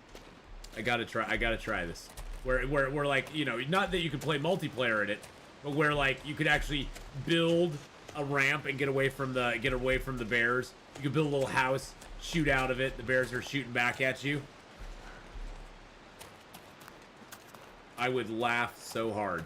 I gotta try this. Where like, you know, not that you could play multiplayer in it, but where like you could actually build a ramp and get away from the bears. You could build a little house, shoot out of it, the bears are shooting back at you. I would laugh so hard.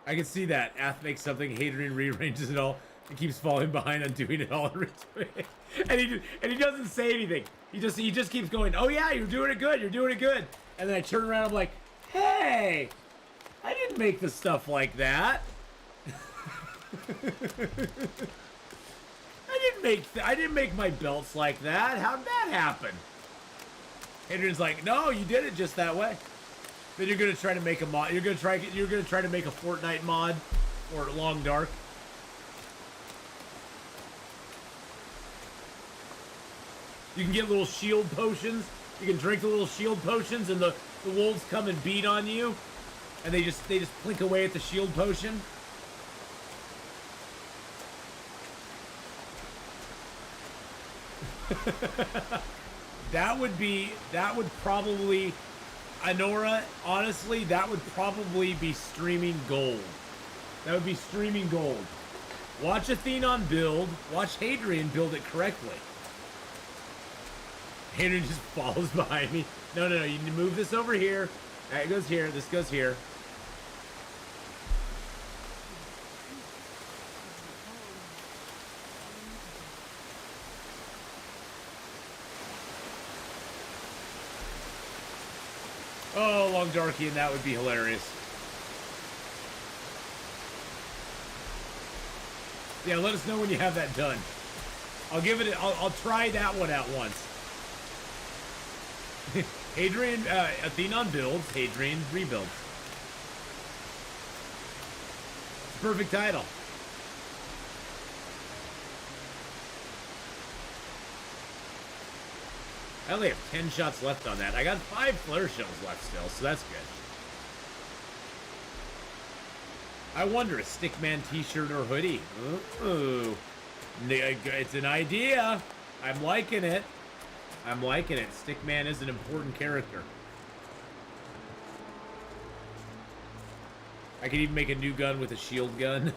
I can see that. Ath makes something, Hadrian rearranges it all, and keeps falling behind on doing it all. And he doesn't say anything. He just keeps going, oh yeah, you're doing it good, And then I turn around, I'm like, hey, I didn't make the stuff like that. I didn't make my belts like that. How'd that happen? Hadrian's like, no, you did it just that way. Then you're gonna try to make a mod. You're gonna try to make a Fortnite mod for Long Dark. You can get little shield potions. You can drink the little shield potions, and the wolves come and beat on you, and they just blink away at the shield potion. That would probably, Anora, honestly, that would probably be streaming gold. That would be streaming gold. Watch Atheenon build. Watch Hadrian build it correctly. Hadrian just follows behind me. No, no, no. You need to move this over here. That goes here. This goes here. Oh, Long Darky, and that would be hilarious. Yeah, let us know when you have that done. I'll give it. I'll try that one out once. Hadrian, Atheenon builds. Hadrian rebuilds. Perfect title. I only have 10 shots left on that. I got 5 flare shells left still, so that's good. I wonder, a Stickman t-shirt or hoodie? Ooh. It's an idea. I'm liking it. I'm liking it. Stickman is an important character. I could even make a new gun with a shield gun.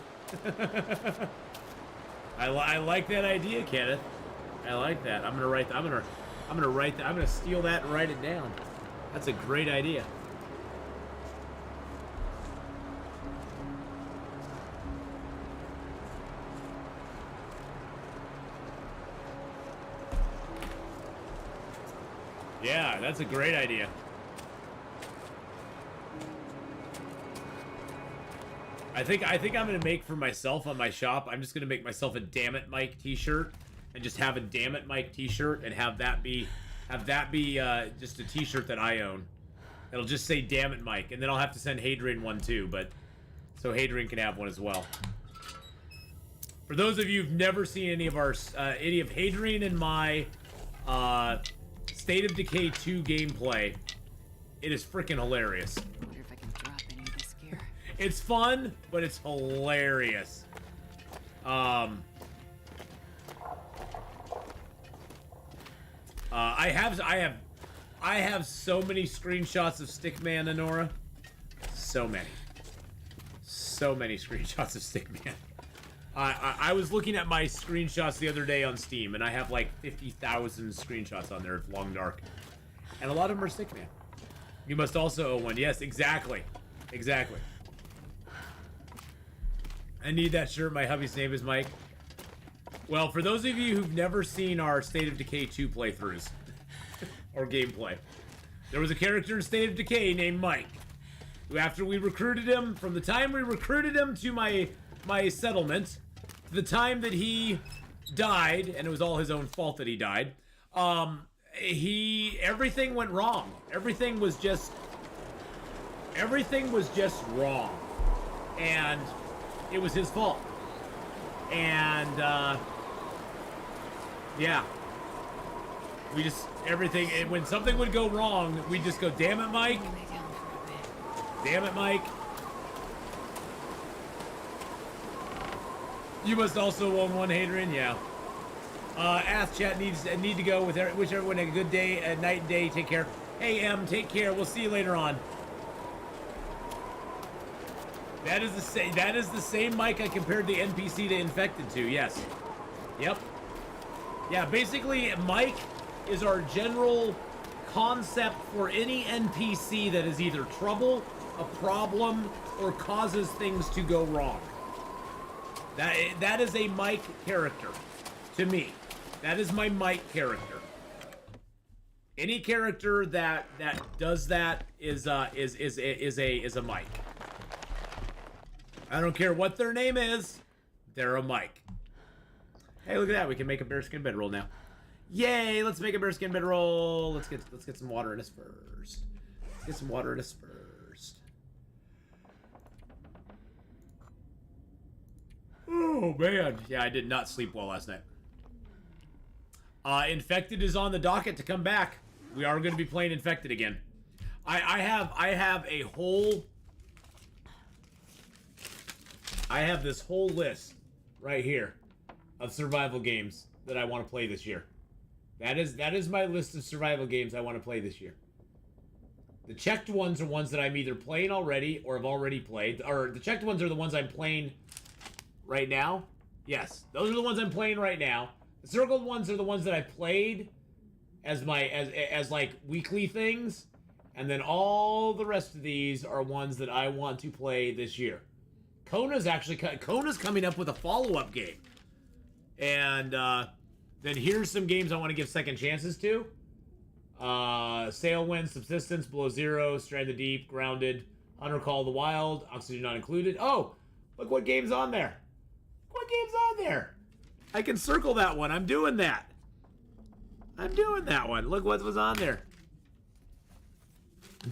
I like that idea, Kenneth. I like that. I'm gonna steal that and write it down. That's a great idea. Yeah, that's a great idea. I think I'm gonna make for myself on my shop. I'm just gonna make myself a Damn It Mike t-shirt and just have a Damn It Mike t-shirt and have that be just a t-shirt that I own. It'll just say Damn It Mike, and then I'll have to send Hadrian one too, but so Hadrian can have one as well. For those of you who've never seen any of Hadrian and my State of Decay 2 gameplay, it is freaking hilarious. I wonder if I can drop any of this gear. It's fun, but it's hilarious. I have so many screenshots of Stickman, Honora. So many screenshots of Stickman. I was looking at my screenshots the other day on Steam, and I have like 50,000 screenshots on there of Long Dark, and a lot of them are Stickman. You must also own one. Yes, exactly. Exactly. I need that shirt. My hubby's name is Mike. Well, for those of you who've never seen our State of Decay 2 playthroughs or gameplay, there was a character in State of Decay named Mike, who after we recruited him, from the time we recruited him to my settlement, to the time that he died, and it was all his own fault that he died, everything went wrong. Everything was just wrong. And it was his fault. And, yeah. We just, everything, and when something would go wrong, we'd just go, damn it, Mike. Lay down for a bit. Damn it, Mike. You must also own one, Hadrian, yeah. Ask Chat need to go. Wish everyone a good day, a night and day. Take care. Hey, M, take care. We'll see you later on. That is the same mic I compared the NPC to Infected to. Yes. Yep. Yeah. Basically, Mike is our general concept for any NPC that is either trouble, a problem, or causes things to go wrong. That is a Mike character to me. That is my Mike character. Any character that does that is a Mike. I don't care what their name is, they're a Mike. Hey, look at that! We can make a bearskin bedroll now. Yay! Let's make a bearskin bedroll. Let's get some water in us first. Let's get some water in us first. Oh man, yeah, I did not sleep well last night. Infected is on the docket to come back. We are going to be playing Infected again. I have this whole list right here of survival games that I want to play this year. That is my list of survival games I want to play this year. The checked ones are ones that I'm either playing already or have already played. Or the checked ones are the ones I'm playing right now. Yes, those are the ones I'm playing right now. The circled ones are the ones that I played as like weekly things, and then all the rest of these are ones that I want to play this year. Kona's coming up with a follow-up game, and then here's some games I want to give second chances to. Sailwind, Subsistence, Below Zero, Stranded Deep, Grounded, Hunter Call of the Wild, Oxygen Not Included. Oh, look what game's on there. What game's on there? I can circle that one. I'm doing that. I'm doing that one. Look what was on there.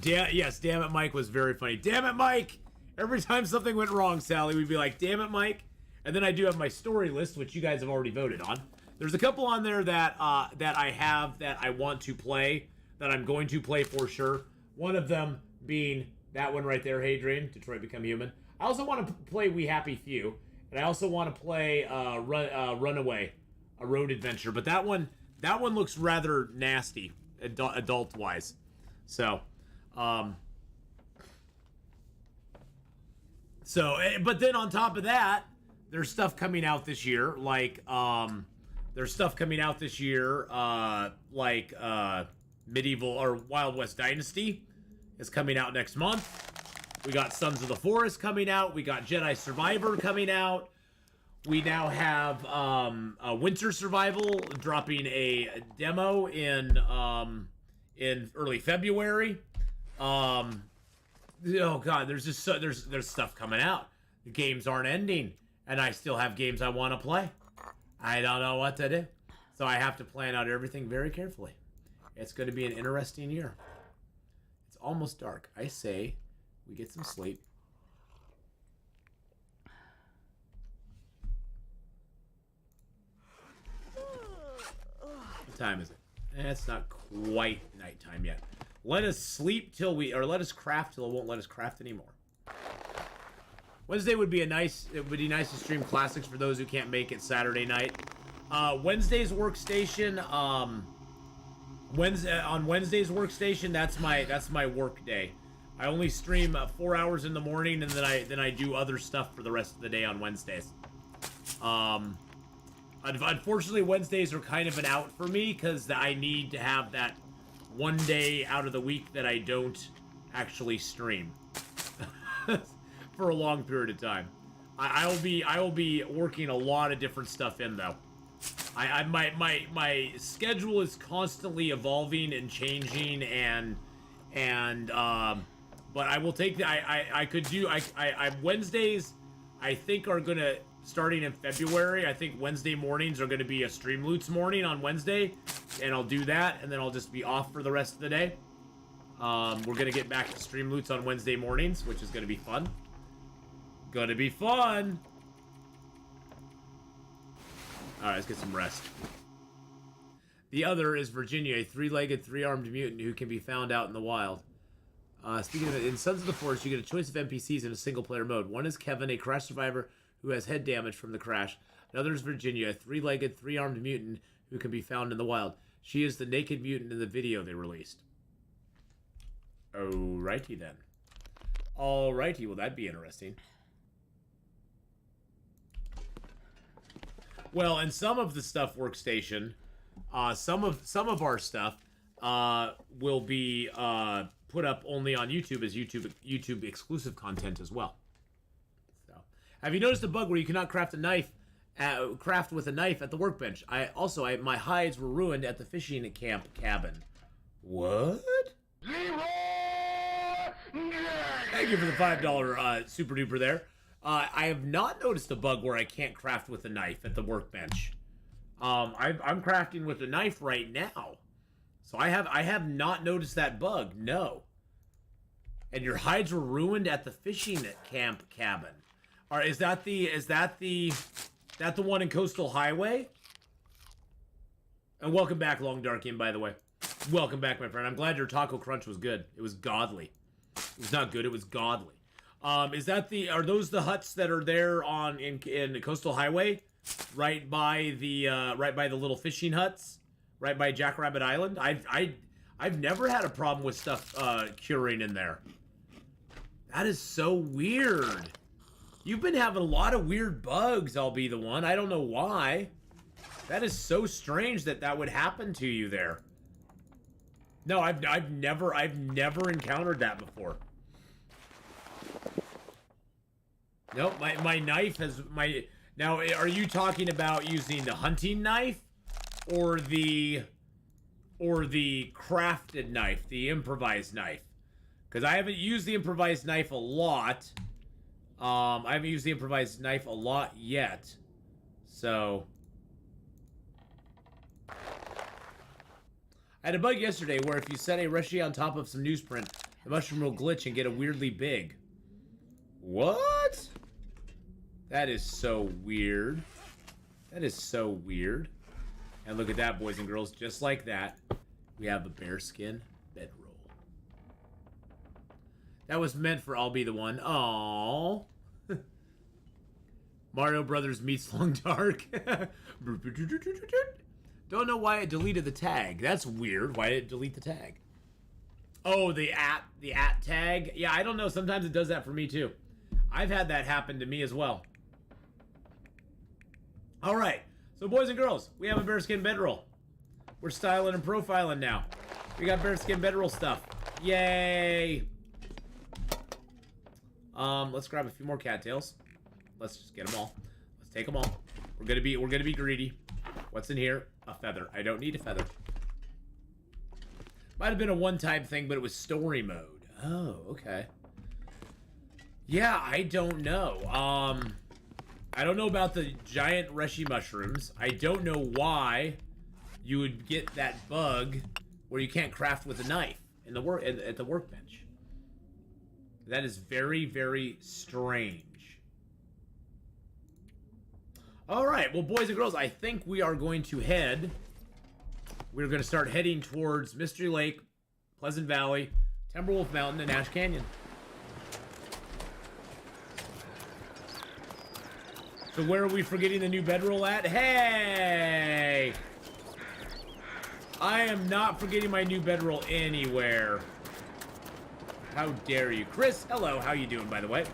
Yes, Damn It Mike was very funny. Damn it, Mike! Every time something went wrong, Sally, we'd be like, damn it, Mike. And then I do have my story list, which you guys have already voted on. There's a couple on there that I have that I want to play, that I'm going to play for sure. One of them being that one right there, Hey Dream, Detroit Become Human. I also want to play We Happy Few, and I also want to play Runaway, a road adventure. But that one looks rather nasty, adult-wise. So, but then on top of that, there's stuff coming out this year, like Medieval or Wild West Dynasty is coming out next month. We got Sons of the Forest coming out. We got Jedi Survivor coming out. We now have Winter Survival dropping a demo in early February. Oh God, there's just there's stuff coming out. The games aren't ending, and I still have games I want to play. I don't know what to do, so I have to plan out everything very carefully. It's going to be an interesting year. It's almost dark. I say we get some sleep. What time is it? It's not quite nighttime yet. Let us sleep till let us craft till it won't let us craft anymore. Wednesday would be it would be nice to stream classics for those who can't make it Saturday night. Wednesday's workstation, on Wednesday's workstation, that's my work day. I only stream 4 hours in the morning, and then I do other stuff for the rest of the day on Wednesdays. Unfortunately, Wednesdays are kind of an out for me because I need to have that one day out of the week that I don't actually stream for a long period of time. I will be working a lot of different stuff in though. My schedule is constantly evolving and changing, but I will take Wednesdays I think are gonna, starting in February, I think Wednesday mornings are gonna be a Streamloots morning on Wednesday, and I'll do that, and then I'll just be off for the rest of the day. We're gonna get back to Streamloots on Wednesday mornings, which is gonna be fun. Gonna be fun. Alright, let's get some rest. The other is Virginia, a three-legged, three-armed mutant who can be found out in the wild. Speaking of it, in Sons of the Forest, you get a choice of NPCs in a single-player mode. One is Kevin, a crash survivor who has head damage from the crash. Another is Virginia, a three-legged, three-armed mutant who can be found in the wild. She is the naked mutant in the video they released. Alrighty then. Alrighty, well that'd be interesting. Well, and some of the stuff workstation, some of our stuff will be put up only on YouTube as YouTube exclusive content as well. So, have you noticed a bug where you cannot craft with a knife at the workbench? My hides were ruined at the fishing camp cabin. What? Thank you for the $5 super duper there. I have not noticed a bug where I can't craft with a knife at the workbench. I'm crafting with a knife right now, so I have not noticed that bug. No. And your hides were ruined at the fishing camp cabin. Or is that the one in Coastal Highway? And welcome back, Long Darkian, by the way. Welcome back, my friend. I'm glad your taco crunch was good. It was godly. It was not good. It was godly. Are those the huts that are there in Coastal Highway, right by the little fishing huts, right by Jackrabbit Island? I've never had a problem with stuff curing in there. That is so weird. You've been having a lot of weird bugs. I'll be the one. I don't know why. That is so strange that would happen to you there. No, I've never encountered that before. Nope, my knife has my. Now, are you talking about using the hunting knife, or the crafted knife, the improvised knife? Because I haven't used the improvised knife a lot. I haven't used the improvised knife a lot yet, so. I had a bug yesterday where if you set a Reshi on top of some newsprint, the mushroom will glitch and get a weirdly big. What? That is so weird. That is so weird. And look at that, boys and girls. Just like that, we have a bearskin bedroll. That was meant for I'll Be the One. Aww. Mario Brothers meets Long Dark. Don't know why it deleted the tag. That's weird. Why did it delete the tag? Oh, the at tag? Yeah, I don't know. Sometimes it does that for me too. I've had that happen to me as well. All right. So, boys and girls, we have a bearskin bedroll. We're styling and profiling now. We got bearskin bedroll stuff. Yay! Let's grab a few more cattails. Let's just get them all. Let's take them all. We're gonna be greedy. What's in here? A feather. I don't need a feather. Might have been a one-time thing, but it was story mode. Oh, okay. Yeah, I don't know. I don't know about the giant Reshi mushrooms. I don't know why you would get that bug where you can't craft with a knife in the at the workbench. That is very, very strange. All right, well, boys and girls, I think we are going to head. We're going to start heading towards Mystery Lake, Pleasant Valley, Timberwolf Mountain, and Ash Canyon. So where are we forgetting the new bedroll at? Hey! I am not forgetting my new bedroll anywhere. How dare you. Chris, hello. How you doing, by the way?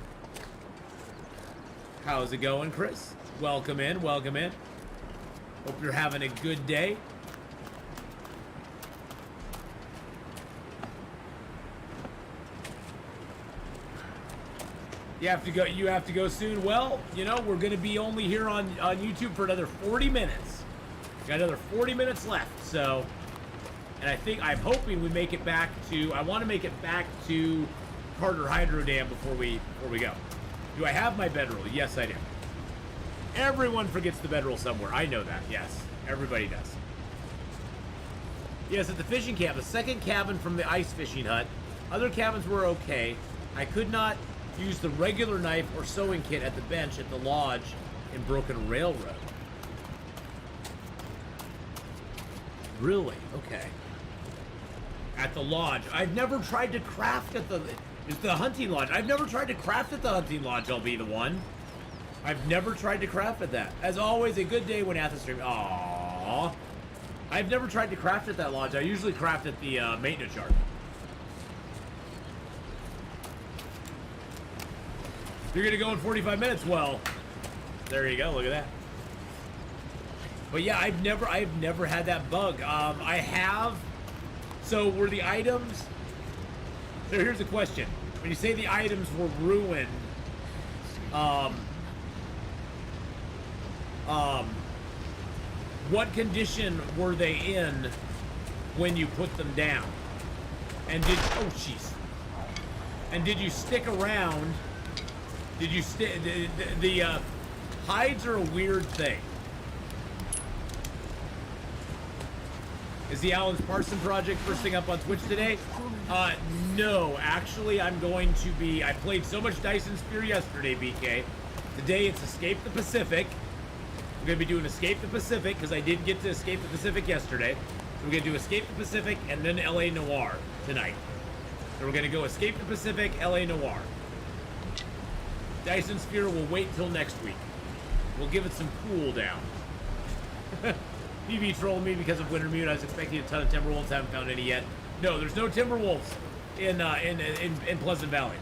How's it going, Chris? Welcome in, welcome in. Hope you're having a good day. You have to go soon. Well, you know, we're gonna be only here on YouTube for another 40 minutes. Got another 40 minutes left, so, and I'm hoping we make it back to, I want to make it back to Carter Hydro Dam before we go. Do I have my bedroll? Yes, I do. Everyone forgets the bedroll somewhere. I know that. Yes, everybody does. Yes, at the fishing camp, the second cabin from the ice fishing hut. Other cabins were okay. I could not use the regular knife or sewing kit at the bench at the lodge in Broken Railroad. Really? Okay. At the lodge. I've never tried to craft at the hunting lodge. I've never tried to craft at the hunting lodge, I'll be the one. I've never tried to craft at that. As always, a good day when Atheenon stream. Aww. I've never tried to craft at that lodge. I usually craft at the maintenance yard. You're gonna go in 45 minutes. Well, there you go. Look at that. But yeah, I've never had that bug. I have. So were the items? So here's the question: when you say the items were ruined, what condition were they in when you put them down? And did And did you stick around? Did you the hides are a weird thing. Is the Alan Parson project first thing up on Twitch today? No, actually I'm going to be, I played so much Dyson Sphere yesterday, BK. Today it's Escape the Pacific. We're going to be doing Escape the Pacific because I did get to Escape the Pacific yesterday. So we're going to do Escape the Pacific and then LA Noire tonight. So we're going to go Escape the Pacific, LA Noire. Dyson Sphere will wait till next week. We'll give it some cool down. PB trolled me because of Winter Mute. I was expecting a ton of Timberwolves. Haven't found any yet. No, there's no Timberwolves in Pleasant Valley.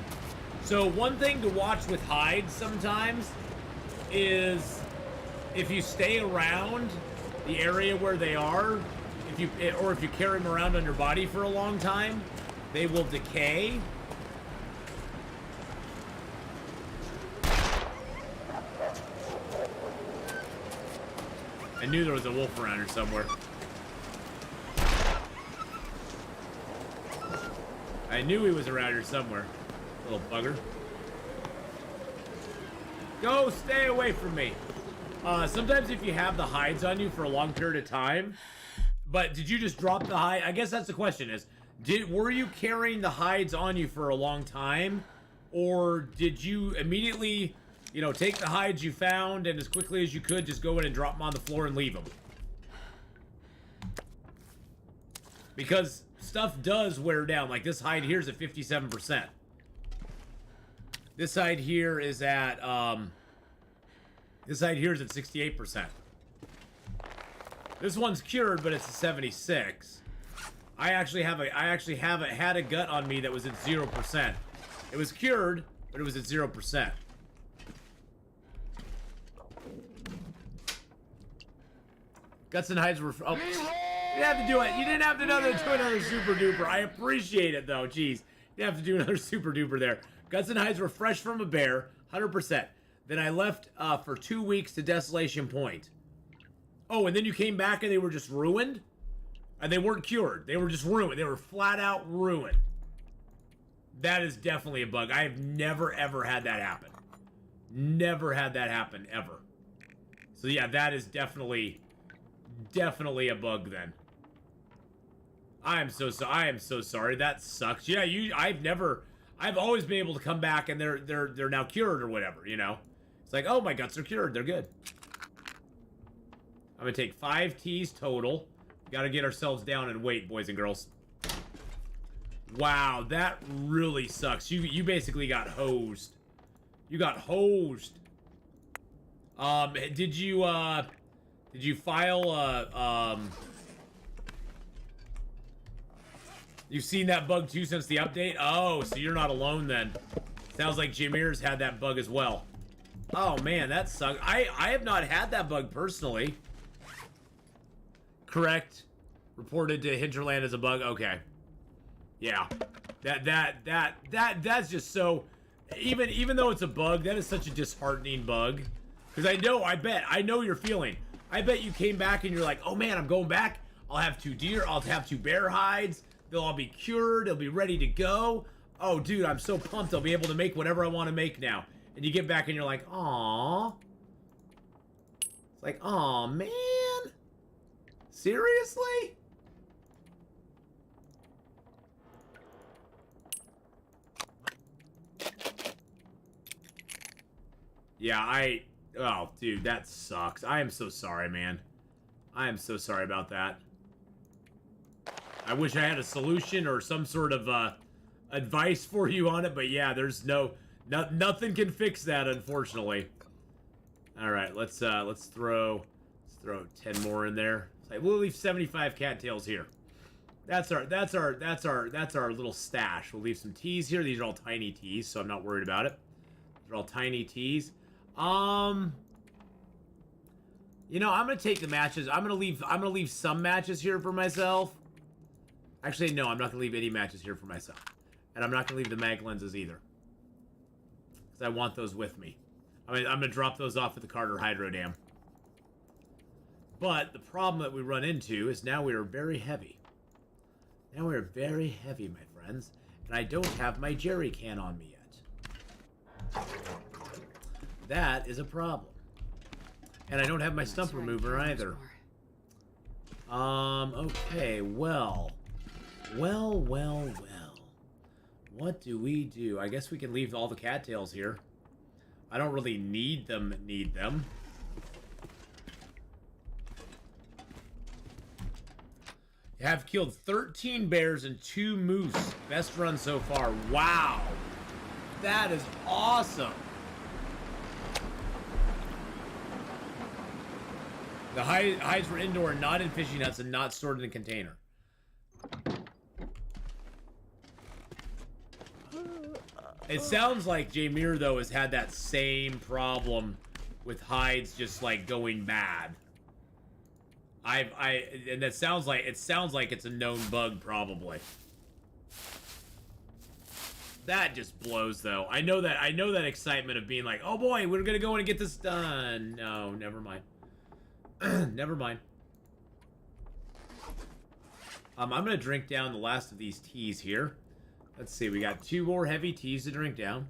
So one thing to watch with hides sometimes is if you stay around the area where they are, if you carry them around on your body for a long time, they will decay. I knew there was a wolf around here somewhere. I knew he was around here somewhere. Little bugger. Go, stay away from me. Sometimes if you have the hides on you for a long period of time, but did you just drop the hide? I guess that's the question is, were you carrying the hides on you for a long time? Or did you immediately, you know, take the hides you found and as quickly as you could just go in and drop them on the floor and leave them? Because stuff does wear down. Like this hide here is at 57%. This hide here is at, this side here is at 68%. This one's cured, but it's a 76. I actually haven't had a gut on me that was at 0%. It was cured, but it was at 0%. Guts and hides were. Oh, you didn't have to do it. You didn't have to do another super duper. I appreciate it though. Jeez, you have to do another super duper there. Guts and hides were fresh from a bear, 100%. Then I left for 2 weeks to Desolation Point. Oh, and then you came back and they were just ruined? And they weren't cured. They were just ruined. They were flat out ruined. That is definitely a bug. I have never, ever had that happen. Never had that happen, ever. So yeah, that is definitely a bug then. I am so sorry. That sucks. Yeah, I've always been able to come back and they're now cured or whatever, you know? It's like, oh, my guts are cured. They're good. I'm gonna take 5 teas total. Gotta get ourselves down in weight, boys and girls. Wow, that really sucks. You basically got hosed. You got hosed. Did you file you've seen that bug too since the update? Oh, so you're not alone then. Sounds like Jameer's had that bug as well. Oh man, that sucks. I have not had that bug personally. Correct. Reported to Hinterland as a bug. Okay. Yeah. That's just so. Even though it's a bug, that is such a disheartening bug. Because I know your feeling. I bet you came back and you're like, oh man, I'm going back. I'll have 2 deer. I'll have 2 bear hides. They'll all be cured. They'll be ready to go. Oh, dude, I'm so pumped. I'll be able to make whatever I want to make now. And you get back and you're like, aw. It's like, aw, man. Seriously? Yeah, oh, dude, that sucks. I am so sorry, man. I am so sorry about that. I wish I had a solution or some sort of advice for you on it, but yeah, there's nothing can fix that, unfortunately. All right, let's throw 10 more in there. We'll leave 75 cattails here. That's our little stash. We'll leave some teas here. These are all tiny teas, so I'm not worried about it. They're all tiny teas. You know, I'm gonna take the matches. I'm gonna leave some matches here for myself. Actually, no, I'm not gonna leave any matches here for myself, and I'm not gonna leave the mag lenses either, because I want those with me. I mean, I'm gonna drop those off at the Carter Hydro Dam. But the problem that we run into is now we are very heavy. Now we are very heavy, my friends, and I don't have my jerry can on me yet. That is a problem. And I don't have my stump remover either. Okay, well. What do we do? I guess we can leave all the cattails here. I don't really need them. You have killed 13 bears and 2 moose. Best run so far. Wow. That is awesome. The hides were indoor, not in fishing huts, and not stored in a container. It sounds like Jameer, though, has had that same problem with hides just, like, going bad. And that sounds like it's a known bug probably. That just blows though. I know that excitement of being like, oh boy, we're gonna go in and get this done. No, never mind. Never mind. I'm gonna drink down the last of these teas here. Let's see, we got 2 more heavy teas to drink down.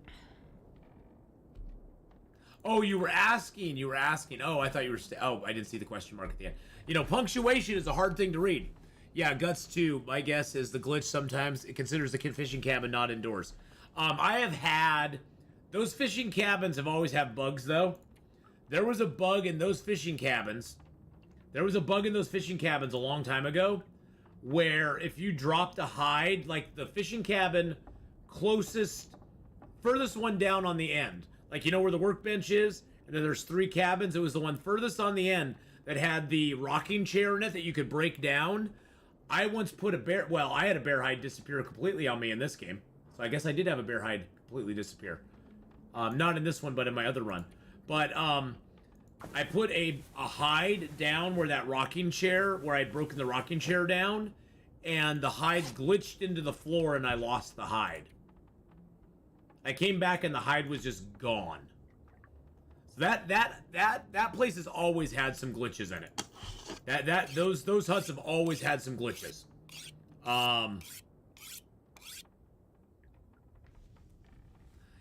Oh, you were asking. Oh, I thought you were. Oh, I didn't see the question mark at the end. You know, punctuation is a hard thing to read. Yeah, Guts 2, my guess is the glitch sometimes it considers the fishing cabin not indoors. I have had... Those fishing cabins have always had bugs, though. There was a bug in those fishing cabins. There was a bug in those fishing cabins a long time ago where if you dropped a hide, like the fishing cabin furthest one down on the end, like you know where the workbench is, and then there's 3 cabins, it was the one furthest on the end that had the rocking chair in it that you could break down. I once put I had a bear hide disappear completely on me in this game. So I guess I did have a bear hide completely disappear. Not in this one, but in my other run. But I put a hide down where that rocking chair, where I'd broken the rocking chair down, and the hide glitched into the floor and I lost the hide. I came back and the hide was just gone. So that place has always had some glitches in it. Those huts have always had some glitches.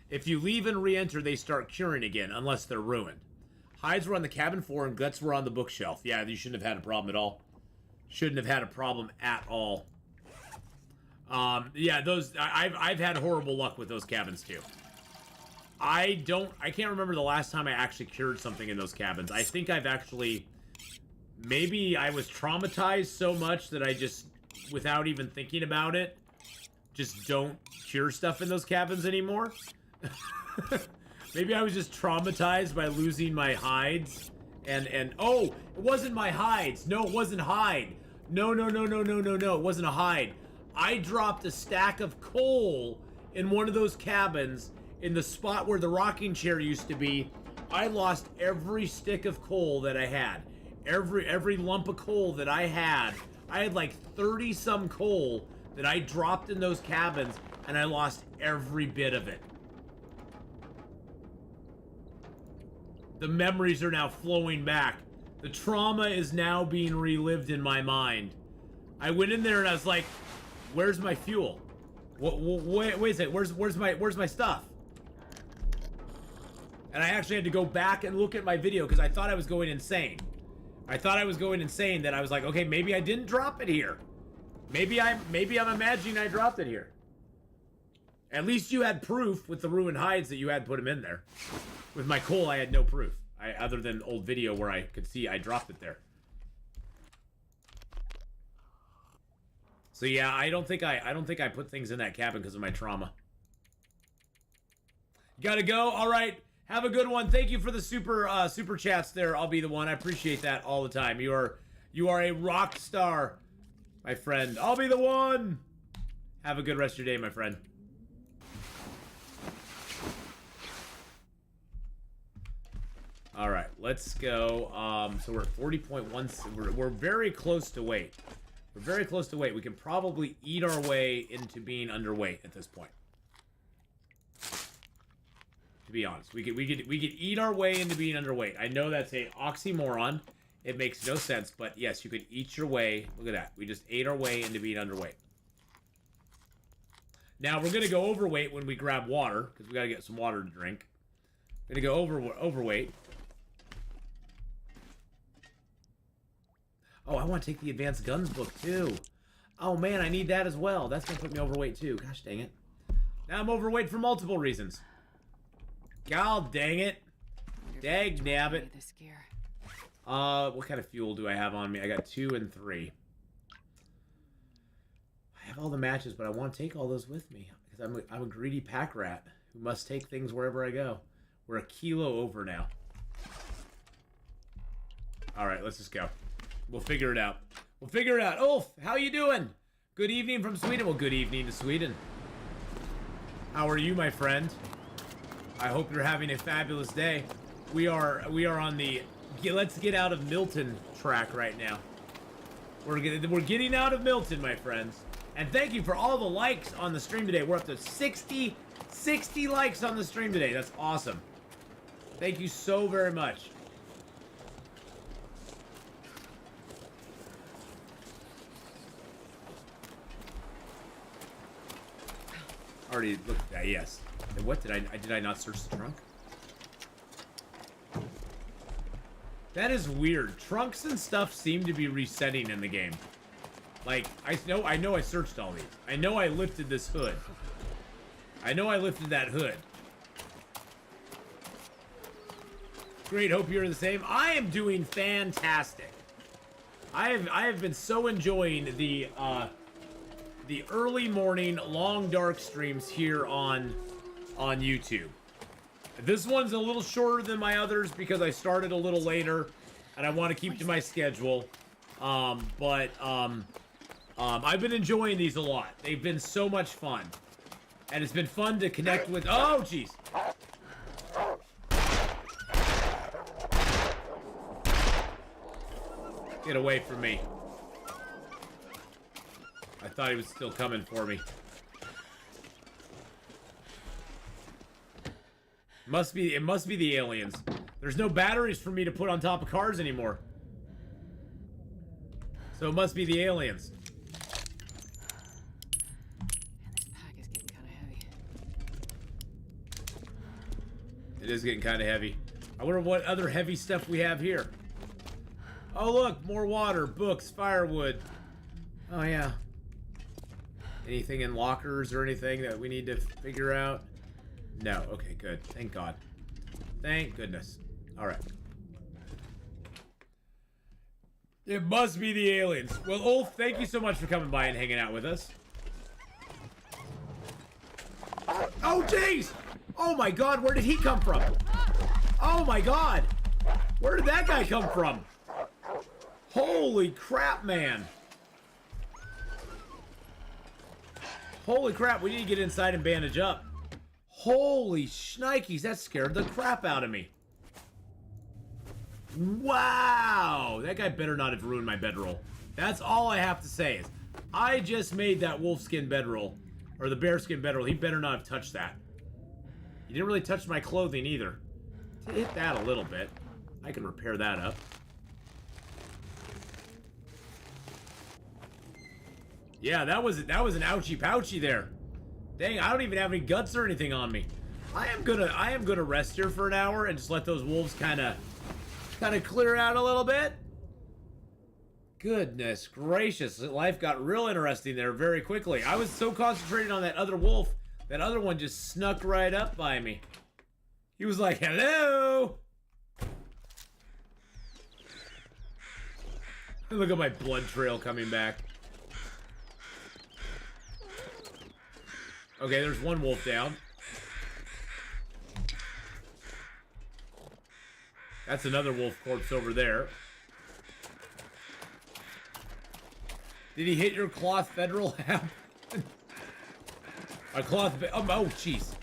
If you leave and re-enter, they start curing again, unless they're ruined. Hides were on the cabin floor and guts were on the bookshelf. Yeah, you shouldn't have had a problem at all. Shouldn't have had a problem at all. Yeah, I've had horrible luck with those cabins too. I can't remember the last time I actually cured something in those cabins. I think I've actually, maybe I was traumatized so much that I just, without even thinking about it, just don't cure stuff in those cabins anymore. Maybe I was just traumatized by losing my hides. And oh, it wasn't my hides. No, it wasn't hide. No, it wasn't a hide. I dropped a stack of coal in one of those cabins in the spot where the rocking chair used to be. I lost every stick of coal that I had. Every lump of coal that I had like 30 some coal that I dropped in those cabins, and I lost every bit of it. The memories are now flowing back. The trauma is now being relived in my mind. I went in there and I was like, where's my fuel? Wait a second, where's my stuff? And I actually had to go back and look at my video because I thought I was going insane. That I was like, okay, maybe I didn't drop it here. Maybe I'm imagining I dropped it here. At least you had proof with the ruined hides that you had put them in there. With my coal, I had no proof. Other than old video where I could see I dropped it there. So yeah, I don't think I put things in that cabin because of my trauma. Gotta go. All right. Have a good one. Thank you for the super chats there. I'll be the one. I appreciate that all the time. You are a rock star, my friend. I'll be the one. Have a good rest of your day, my friend. All right, let's go. So we're at 40.1. We're very close to weight. We're very close to weight. We can probably eat our way into being underweight at this point. To be honest, we could eat our way into being underweight. I know that's an oxymoron. It makes no sense, but yes, you could eat your way. Look at that. We just ate our way into being underweight. Now we're gonna go overweight when we grab water because we gotta get some water to drink. We're gonna go overweight. Oh, I want to take the advanced guns book too. Oh man, I need that as well. That's gonna put me overweight too. Gosh dang it. Now I'm overweight for multiple reasons. God dang it. Dag nabbit. What kind of fuel do I have on me? I got 2 and 3. I have all the matches, but I want to take all those with me because I'm a greedy pack rat who must take things wherever I go. We're a kilo over now. All right, let's just go. We'll figure it out. We'll figure it out. Ulf, how you doing? Good evening from Sweden. Well, good evening to Sweden. How are you, my friend? I hope you're having a fabulous day. We are on the let's get out of Milton track right now. We're getting out of Milton, my friends. And thank you for all the likes on the stream today. We're up to 60 likes on the stream today. That's awesome. Thank you so very much. Already looked at that, yes. And what did I not search the trunk? That is weird. Trunks and stuff seem to be resetting in the game. Like, I know I searched all these. I know I lifted this hood. I know I lifted that hood. Great, hope you're the same. I am doing fantastic. I have been so enjoying the early morning long dark streams here on YouTube. This one's a little shorter than my others because I started a little later and I want to keep to my schedule. I've been enjoying these a lot. They've been so much fun. And it's been fun to connect with... Oh, jeez. Get away from me. I thought he was still coming for me. It must be the aliens. There's no batteries for me to put on top of cars anymore. So it must be the aliens. And this pack is getting kind of heavy. It is getting kind of heavy. I wonder what other heavy stuff we have here. Oh look, more water, books, firewood. Oh yeah. Anything in lockers or anything that we need to figure out? No. Okay, good. Thank God. Thank goodness. All right. It must be the aliens. Well, Ulf, thank you so much for coming by and hanging out with us. Oh, jeez! Oh my God, where did he come from? Oh my God! Where did that guy come from? Holy crap, man. Holy crap, we need to get inside and bandage up. Holy shnikes, that scared the crap out of me. Wow, that guy better not have ruined my bedroll. That's all I have to say is, I just made that wolfskin bedroll, or the bearskin bedroll. He better not have touched that. He didn't really touch my clothing either. Hit that a little bit. I can repair that up. Yeah, that was an ouchie pouchy there. Dang, I don't even have any guts or anything on me. I am gonna rest here for an hour and just let those wolves kind of clear out a little bit. Goodness gracious, life got real interesting there very quickly. I was so concentrated on that other wolf, that other one just snuck right up by me. He was like, hello! Look at my blood trail coming back. Okay, there's one wolf down. That's another wolf corpse over there. Did he hit your cloth federal? My cloth oh jeez.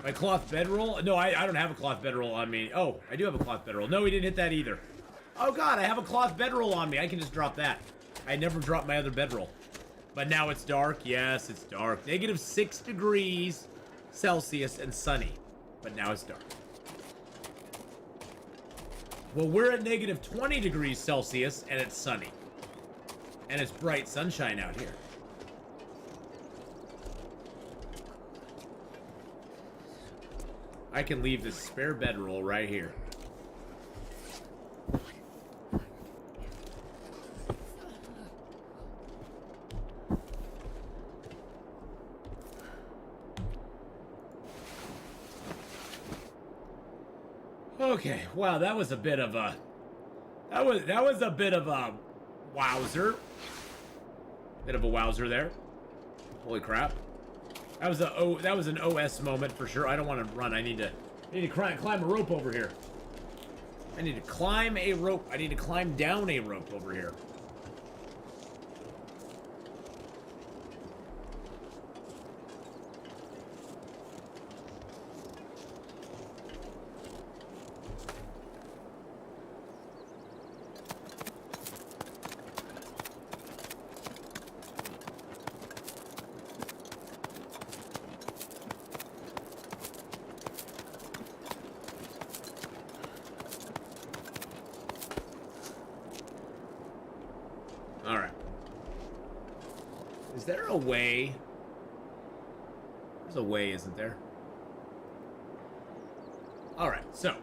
My cloth bedroll? No, I don't have a cloth bedroll on me. Oh, I do have a cloth bedroll. No, he didn't hit that either. Oh God, I have a cloth bedroll on me. I can just drop that. I never dropped my other bedroll. But now it's dark. Yes, it's dark. -6 degrees Celsius and sunny. But now it's dark. Well, we're at -20 degrees Celsius and it's sunny. And it's bright sunshine out here. I can leave this spare bedroll right here. Okay, wow, that was a bit of a that was a bit of a wowzer. Bit of a wowzer there. Holy crap. That was an OS moment for sure. I don't want to run. I need to climb a rope over here. I need to climb a rope. I need to climb down a rope over here. Is there a way? There's a way, isn't there? All right, so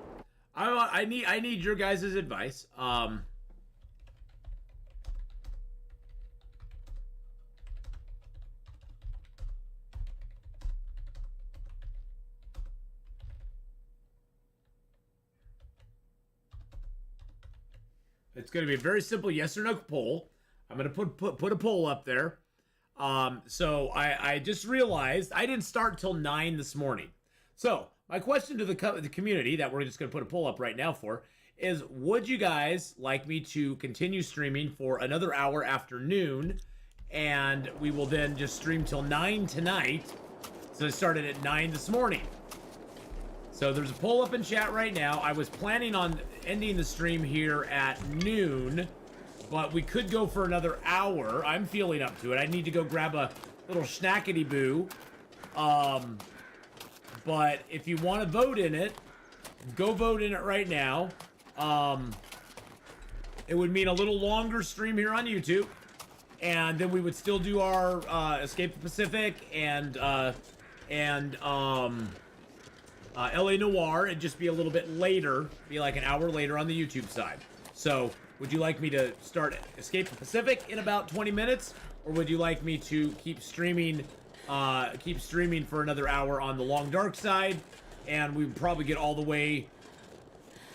I need your guys' advice. It's going to be a very simple yes or no poll. I'm going to put a poll up there. So I just realized I didn't start till 9 this morning. So my question to the community that we're just going to put a poll up right now for is, would you guys like me to continue streaming for another hour after noon? And we will then just stream till 9 tonight. So it started at 9 this morning. So there's a poll up in chat right now. I was planning on ending the stream here at noon, but we could go for another hour. I'm feeling up to it. I need to go grab a little snackety boo. But if you want to vote in it, go vote in it right now. It would mean a little longer stream here on YouTube, and then we would still do our Escape the Pacific and LA Noire. It'd just be a little bit later, be like an hour later on the YouTube side. So would you like me to start Escape the Pacific in about 20 minutes, or would you like me to keep streaming for another hour on the Long Dark side? And we would probably get all the way,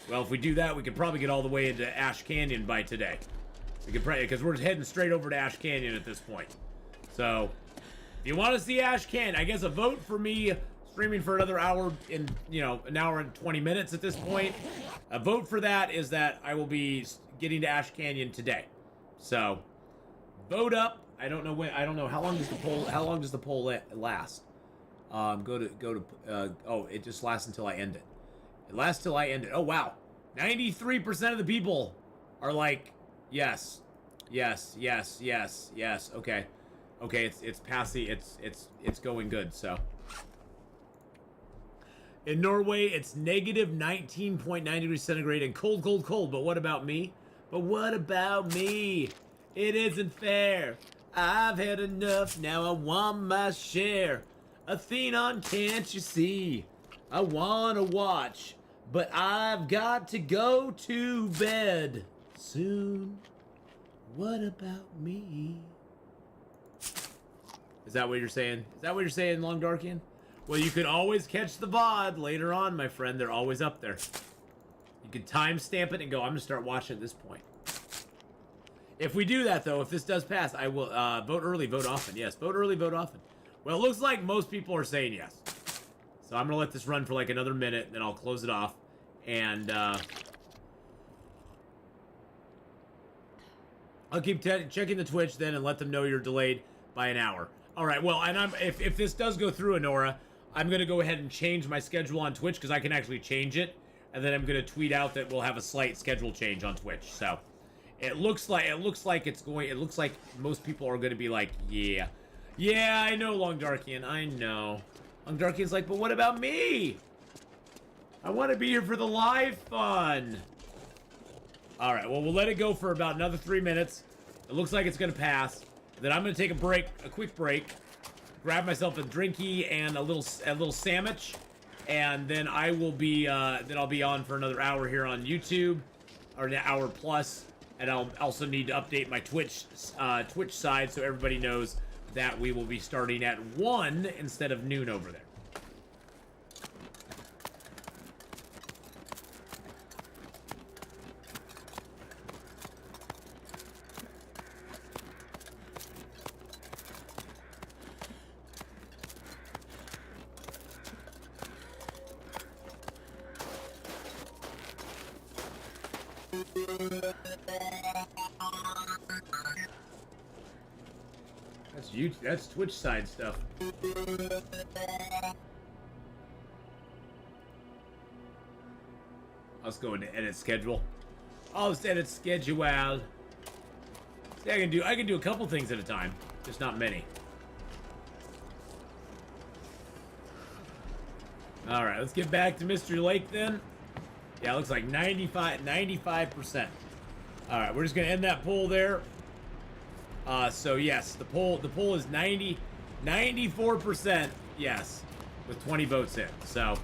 well, if we do that, we could probably get all the way into Ash Canyon by today. We could probably, because we're heading straight over to Ash Canyon at this point. So if you want to see Ash Canyon, I guess a vote for me streaming for another hour in, an hour and 20 minutes at this point. A vote for that is that I will be getting to Ash Canyon today. So vote up. I don't know how long does the poll last? It just lasts until I end it. It lasts till I end it. Oh wow. 93% of the people are like, yes. Okay. It's passing. It's going good, so. In Norway, it's negative 19.9 degrees centigrade and cold. But what about me? It isn't fair. I've had enough. Now I want my share. Atheenon, can't you see? I want to watch, but I've got to go to bed soon. What about me? Is that what you're saying? Long Darkian? Well, you can always catch the VOD later on, my friend. They're always up there. You can timestamp it and go, I'm going to start watching at this point. If we do that, though, if this does pass, I will vote early, vote often. Yes, vote early, vote often. Well, it looks like most people are saying yes. So I'm going to let this run for like another minute, then I'll close it off. And I'll keep checking the Twitch then and let them know you're delayed by an hour. All right, well, and if this does go through, Honora, I'm going to go ahead and change my schedule on Twitch because I can actually change it. And then I'm going to tweet out that we'll have a slight schedule change on Twitch. So it looks like most people are going to be like, yeah. Yeah, I know, Long Darkian. I know. Long Darkian's like, but what about me? I want to be here for the live fun. All right, well, we'll let it go for about another 3 minutes. It looks like it's going to pass. Then I'm going to take a quick break, grab myself a drinky and a little sandwich, and then I will be I'll be on for another hour here on YouTube, or an hour plus, and I'll also need to update my Twitch side so everybody knows that we will be starting at 1 instead of noon over there. That's Twitch side stuff. Let's go into edit schedule. I'll just edit schedule. See, I can do a couple things at a time, just not many. All right, let's get back to Mystery Lake then. Yeah, it looks like 95%. All right, we're just gonna end that poll there. So yes, the poll is 94%, yes, with 20 votes in. So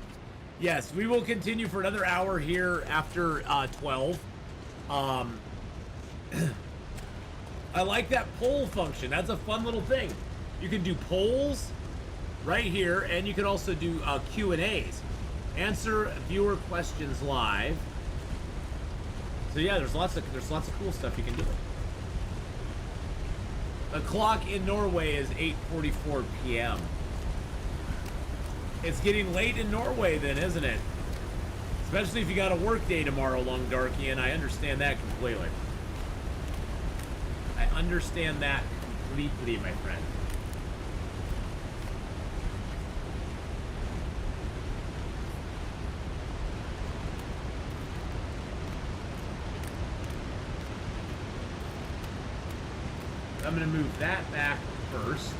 yes, we will continue for another hour here after 12. I like that poll function. That's a fun little thing. You can do polls right here, and you can also do Q&As. Answer viewer questions live. So yeah, there's lots of cool stuff you can do. The clock in Norway is 8:44 p.m. It's getting late in Norway then, isn't it? Especially if you got a work day tomorrow, Long Darkian. I understand that completely. I understand that completely, my friend. I'm going to move that back first.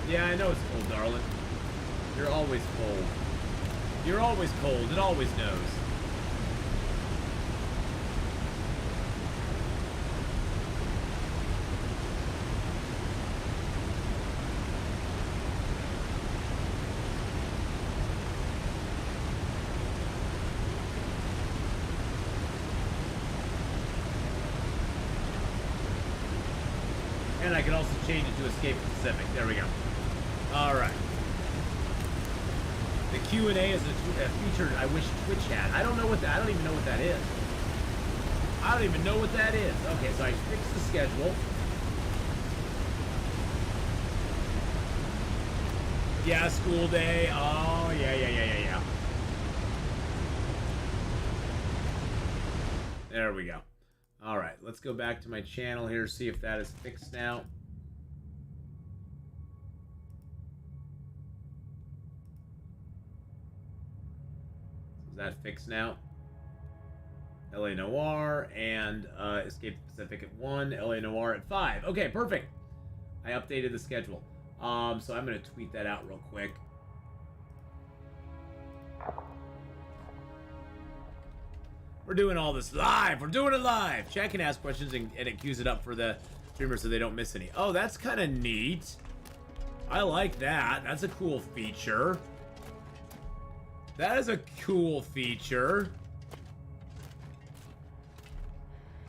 Yeah, I know it's cold, darling. You're always cold. You're always cold. It always knows. And I can also change it to Escape Pacific. There we go. All right. The Q&A is a feature I wish Twitch had. I don't know what that. I don't even know what that is. I don't even know what that is. Okay, so I fixed the schedule. Yeah, school day. Oh, yeah. There we go. All right, let's go back to my channel here, see if that is fixed now. Is that fixed now? LA Noire and Escape the Pacific at 1, LA Noire at 5. Okay, perfect. I updated the schedule. So I'm going to tweet that out real quick. We're doing all this live. We're doing it live. Chat can ask questions and it queues it up for the streamers so they don't miss any. Oh, that's kind of neat. I like that. That's a cool feature. That is a cool feature.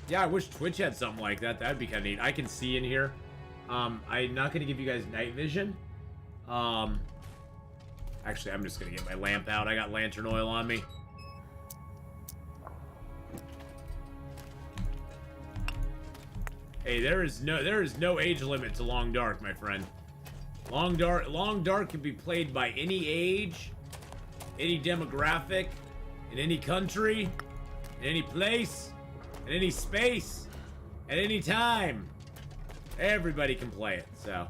Yeah, I wish Twitch had something like that. That'd be kind of neat. I can see in here. I'm not going to give you guys night vision. Actually, I'm just going to get my lamp out. I got lantern oil on me. Hey, there is no age limit to Long Dark, my friend. Long Dark can be played by any age, any demographic, in any country, in any place, in any space, at any time. Everybody can play it, so.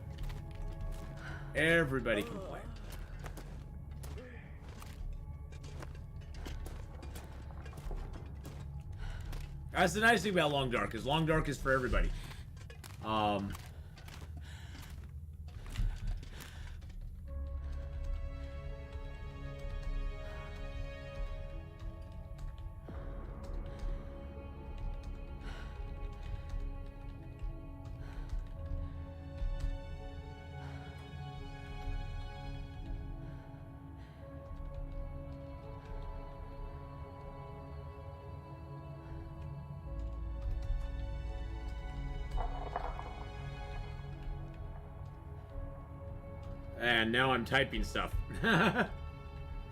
Everybody can play it. That's the nice thing about Long Dark, is Long Dark is for everybody. And now I'm typing stuff. And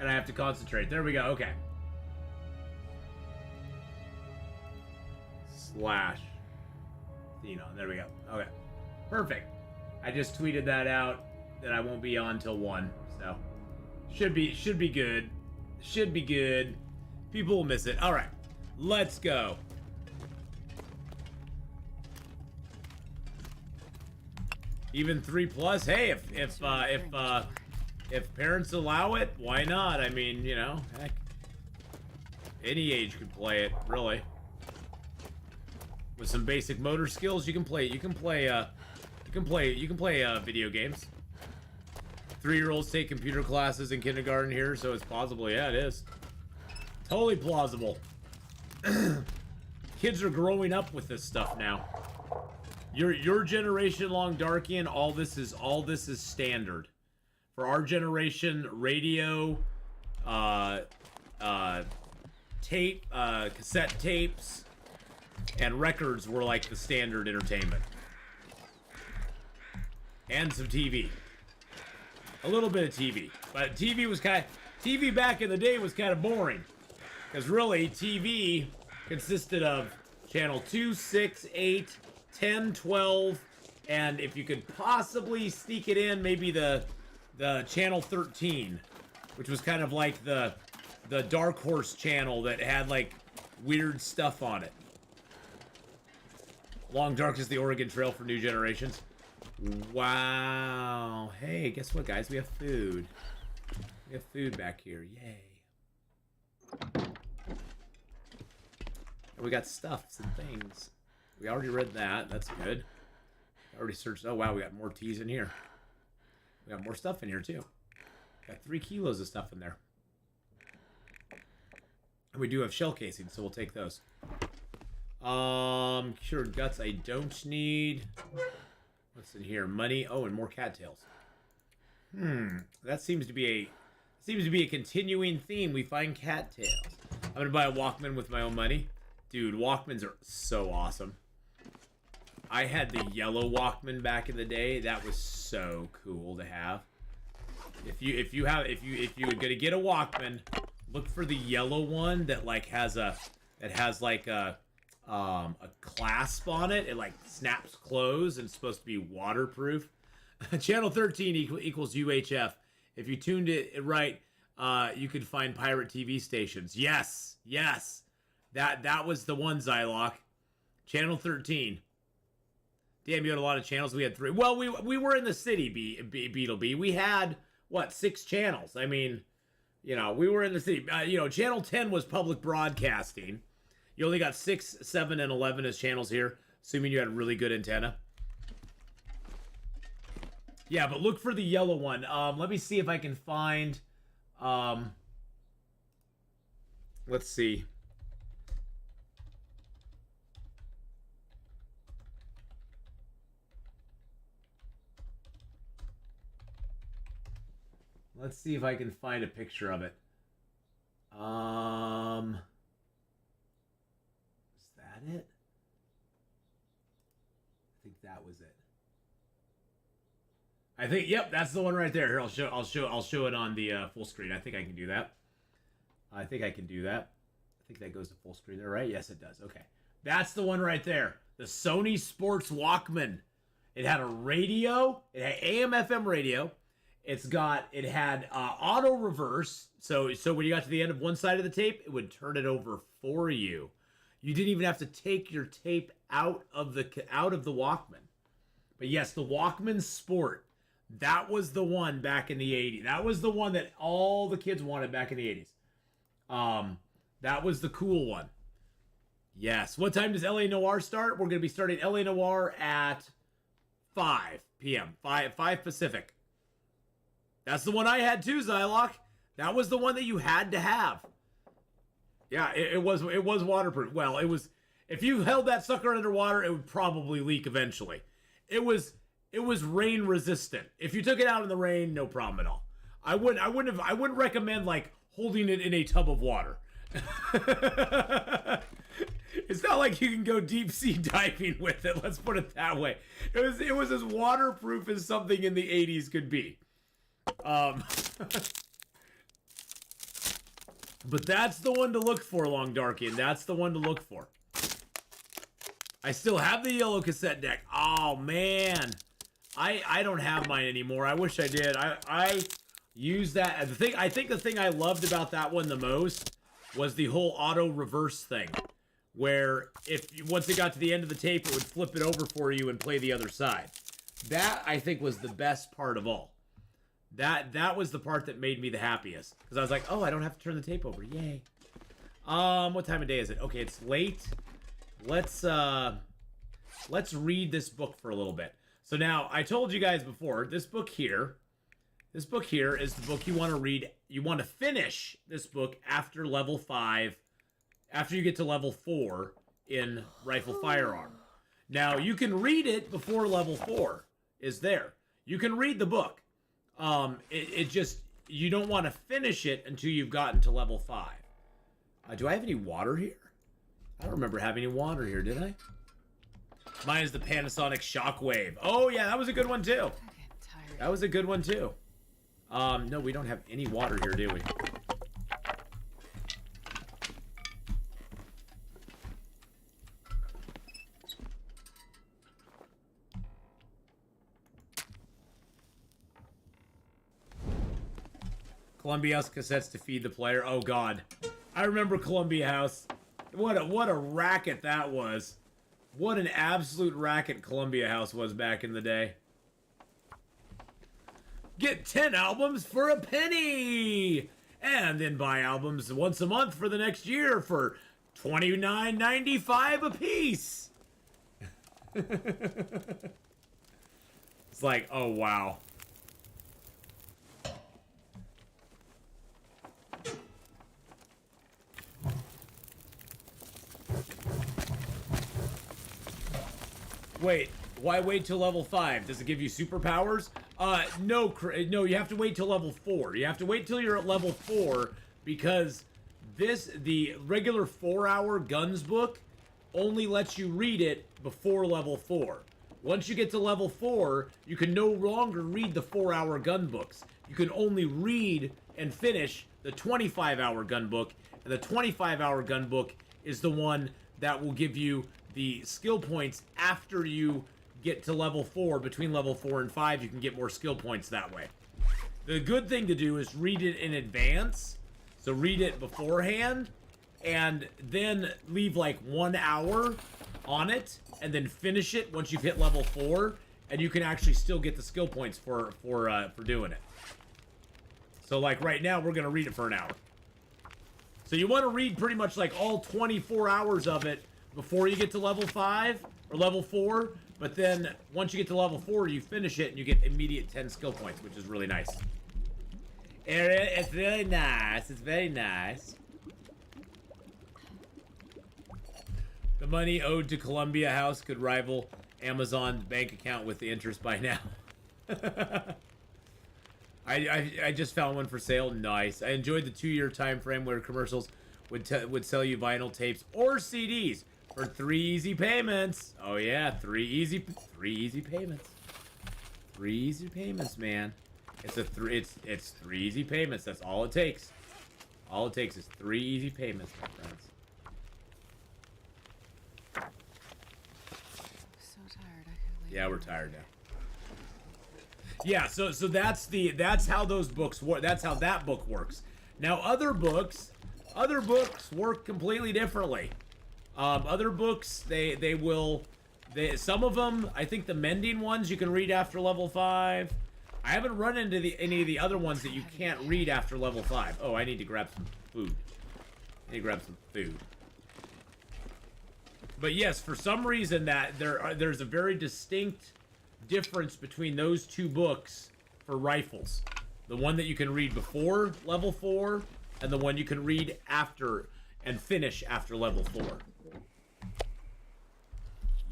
I have to concentrate. There we go. Okay. Slash Atheenon. There we go. Okay. Perfect. I just tweeted that out that I won't be on till 1. So should be good. Should be good. People will miss it. All right. Let's go. Even 3+. Hey, if parents allow it, why not? I mean, you know, heck, any age could play it, really. With some basic motor skills, you can play video games. 3-year-olds take computer classes in kindergarten here, so it's plausible. Yeah, it is. Totally plausible. Kids are growing up with this stuff now. Your generation, Long Darkian, all this is standard. For our generation, radio, tape, cassette tapes, and records were like the standard entertainment. And some TV. A little bit of TV. But TV back in the day was kind of boring. Because really, TV consisted of channel 2, 6, 8, 10, 12, and if you could possibly sneak it in, maybe the channel 13, which was kind of like the Dark Horse channel that had like weird stuff on it. Long Dark is the Oregon Trail for new generations. Wow. Hey, guess what, guys? We have food. We have food back here. Yay. And we got stuffs and things. We already read that. That's good. I already searched. Oh, wow. We got more teas in here. We got more stuff in here, too. Got 3 kilos of stuff in there. And we do have shell casings, so we'll take those. Cured guts I don't need. What's in here? Money. Oh, and more cattails. That seems to be a continuing theme. We find cattails. I'm gonna buy a Walkman with my own money. Dude, Walkmans are so awesome. I had the yellow Walkman back in the day. That was so cool to have. If you're gonna get a Walkman, look for the yellow one that like has a clasp on it. It like snaps closed and it's supposed to be waterproof. Channel 13 equals UHF. If you tuned it right, you could find pirate TV stations. Yes. That was the one, Zylock. Channel 13. Damn, you had a lot of channels. We had 3. Well, we were in the city, Beetle B. We had, 6 channels. I mean, we were in the city. Channel 10 was public broadcasting. You only got 6, 7, and 11 as channels here, assuming you had a really good antenna. Yeah, but look for the yellow one. Let me see if I can find... let's see. Let's see if I can find a picture of it. Is that it? I think that was it. I think, yep, that's the one right there. Here, I'll show it on the full screen. I think I can do that. I think that goes to full screen there, right? Yes, it does. Okay. That's the one right there. The Sony Sports Walkman. It had a radio. It had AM, FM radio. It had auto reverse. So when you got to the end of one side of the tape, it would turn it over for you. You didn't even have to take your tape out of the Walkman. But yes, the Walkman Sport, that was the one back in the 80s. That was the one that all the kids wanted back in the 80s. That was the cool one. Yes. What time does LA Noir start? We're going to be starting LA Noir at 5 p.m. 5 Pacific. That's the one I had too, Zylock. That was the one that you had to have. Yeah, it was waterproof. Well, it was. If you held that sucker underwater, it would probably leak eventually. It was rain resistant. If you took it out in the rain, no problem at all. I wouldn't recommend like holding it in a tub of water. It's not like you can go deep sea diving with it. Let's put it that way. It was as waterproof as something in the 80s could be. But that's the one to look for, Long Darkian. That's the one to look for. I still have the yellow cassette deck. Oh man, I don't have mine anymore. I wish I did. I use that. I think the thing I loved about that one the most was the whole auto reverse thing, where once it got to the end of the tape, it would flip it over for you and play the other side. That I think was the best part of all. That was the part that made me the happiest, because I was like, oh, I don't have to turn the tape over. Yay. What time of day is it? Okay, it's late. Let's read this book for a little bit. So now, I told you guys before, this book here, This book here is the book you want to read. You want to finish this book after level 5, after you get to level 4 in Rifle Firearm. Now, you can read it before level 4 is there. You can read the book. It just, you don't want to finish it until you've gotten to level 5. Do I have any water here? I don't remember having any water here, did I? Mine is the Panasonic Shockwave. Oh, yeah, that was a good one, too. That was a good one, too. No, we don't have any water here, do we? Columbia House cassettes to feed the player. Oh, God. I remember Columbia House. What a racket that was. What an absolute racket Columbia House was back in the day. Get 10 albums for a penny! And then buy albums once a month for the next year for $29.95 a piece. It's like, oh, wow. Wait, why wait till level 5? Does it give you superpowers? No, you have to wait till level 4. You have to wait till you're at level 4 because the regular 4-hour guns book only lets you read it before level 4. Once you get to level 4, you can no longer read the 4-hour gun books. You can only read and finish the 25-hour gun book, and the 25-hour gun book is the one that will give you the skill points after you get to level 4. Between level 4 and 5, you can get more skill points that way. The good thing to do is read it in advance. So read it beforehand, and then leave like 1 hour on it, and then finish it once you've hit level 4, and you can actually still get the skill points for doing it. So like right now, we're gonna read it for an hour. So you want to read pretty much like all 24 hours of it before you get to level 5 or level 4, but then once you get to level 4, you finish it and you get immediate 10 skill points, which is really nice. It's really nice. It's very nice. The money owed to Columbia House could rival Amazon's bank account with the interest by now. I just found one for sale. Nice. I enjoyed the 2-year time frame where commercials would sell you vinyl tapes or CDs for 3 easy payments. Oh yeah, 3 easy payments. 3 easy payments, man. It's 3 easy payments. That's all it takes. All it takes is 3 easy payments, my friends. So tired. I could lay Yeah, we're tired now. Yeah, so that's how those books work. That's how that book works. Now other books work completely differently. Other books some of them, I think the mending ones you can read after level 5. I haven't run into any of the other ones that you can't read after level 5. Oh, I need to grab some food. But yes, for some reason there's a very distinct difference between those 2 books for rifles. The one that you can read before level 4 and the one you can read after and finish after level 4.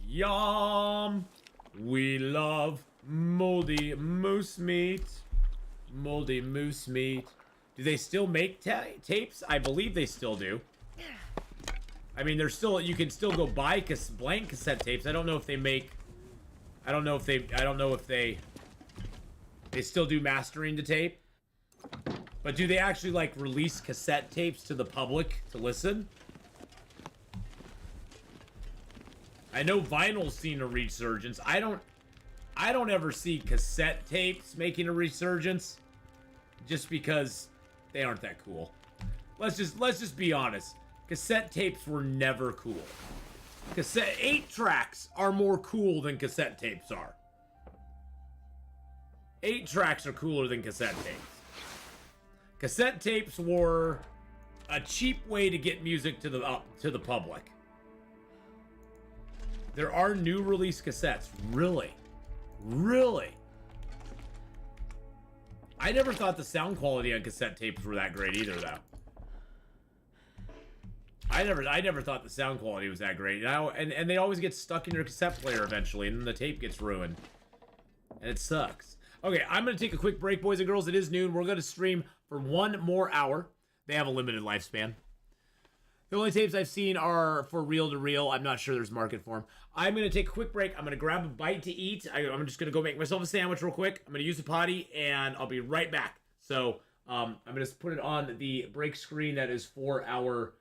Yum! We love moldy moose meat. Moldy moose meat. Do they still make tapes? I believe they still do. I mean, you can still go buy blank cassette tapes. I don't know if they still do mastering to tape. But do they actually like release cassette tapes to the public to listen? I know vinyl's seen a resurgence. I don't ever see cassette tapes making a resurgence just because they aren't that cool. Let's just be honest. Cassette tapes were never cool. 8 tracks are more cool than cassette tapes are. 8 tracks are cooler than cassette tapes. Cassette tapes were a cheap way to get music to the public. There are new release cassettes. Really? I never thought the sound quality on cassette tapes were that great either, though. I never thought the sound quality was that great. And they always get stuck in your cassette player eventually, and then the tape gets ruined. And it sucks. Okay, I'm going to take a quick break, boys and girls. It is noon. We're going to stream for 1 more hour. They have a limited lifespan. The only tapes I've seen are for reel-to-reel. I'm not sure there's market for them. I'm going to take a quick break. I'm going to grab a bite to eat. I'm just going to go make myself a sandwich real quick. I'm going to use the potty, and I'll be right back. So I'm going to put it on the break screen that is for our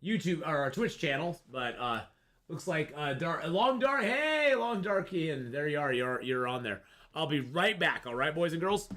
YouTube or our Twitch channel. But looks like Long Dark. Hey, Long Dark Ian. There you are. You're on there. I'll be right back. All right, boys and girls.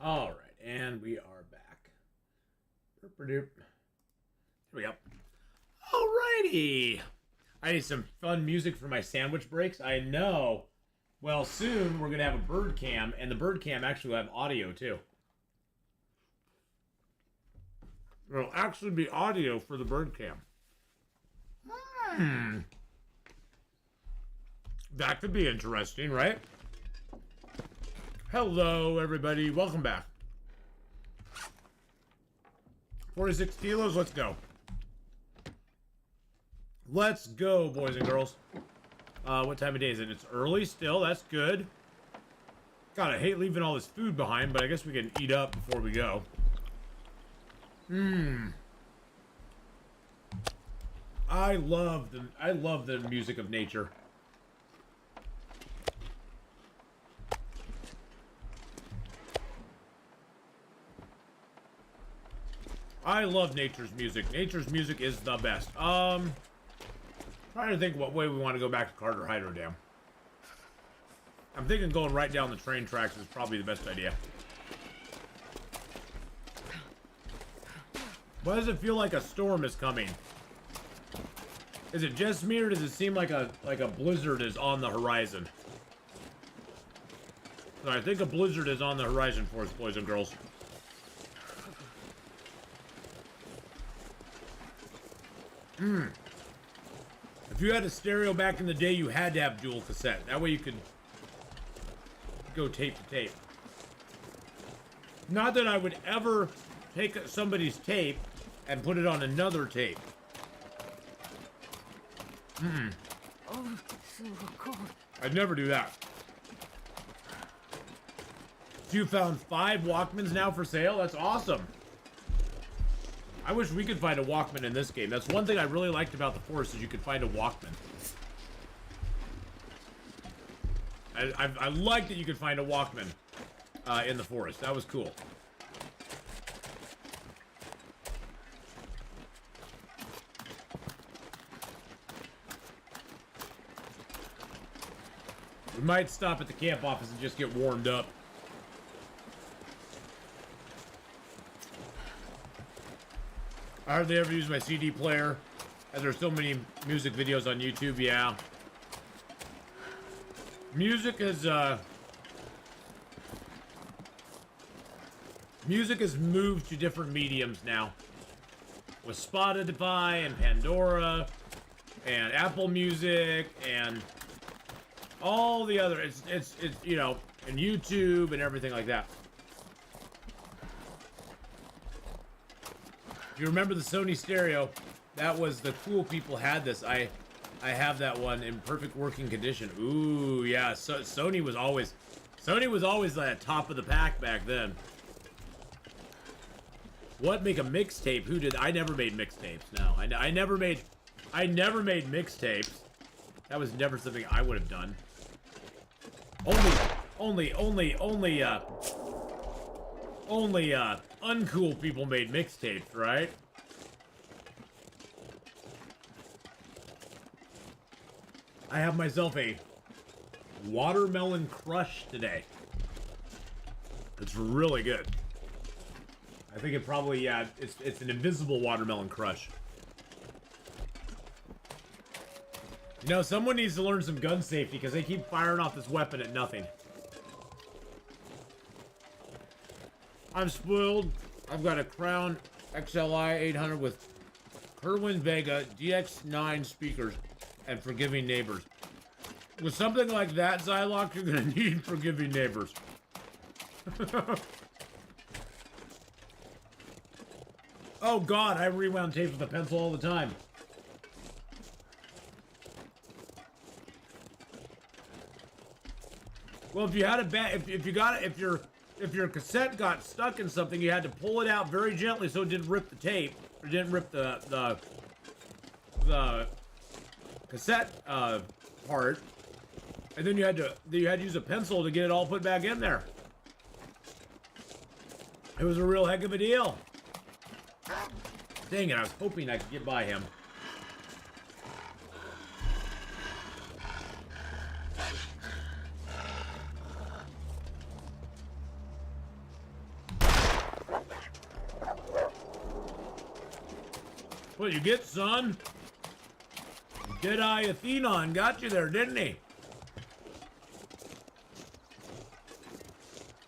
All right, and we are back. Here we go. Alrighty. I need some fun music for my sandwich breaks. I know. Well, soon we're going to have a bird cam, and the bird cam actually will have audio, too. There'll actually be audio for the bird cam. That could be interesting, right? Hello, everybody. Welcome back. 46 kilos. Let's go. Let's go, boys and girls. What time of day is it? It's early still. That's good. God, I hate leaving all this food behind, but I guess we can eat up before we go. I love the music of nature. I love nature's music. Nature's music is the best. Trying to think what way we want to go back to Carter Hydro Dam. I'm thinking going right down the train tracks is probably the best idea. Why does it feel like a storm is coming? Is it just me, or does it seem like a blizzard is on the horizon? So I think a blizzard is on the horizon for us, boys and girls. If you had a stereo back in the day, you had to have dual cassette. That way you could go tape to tape. Not that I would ever take somebody's tape and put it on another tape. Oh, so cold. I'd never do that. So you found 5 Walkmans now for sale? That's awesome. I wish we could find a Walkman in this game. That's one thing I really liked about the Forest, is you could find a Walkman. I like that you could find a Walkman in the Forest. That was cool. We might stop at the camp office and just get warmed up. I hardly ever use my CD player, as there's so many music videos on YouTube. Yeah. Music has moved to different mediums now. With Spotify and Pandora and Apple Music and all the other, it's you know, and YouTube and everything like that. If you remember the Sony stereo, that was the cool people had this. I have that one in perfect working condition. Ooh, yeah. So Sony was always at top of the pack back then. What, make a mixtape? Who did? I never made mixtapes. No, I never made mixtapes. That was never something I would have done. Only uncool people made mixtapes, right? I have myself a watermelon crush today. It's really good. I think it probably, yeah, it's an invisible watermelon crush. You know, someone needs to learn some gun safety, because they keep firing off this weapon at nothing. I'm spoiled. I've got a Crown XLI 800 with Kerwin Vega DX9 speakers and forgiving neighbors. With something like that, Zylock, you're gonna need forgiving neighbors. Oh God, I rewound tape with a pencil all the time. Well, if you had a bad, if your cassette got stuck in something, you had to pull it out very gently so it didn't rip the tape, or didn't rip the cassette part, and then you had to use a pencil to get it all put back in there. It was a real heck of a deal. Dang it! I was hoping I could get by him. What you get, son? Deadeye Atheenon got you there, didn't he?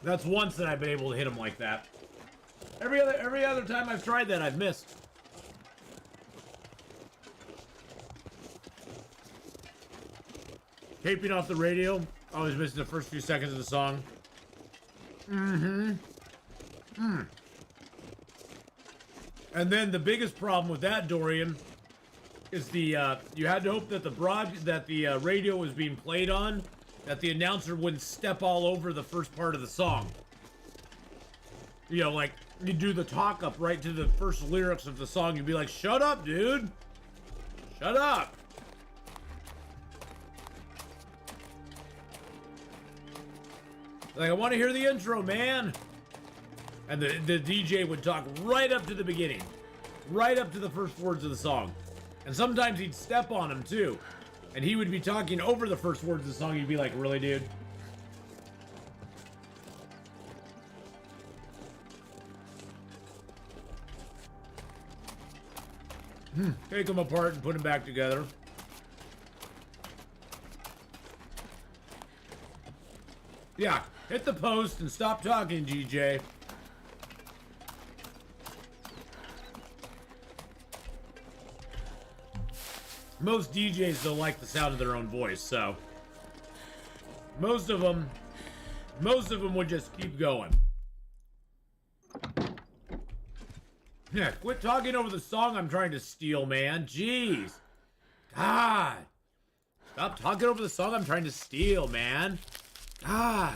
That's once that I've been able to hit him like that. Every other time I've tried that, I've missed. Taping off the radio, always missing the first few seconds of the song. And then the biggest problem with that, Dorian, is the you had to hope that the radio was being played on, that the announcer wouldn't step all over the first part of the song. You know, like you do the talk up right to the first lyrics of the song, you'd be like, "Shut up, dude! Shut up!" Like, I want to hear the intro, man. And the DJ would talk right up to the beginning, right up to the first words of the song. And sometimes he'd step on him too. And he would be talking over the first words of the song. You'd be like, really, dude? Take them apart and put them back together. Yeah, hit the post and stop talking, GJ. Most DJs don't like the sound of their own voice, so most of them would just keep going. Yeah, quit talking over the song I'm trying to steal, man. Jeez. God. Stop talking over the song I'm trying to steal, man. God.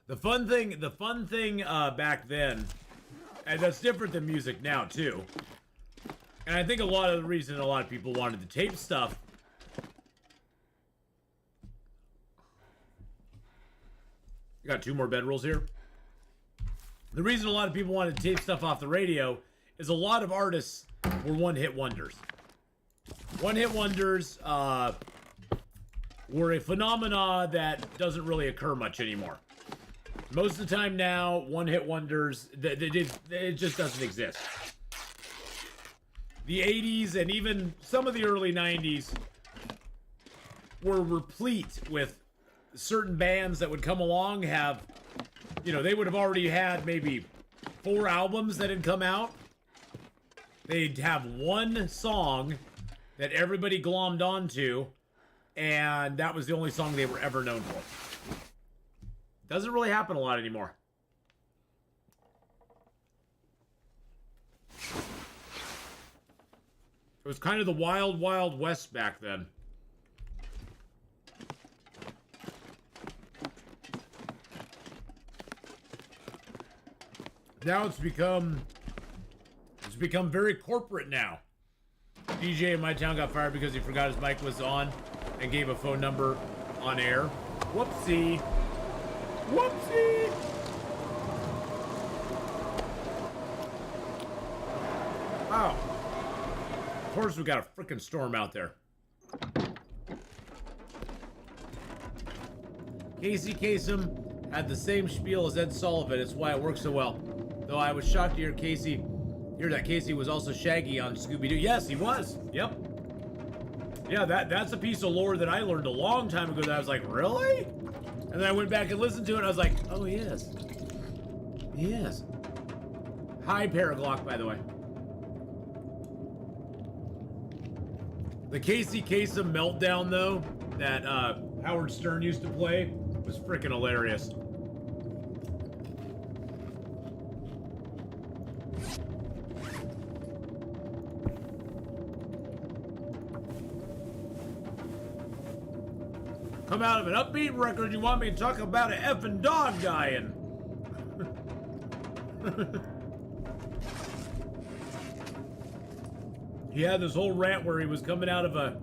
The fun thing back then, and that's different than music now too. And I think a lot of the reason a lot of people wanted to tape stuff. You got 2 more bedrolls here. The reason a lot of people wanted to tape stuff off the radio is a lot of artists were one-hit wonders. One-hit wonders were a phenomena that doesn't really occur much anymore. Most of the time now, one-hit wonders, it just doesn't exist. The 80s and even some of the early 90s were replete with certain bands that would come along, have, you know, they would have already had maybe 4 albums that had come out. They'd have one song that everybody glommed onto, and that was the only song they were ever known for. Doesn't really happen a lot anymore. It was kind of the wild, wild west back then. Now it's become very corporate now. DJ in my town got fired because he forgot his mic was on and gave a phone number on air. Whoopsie. Whoopsie! Oh. Of course we got a freaking storm out there. Casey Kasem had the same spiel as Ed Sullivan. It's why it works so well. Though I was shocked to hear that Casey was also Shaggy on Scooby-Doo. Yes, he was. Yep. Yeah, that's a piece of lore that I learned a long time ago that I was like, really? And then I went back and listened to it, and I was like, oh, he is. He is. Hi, Paraglock, by the way. The Casey Kasem meltdown, though, that Howard Stern used to play, was freaking hilarious. Come out of an upbeat record, you want me to talk about an effing dog dying. He had this whole rant where he was coming out of a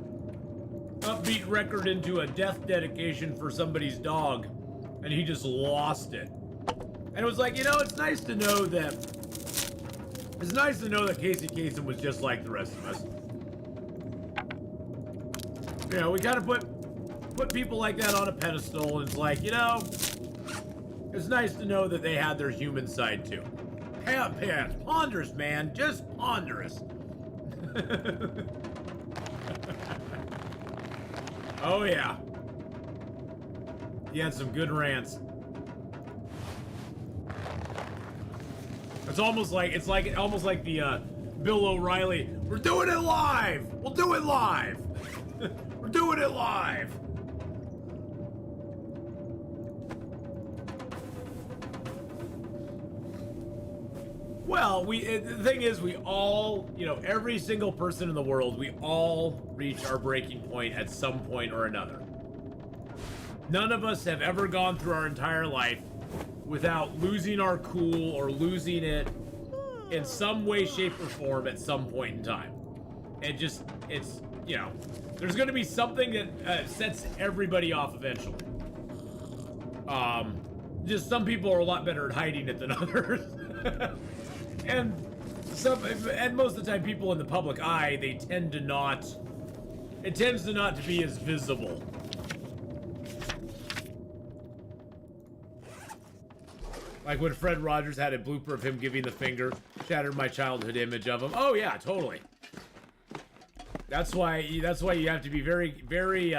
upbeat record into a death dedication for somebody's dog, and he just lost it. And it was like, you know, it's nice to know that Casey Kasem was just like the rest of us. You know, we kind of put people like that on a pedestal, and it's like, you know, it's nice to know that they had their human side too. Pants, ponderous, man, just ponderous. Oh yeah, he had some good rants. It's almost like the Bill O'Reilly. We're doing it live. We'll do it live. We're doing it live. Well, the thing is, we all, you know, every single person in the world, we all reach our breaking point at some point or another. None of us have ever gone through our entire life without losing our cool or losing it in some way, shape, or form at some point in time. It's, you know, there's going to be something that sets everybody off eventually. Just some people are a lot better at hiding it than others. And most of the time, people in the public eye, it tends to not to be as visible. Like when Fred Rogers had a blooper of him giving the finger, shattered my childhood image of him. Oh yeah, totally. That's why you have to be very, very,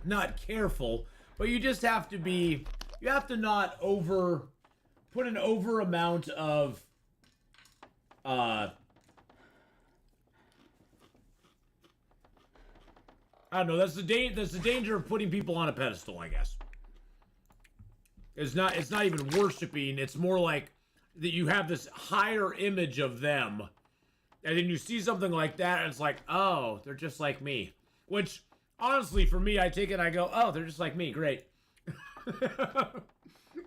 not careful, but you just have to be, you have to not put an over amount of, I don't know, that's the danger of putting people on a pedestal, I guess. It's not even worshiping, it's more like that you have this higher image of them, and then you see something like that, and it's like, oh, they're just like me. Which, honestly, for me, I take it and I go, oh, they're just like me, great.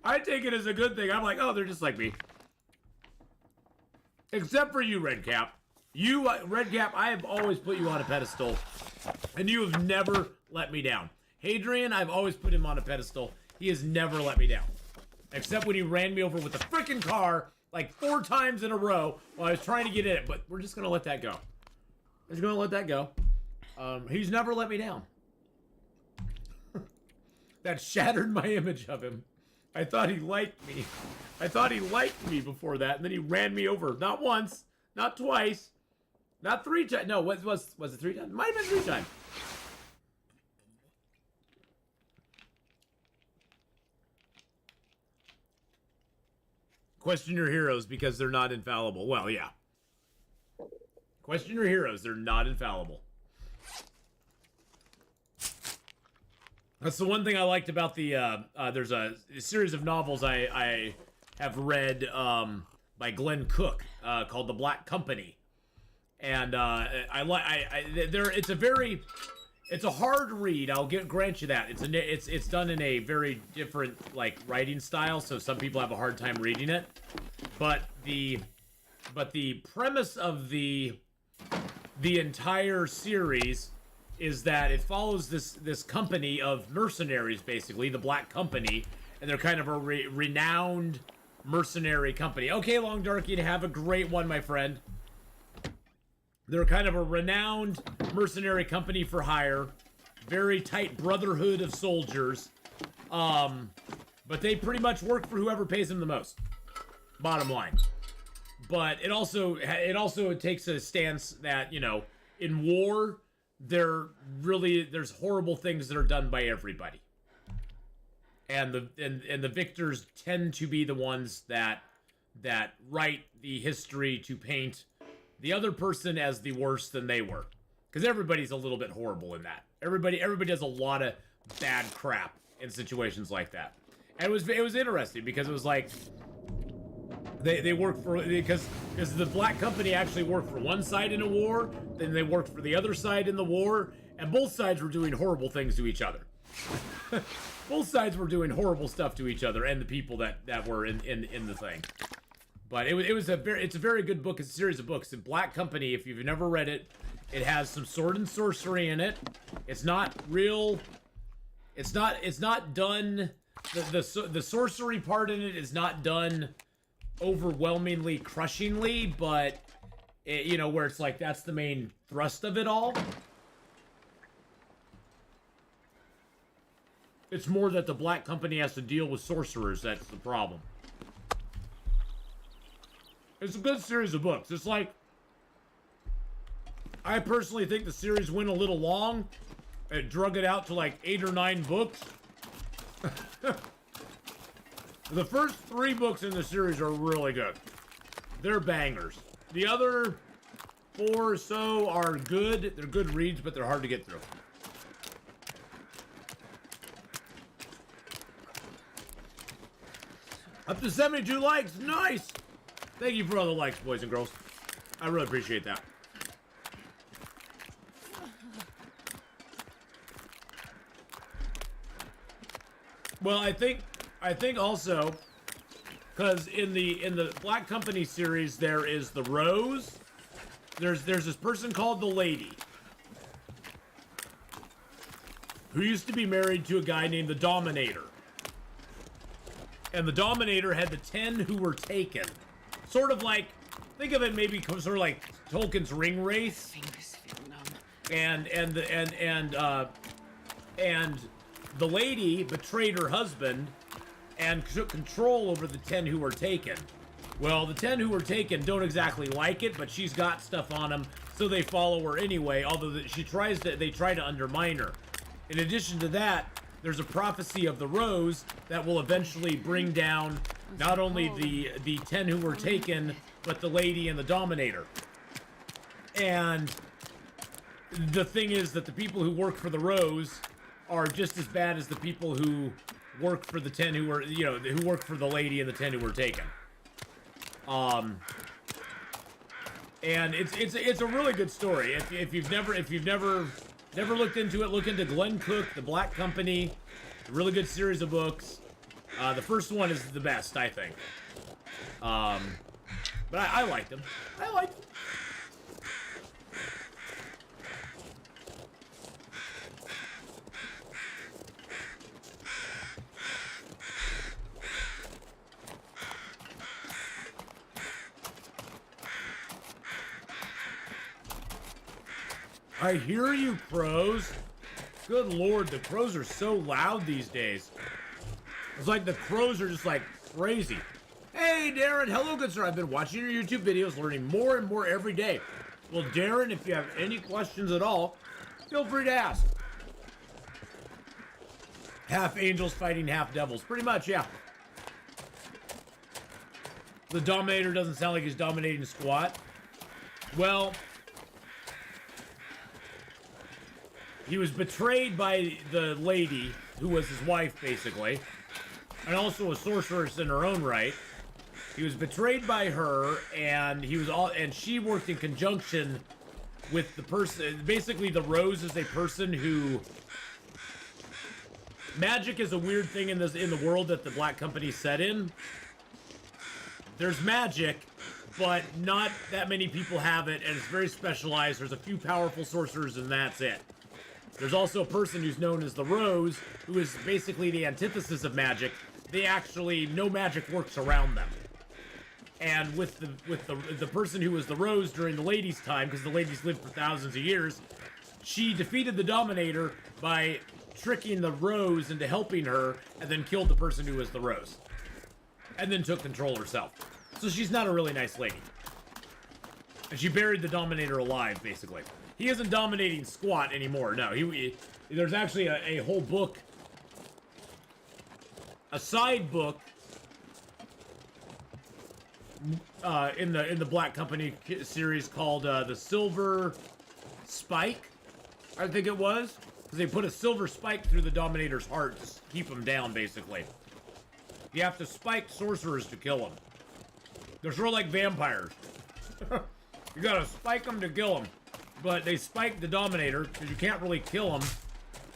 I take it as a good thing. I'm like, oh, they're just like me. Except for you, Redcap. You, Redcap, I have always put you on a pedestal, and you have never let me down. Hadrian, I've always put him on a pedestal. He has never let me down. Except when he ran me over with a freaking car like 4 times in a row while I was trying to get in it. But we're just going to let that go. We're just going to let that go. He's never let me down. That shattered my image of him. I thought he liked me. I thought he liked me before that, and then he ran me over. Not once, not twice, not 3 times. No, was it 3 times? Might have been 3 times. Question your heroes because they're not infallible. Well, yeah. Question your heroes. They're not infallible. That's the one thing I liked about the, there's a series of novels I have read by Glenn Cook called The Black Company. And it's a hard read. I'll grant you that. It's done in a very different like writing style, so some people have a hard time reading it. But the premise of the entire series is that it follows this company of mercenaries, basically the Black Company, and they're kind of a renowned mercenary company. Okay, Long Darky, have a great one, my friend. They're kind of a renowned mercenary company for hire, very tight brotherhood of soldiers, but they pretty much work for whoever pays them the most. Bottom line. But it also takes a stance that, you know, in war, there's horrible things that are done by everybody, and the victors tend to be the ones that write the history to paint the other person as the worse than they were, because everybody's a little bit horrible in that. Everybody does a lot of bad crap in situations like that, and it was interesting because it was like they work for, because the Black Company actually worked for one side in a war, then they worked for the other side in the war, and both sides were doing horrible things to each other. Both sides were doing horrible stuff to each other and the people that were in the thing. But it's a very good book. It's a series of books. The Black Company, if you've never read it, it has some sword and sorcery in it. It's not real. It's not done. The sorcery part in it is not done overwhelmingly crushingly, but it, you know, where it's like that's the main thrust of it all. It's more that the Black Company has to deal with sorcerers. That's the problem. It's a good series of books. It's like, I personally think the series went a little long. It drug it out to like 8 or 9 books. The first 3 books in the series are really good. They're bangers. The other 4 or so are good. They're good reads, but they're hard to get through. Up to 72 likes. Nice. Thank you for all the likes, boys and girls. I really appreciate that. Well, I think also, because in the Black Company series there is the Rose. There's this person called the Lady, who used to be married to a guy named the Dominator. And the Dominator had the 10 who were taken. Sort of like, think of it maybe sort of like Tolkien's Ring Race. Fingers feel numb. And the lady betrayed her husband and took control over the 10 who were taken. Well, the 10 who were taken don't exactly like it, but she's got stuff on them, so they follow her anyway, although they try to undermine her. In addition to that, there's a prophecy of the Rose that will eventually bring down not only the 10 who were taken, but the lady and the Dominator. And the thing is that the people who work for the Rose are just as bad as the people who work for the 10 who were, who work for the lady and the 10 who were taken. And it's a really good story. If you've never looked into it, look into Glenn Cook, The Black Company. A really good series of books. The first one is the best, I think. But I liked them. I hear you, crows. Good lord, the crows are so loud these days. It's like the crows are just like crazy. Hey, Darren. Hello, good sir. I've been watching your YouTube videos, learning more and more every day. Well, Darren, if you have any questions at all, feel free to ask. Half angels fighting half devils. Pretty much, yeah. The Dominator doesn't sound like he's dominating squat. Well, he was betrayed by the lady, who was his wife, basically, and also a sorceress in her own right. He was betrayed by her, and she worked in conjunction with the person. Basically, the Rose is a person who. Magic is a weird thing in the world that the Black Company set in. There's magic, but not that many people have it, and it's very specialized. There's a few powerful sorcerers, and that's it. There's also a person who's known as the Rose, who is basically the antithesis of magic. No magic works around them. And with the person who was the Rose during the lady's time, because the ladies lived for thousands of years, she defeated the Dominator by tricking the Rose into helping her, and then killed the person who was the Rose. And then took control herself. So she's not a really nice lady. And she buried the Dominator alive, basically. He isn't dominating squat anymore. No, there's actually a whole book, a side book, in the Black Company series called the Silver Spike, I think it was, because they put a silver spike through the Dominator's heart to keep him down, basically. You have to spike sorcerers to kill them. They're sort of like vampires. You gotta spike them to kill them. But they spike the Dominator, because you can't really kill him,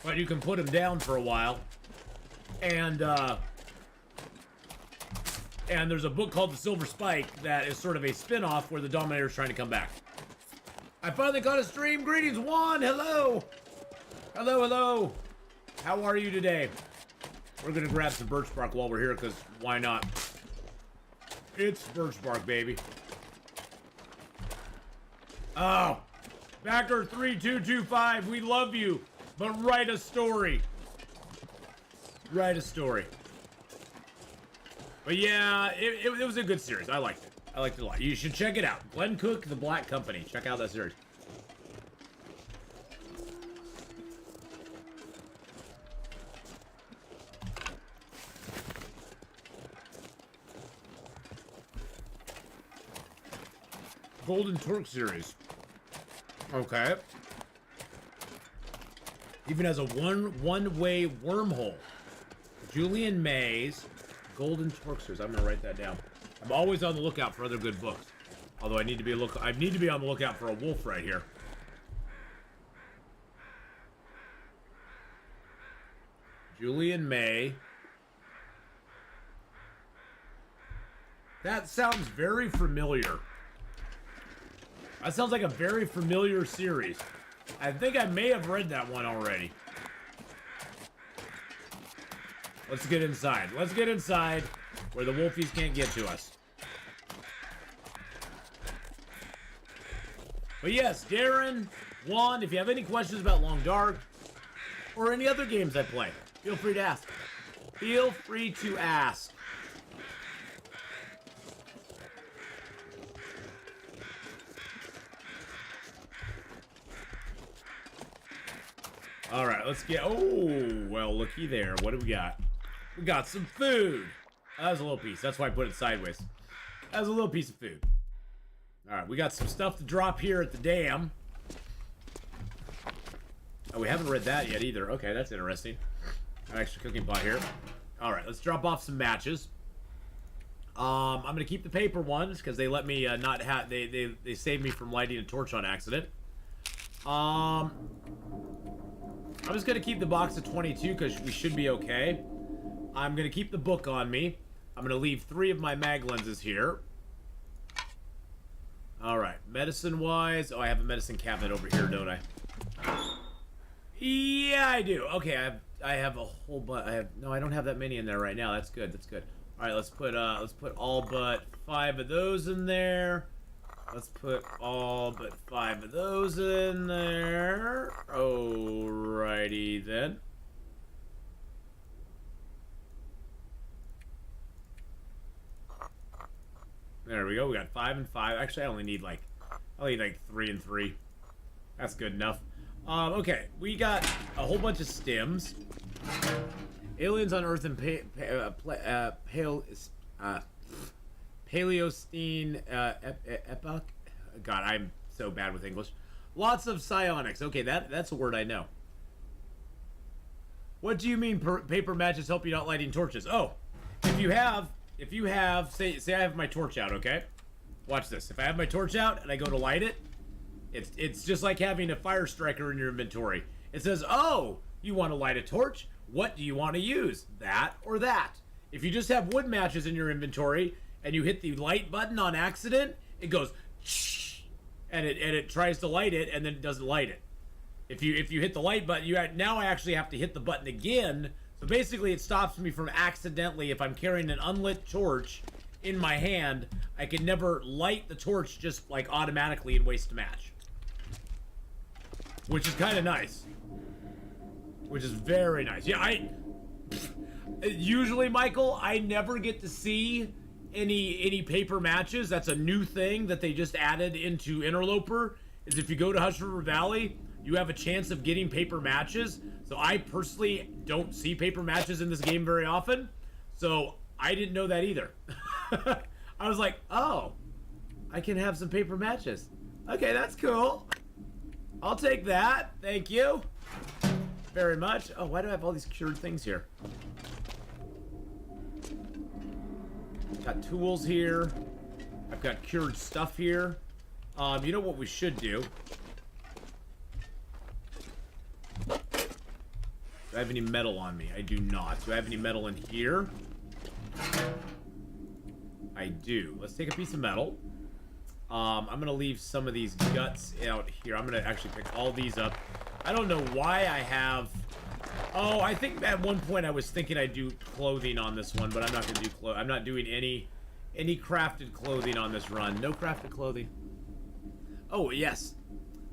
but you can put him down for a while. And there's a book called The Silver Spike that is sort of a spin-off where the Dominator's trying to come back. I finally caught a stream. Greetings, Juan. Hello. Hello. How are you today? We're going to grab some birch bark while we're here, because why not? It's birch bark, baby. Oh. Backer 3225, we love you, but write a story. Write a story. But yeah, it was a good series. I liked it. I liked it a lot. You should check it out. Glenn Cook, The Black Company. Check out that series. Golden Torque series. Okay. Even has a one-way wormhole. Julian May's Golden Torque series. I'm gonna write that down. I'm always on the lookout for other good books. Although I need to be on the lookout for a wolf right here. Julian May. That sounds very familiar. That sounds like a very familiar series. I think I may have read that one already. Let's get inside. Let's get inside where the wolfies can't get to us. But yes, Darren, Juan, if you have any questions about Long Dark or any other games I play, feel free to ask. Feel free to ask. All right, let's get... Oh, well, looky there. What do we got? We got some food. That was a little piece. That's why I put it sideways. That was a little piece of food. All right, we got some stuff to drop here at the dam. Oh, we haven't read that yet either. Okay, that's interesting. An extra cooking pot here. All right, let's drop off some matches. I'm gonna keep the paper ones because they let me not have. They saved me from lighting a torch on accident. I'm just gonna keep the box of 22 because we should be okay. I'm gonna keep the book on me. I'm gonna leave 3 of my mag lenses here. All right, medicine-wise, oh, I have a medicine cabinet over here, don't I? Yeah, I do. Okay, I have a whole no, I don't have that many in there right now. That's good. That's good. All right, let's put all but 5 of those in there. Let's put all but 5 of those in there. Alrighty then. There we go. We got 5 and 5. Actually, I only need like 3 and 3. That's good enough. Okay, we got a whole bunch of stims. Aliens on Earth and Paleocene epoch. God, I'm so bad with English. Lots of psionics. Okay, that's a word I know. What do you mean paper matches help you not lighting torches? Oh, if you have, say I have my torch out, okay? Watch this. If I have my torch out and I go to light it, it's just like having a fire striker in your inventory. It says, oh, you want to light a torch? What do you want to use? That or that? If you just have wood matches in your inventory and you hit the light button on accident, it goes shh, and it tries to light it and then it doesn't light it. If you hit the light button, now I actually have to hit the button again. So basically, it stops me from accidentally, if I'm carrying an unlit torch in my hand, I can never light the torch just like automatically and waste a match. Which is kind of nice. Which is very nice. Yeah, usually, Michael, I never get to see any paper matches. That's a new thing that they just added into Interloper, is if you go to Hush River Valley, you have a chance of getting paper matches. So I personally don't see paper matches in this game very often. So I didn't know that either. I was like, oh, I can have some paper matches. Okay, that's cool. I'll take that. Thank you very much. Oh, why do I have all these cured things here? Got tools here. I've got cured stuff here. You know what we should do? Do I have any metal on me? I do not. Do I have any metal in here? I do. Let's take a piece of metal. I'm gonna leave some of these guts out here. I'm gonna actually pick all these up. I don't know why I have... Oh, I think at one point I was thinking I'd do clothing on this one, but I'm not gonna do I'm not doing any crafted clothing on this run. No crafted clothing. Oh, yes.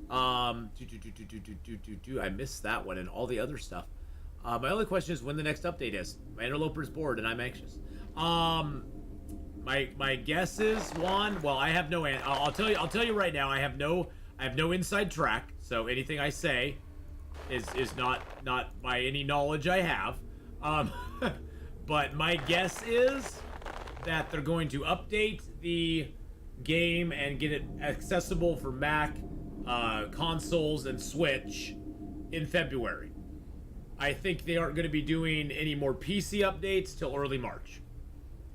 I missed that one and all the other stuff. My only question is when the next update is. My interloper's bored and I'm anxious. My guess is, Juan, well, I have no I'll tell you right now, I have no inside track, so anything I say is not by any knowledge I have. But my guess is that they're going to update the game and get it accessible for Mac, consoles, and Switch in February. I think they aren't going to be doing any more PC updates till early March.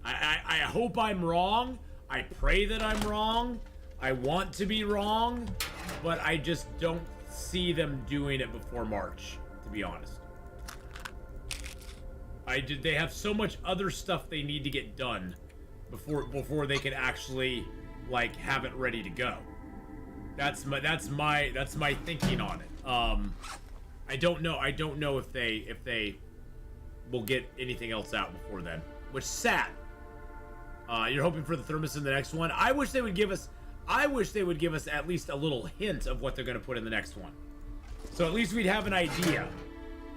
I hope I'm wrong. I pray that I'm wrong. I want to be wrong, but I just don't see them doing it before March, to be honest. They have so much other stuff they need to get done before they can actually like have it ready to go. That's my thinking on it. I don't know if they will get anything else out before then, which is sad. You're hoping for the thermos in the next one. I wish they would give us at least a little hint of what they're going to put in the next one. So at least we'd have an idea.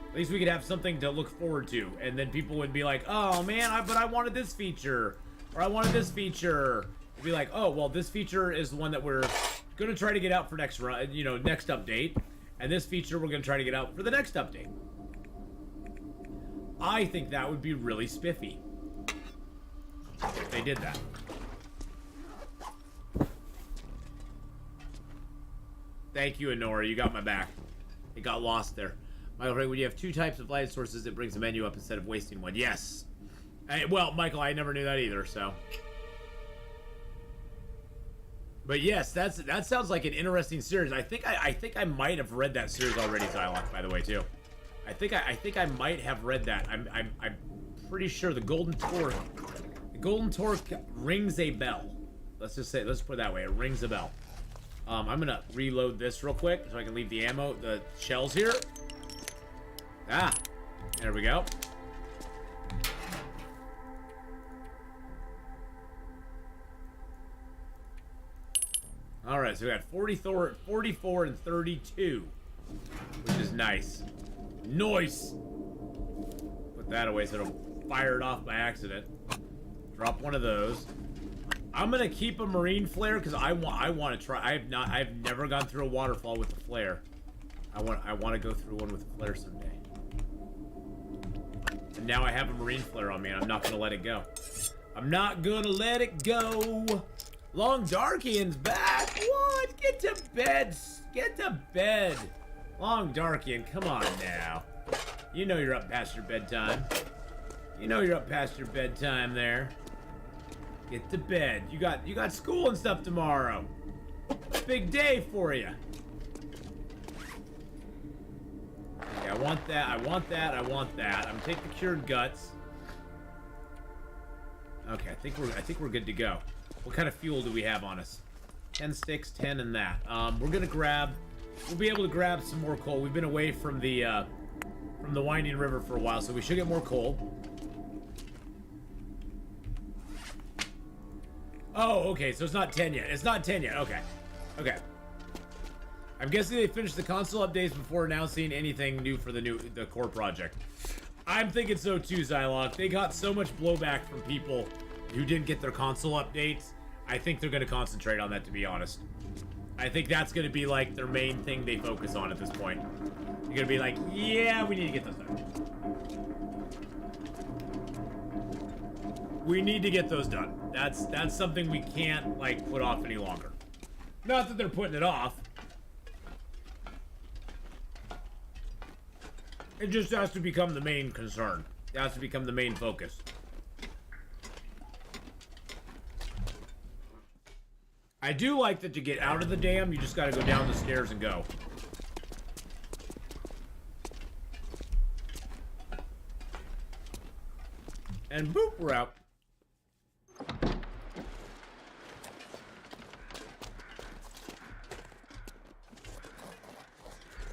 At least we could have something to look forward to, and then people would be like, "Oh man, but I wanted this feature, or I wanted this feature." It'd be like, "Oh, well, this feature is the one that we're going to try to get out for next run, next update, and this feature we're going to try to get out for the next update." I think that would be really spiffy if they did that. Thank you, Honora. You got my back. It got lost there. Michael, when you have two types of light sources, it brings the menu up instead of wasting one. Yes. Well, Michael, I never knew that either, so. But yes, that sounds like an interesting series. I think I might have read that series already, Xylock, by the way, too. I think I might have read that. I'm pretty sure the Golden Torque rings a bell. Let's put it that way. It rings a bell. I'm gonna reload this real quick so I can leave the shells here. Ah, there we go. All right, so we got 44 and 32, which is nice. Nice. Put that away so it'll fire it off by accident. Drop one of those. I'm gonna keep a marine flare because I want to try. I've never gone through a waterfall with a flare. I want to go through one with a flare someday. And now I have a marine flare on me, and I'm not gonna let it go. I'm not gonna let it go. Long Darkian's back. What? Get to bed. Get to bed. Long Darkian, come on now. You know you're up past your bedtime. You know you're up past your bedtime there. Get to bed. You got school and stuff tomorrow. Big day for you. Okay, I want that. I want that. I want that. I'm gonna take the cured guts. Okay, I think we're good to go. What kind of fuel do we have on us? 10 sticks, 10 and that. We'll be able to grab some more coal. We've been away from the winding river for a while, so we should get more coal. Oh, okay, so it's not 10 yet. It's not 10 yet. Okay. Okay. I'm guessing they finished the console updates before announcing anything new for the core project. I'm thinking so too, Xylock. They got so much blowback from people who didn't get their console updates. I think they're going to concentrate on that, to be honest. I think that's going to be like their main thing they focus on at this point. They're going to be like, yeah, we need to get those done. We need to get those done. That's something we can't like put off any longer. Not that they're putting it off. It just has to become the main concern. It has to become the main focus. I do like that to get out of the dam, you just gotta go down the stairs and go. And boop, we're out.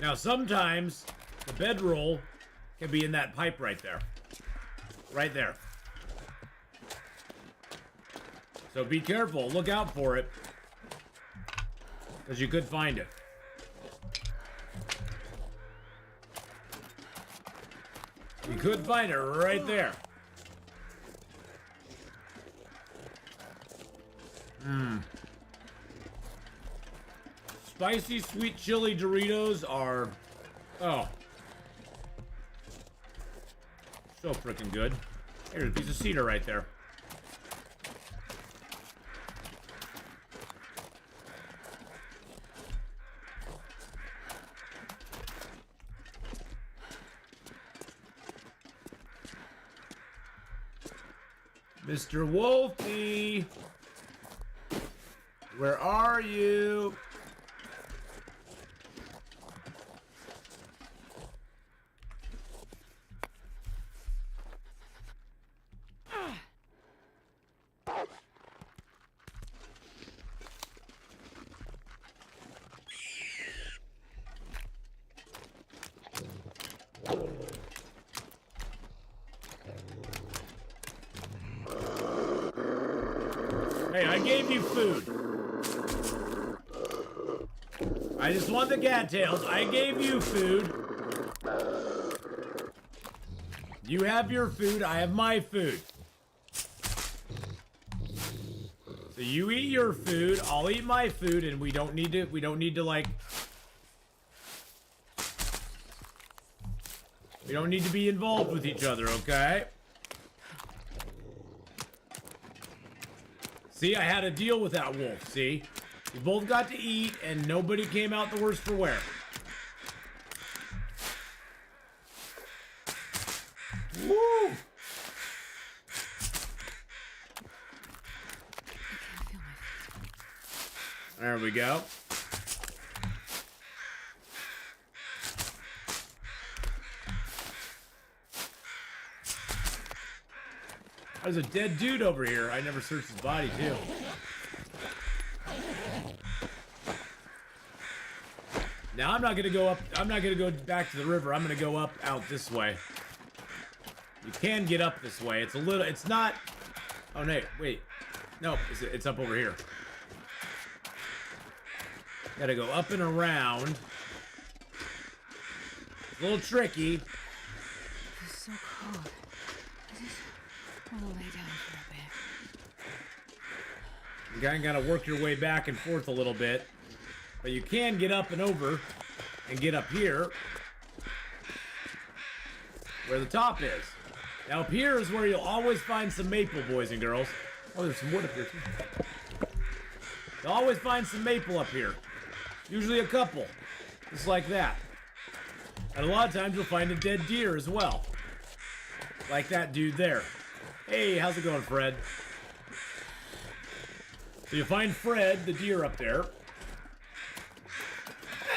Now sometimes the bedroll can be in that pipe right there. Right there. So be careful, look out for it. Because you could find it. You could find it right there. Spicy sweet chili Doritos are... oh. So freaking good. Here's a piece of cedar right there. Mr. Wolfie. Where are you? Hey, I gave you food. I just want the cattails. I gave you food. You have your food. I have my food. So you eat your food. I'll eat my food, and we don't need to like. We don't need to be involved with each other, okay? See, I had a deal with that wolf, see? We both got to eat, and nobody came out the worse for wear. Woo! There we go. There's a dead dude over here. I never searched his body, too. Now, I'm not going to go up. I'm not going to go back to the river. I'm going to go up out this way. You can get up this way. It's a little. It's not. Oh, no. Wait. No, it's up over here. Got to go up and around. It's a little tricky. It's so cold. I want to lay down for a bit. You kind of got to work your way back and forth a little bit. But you can get up and over and get up here where the top is. Now up here is where you'll always find some maple, boys and girls. Oh, there's some wood up here too. You'll always find some maple up here. Usually a couple. Just like that. And a lot of times you'll find a dead deer as well. Like that dude there. Hey, how's it going, Fred? So you find Fred, the deer up there.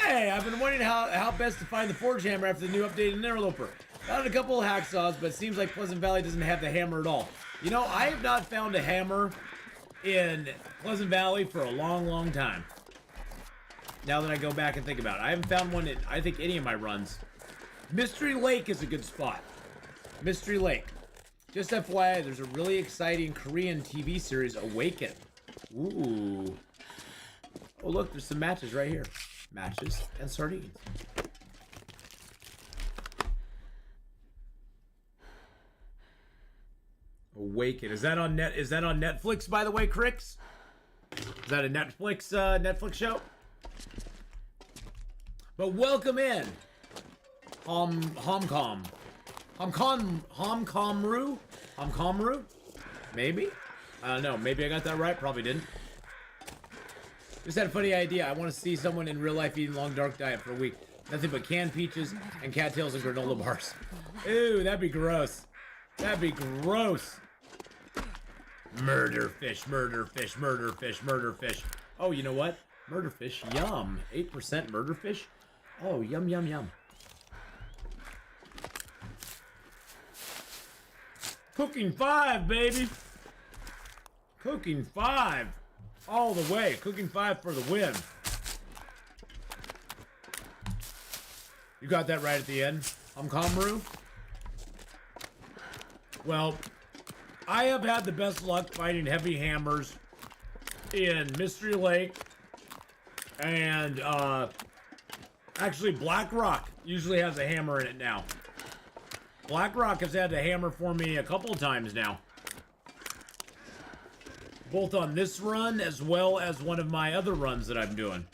Hey, I've been wondering how best to find the forge hammer after the new update in Gunloper. Found a couple of hacksaws, but it seems like Pleasant Valley doesn't have the hammer at all. You know, I have not found a hammer in Pleasant Valley for a long, long time. Now that I go back and think about it. I haven't found one in, I think, any of my runs. Mystery Lake is a good spot. Mystery Lake. Just FYI, there's a really exciting Korean TV series, Awaken. Ooh. Oh, look, there's some matches right here. Matches and sardines. Awaken. Is that on Netflix, by the way, Crix? Is that a Netflix show? But welcome in. Homcomru? Maybe? I don't know. Maybe I got that right. Probably didn't. Just had a funny idea. I want to see someone in real life eating long dark diet for a week. Nothing but canned peaches and cattails and granola bars. Ew, that'd be gross. That'd be gross. Murder fish, murder fish, murder fish, murder fish. Oh, you know what? Murder fish, yum. 8% murder fish. Oh, yum, yum, yum. Cooking 5, baby. Cooking 5. All the way. Cooking 5 for the win. You got that right at the end. Homcomru. Well, I have had the best luck fighting heavy hammers in Mystery Lake. And, actually, Black Rock usually has a hammer in it now. Black Rock has had a hammer for me a couple of times now. Both on this run as well as one of my other runs that I'm doing.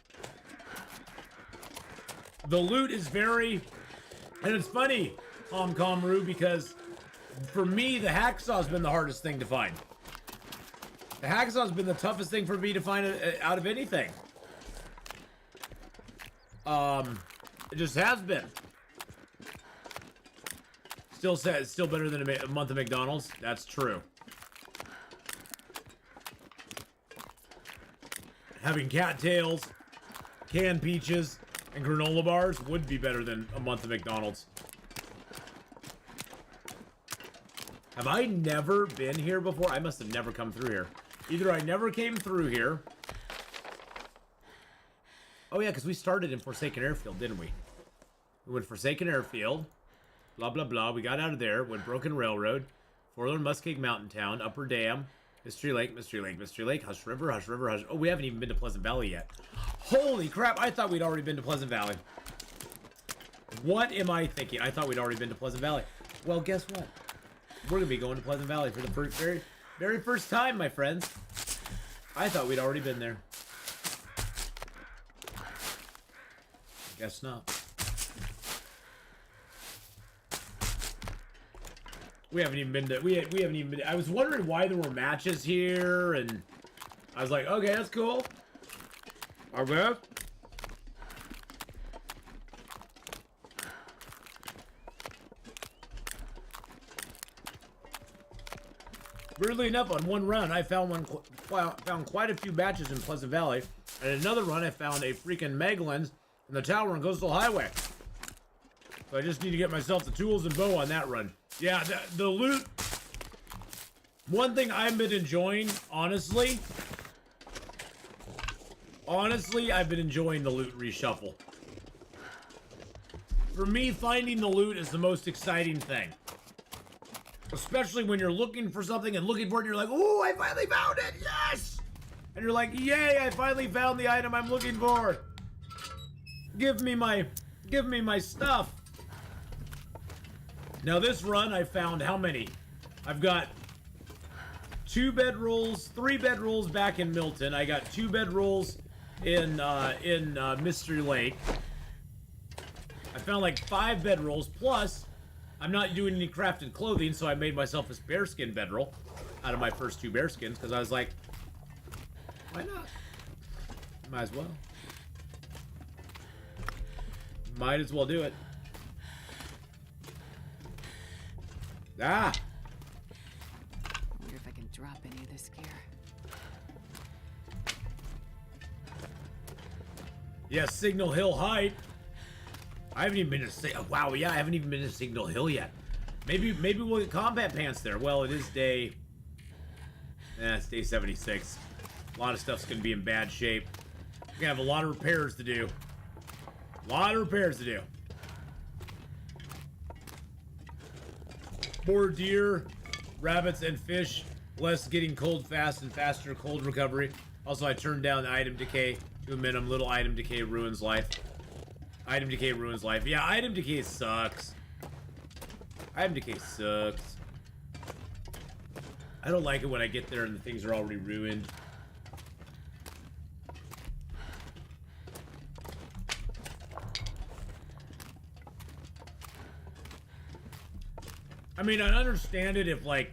The loot is very... And it's funny, Homcomru, because for me, the hacksaw's been the hardest thing to find. The hacksaw's been the toughest thing for me to find out of anything. It just has been. Still better than a month of McDonald's. That's true. having cattails, canned peaches, and granola bars would be better than a month of McDonald's. Have I never been here before? I must have never come through here. Either I never came through here. Oh yeah, because we started in Forsaken Airfield, didn't we? We went Forsaken Airfield. Blah, blah, blah. We got out of there. Went Broken Railroad. Forlorn Muskeg Mountain Town. Upper Dam. Mystery Lake, Mystery Lake, Mystery Lake. Hush River, Hush River, Hush... Oh, we haven't even been to Pleasant Valley yet. Holy crap. I thought we'd already been to Pleasant Valley. What am I thinking? I thought we'd already been to Pleasant Valley. Well, guess what? We're going to be going to Pleasant Valley for the very first time, my friends. I thought we'd already been there. Guess not. We haven't even been to... We haven't even been... I was wondering why there were matches here, and... I was like, okay, that's cool. Okay. Weirdly enough, on one run, I found quite a few matches in Pleasant Valley, and another run, I found a freaking Megalens in the Tower and Coastal Highway. So I just need to get myself the tools and bow on that run. Yeah, the loot. One thing I've been enjoying, honestly, I've been enjoying the loot reshuffle. For me, finding the loot is the most exciting thing. Especially when you're looking for something and looking for it, and you're like, "Ooh, I finally found it! Yes!" And you're like, "Yay! I finally found the item I'm looking for. Give me my stuff." Now this run, I found how many? I've got 2 bedrolls, 3 bedrolls back in Milton. I got 2 bedrolls in Mystery Lake. I found like 5 bedrolls plus. I'm not doing any crafted clothing, so I made myself a bearskin bedroll out of my first 2 bearskins because I was like, why not? Might as well. Might as well do it. Ah! I wonder if I can drop any of this gear. Yeah, Signal Hill Height. I haven't even been to wow, yeah, I haven't even been to Signal Hill yet. Maybe we'll get combat pants there. Well, it is day... it's day 76. A lot of stuff's gonna be in bad shape. We're gonna have a lot of repairs to do. More deer, rabbits, and fish. Less getting cold fast and faster cold recovery. Also, I turned down the item decay to a minimum. Little item decay ruins life. Item decay ruins life. Yeah, item decay sucks. Item decay sucks. I don't like it when I get there and the things are already ruined. I mean, I understand it if, like,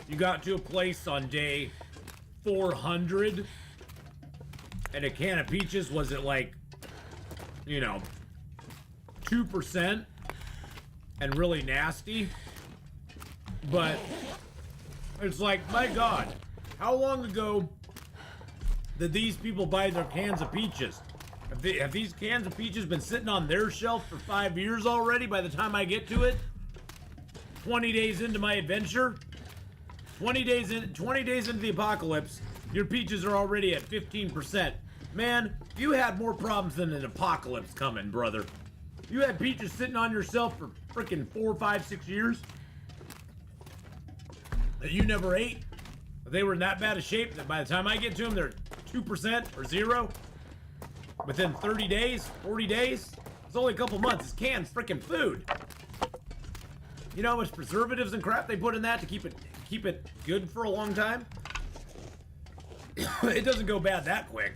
you got to a place on day 400 and a can of peaches was at, like, you know, 2% and really nasty. But it's like, my God, how long ago did these people buy their cans of peaches? Have these cans of peaches been sitting on their shelf for 5 years already by the time I get to it? 20 days into my adventure? 20 days into the apocalypse, your peaches are already at 15%. Man, you had more problems than an apocalypse coming, brother. You had peaches sitting on your shelf for freaking 4, 5, 6 years that you never ate. They were in that bad of shape that by the time I get to them, they're 2% or 0. Within 30 days, 40 days. It's only a couple months. It's canned freaking food. You know how much preservatives and crap they put in that to keep it good for a long time? It doesn't go bad that quick.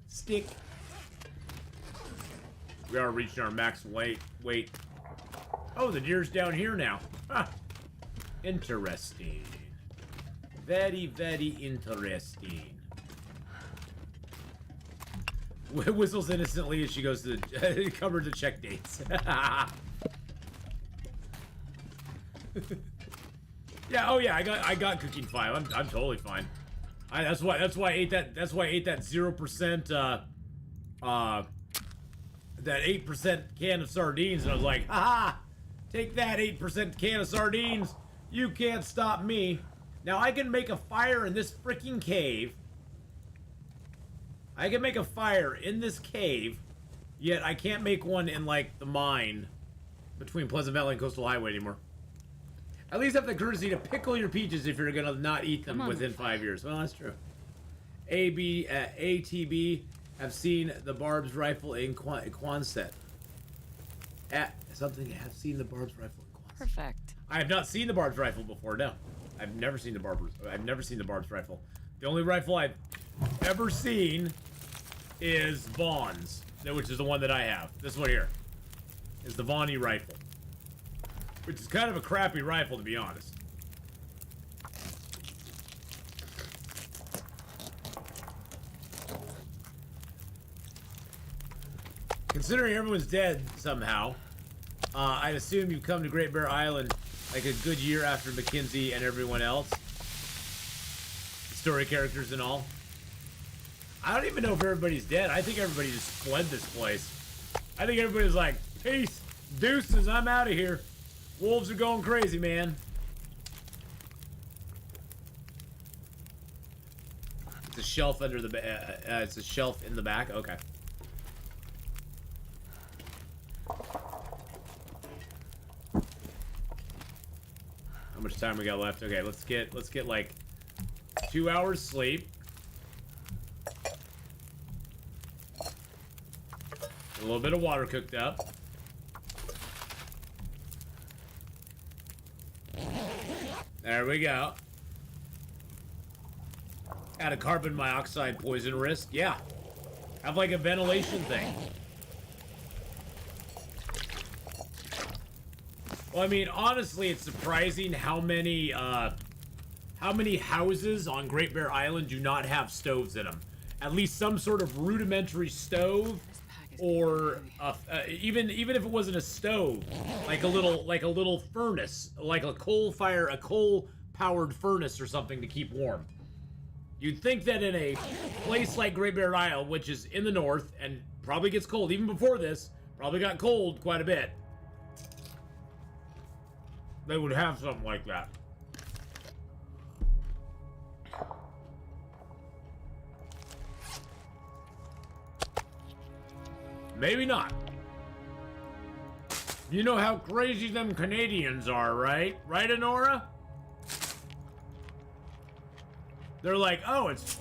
Stick. We are reaching our max weight. Oh, the deer's down here now. Huh. Interesting. Very, very interesting. Whistles innocently as she goes to the cupboard to check dates. Yeah. Oh yeah. I got cooking fine. I'm totally fine. That's why I ate that. That's why I ate that 0%. That 8% can of sardines, and I was like, haha, take that 8% can of sardines. You can't stop me. Now I can make a fire in this freaking cave. I can make a fire in this cave, yet I can't make one in, like, the mine between Pleasant Valley and Coastal Highway anymore. At least have the courtesy to pickle your peaches if you're gonna not eat them within 5 years. Well, that's true. ATB have seen the Barb's rifle in Quonset. Something have seen the Barb's rifle in Quonset. Perfect. I have not seen the Barb's rifle before. No, I've never seen the Barb's rifle. The only rifle I've ever seen is Vaughn's, which is the one that I have. This one here is the Vaughny rifle, which is kind of a crappy rifle, to be honest. Considering everyone's dead somehow, I'd assume you've come to Great Bear Island like a good year after Mackenzie and everyone else. Story characters and all. I don't even know if everybody's dead. I think everybody just fled this place. I think everybody's like, peace, deuces, I'm out of here. Wolves are going crazy, man. It's a shelf under the it's a shelf in the back. Okay. How much time we got left? Okay, let's get like 2 hours sleep. A little bit of water cooked up. There we go. Add a carbon monoxide poison risk. Yeah. Have like a ventilation thing. Well, I mean, honestly, it's surprising how many houses on Great Bear Island do not have stoves in them. At least some sort of rudimentary stove, or even if it wasn't a stove, like a little furnace, like a coal-powered furnace or something to keep warm. You'd think that in a place like Great Bear Isle, which is in the north and probably gets cold, even before this, probably got cold quite a bit, they would have something like that. Maybe not. You know how crazy them Canadians are, right? Right, Honora? They're like, oh, it's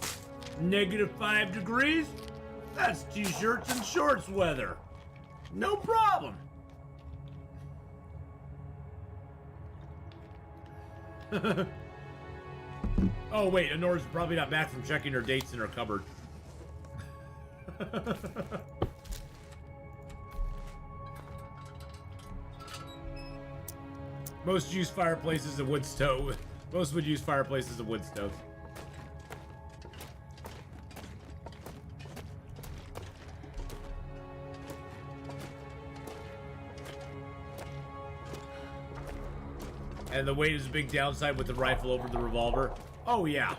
-5 degrees? That's t-shirts and shorts weather. No problem. Oh, wait, Honora's probably not back from checking her dates in her cupboard. Most use fireplaces and wood stove. Most would use fireplaces and wood stoves. And the weight is a big downside with the rifle over the revolver. Oh yeah.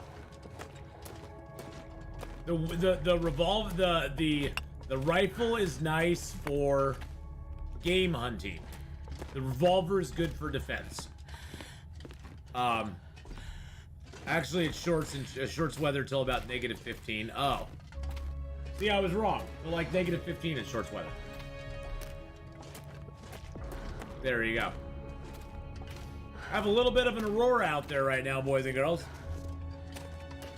The rifle is nice for game hunting. The revolver is good for defense. Actually, it's shorts weather till about -15. Oh, see, I was wrong. So like -15 is shorts weather. There you go. I have a little bit of an aurora out there right now, boys and girls.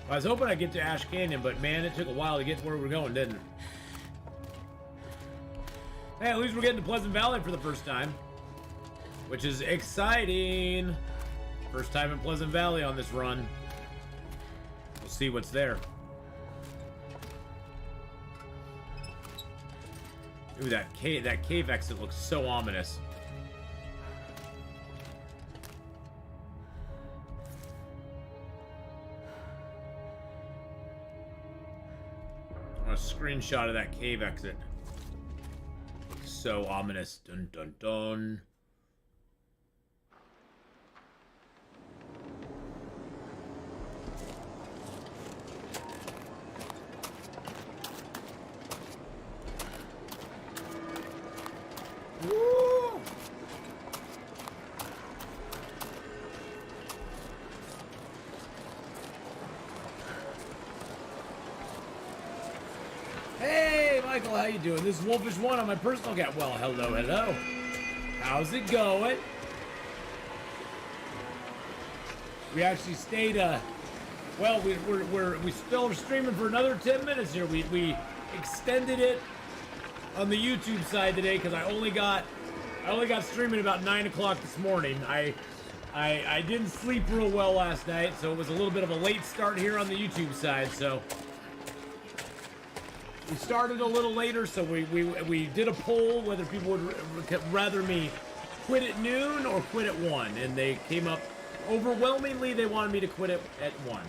I was hoping I'd get to Ash Canyon, but man, it took a while to get to where we're going, didn't it? Hey, at least we're getting to Pleasant Valley for the first time, which is exciting. First time in Pleasant Valley on this run. We'll see what's there. Ooh, that cave exit looks so ominous. A screenshot of that cave exit. So ominous. Dun dun dun. Woo! Hey, Michael, how you doing? This is Wolfish1 on my personal account. Well, hello, hello. How's it going? We actually stayed, well, we still are streaming for another 10 minutes here. We extended it on the YouTube side today because I only got streaming about 9 o'clock this morning. I didn't sleep real well last night, so it was a little bit of a late start here on the YouTube side, so we started a little later, so we did a poll whether people would rather me quit at noon or quit at 1, and they came up overwhelmingly they wanted me to quit at 1.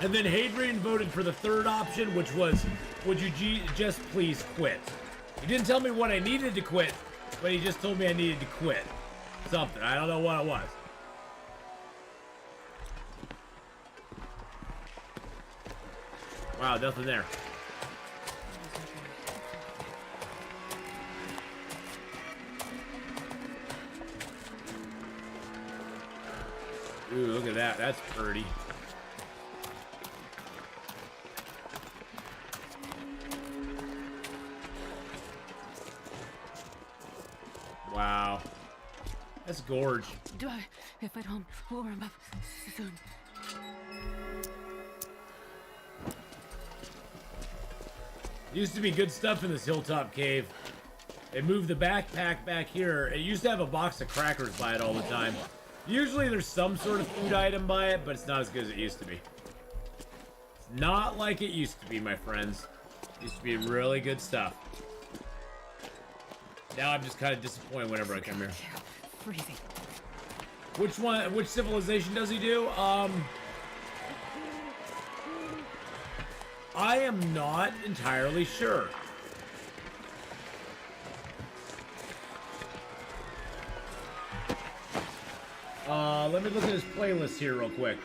And then Hadrian voted for the third option, which was, would you just please quit? He didn't tell me what I needed to quit, but he just told me I needed to quit. Something, I don't know what it was. Wow, nothing there. Ooh, look at that. That's pretty. Wow. That's gorge. If I don't warm up soon. Used to be good stuff in this hilltop cave. They moved the backpack back here. It used to have a box of crackers by it all the time. Usually there's some sort of food item by it, but it's not as good as it used to be. It's not like it used to be, my friends. It used to be really good stuff. Now I'm just kind of disappointed whenever I come here. Freezing. Which civilization does he do? I am not entirely sure. Let me look at his playlist here real quick.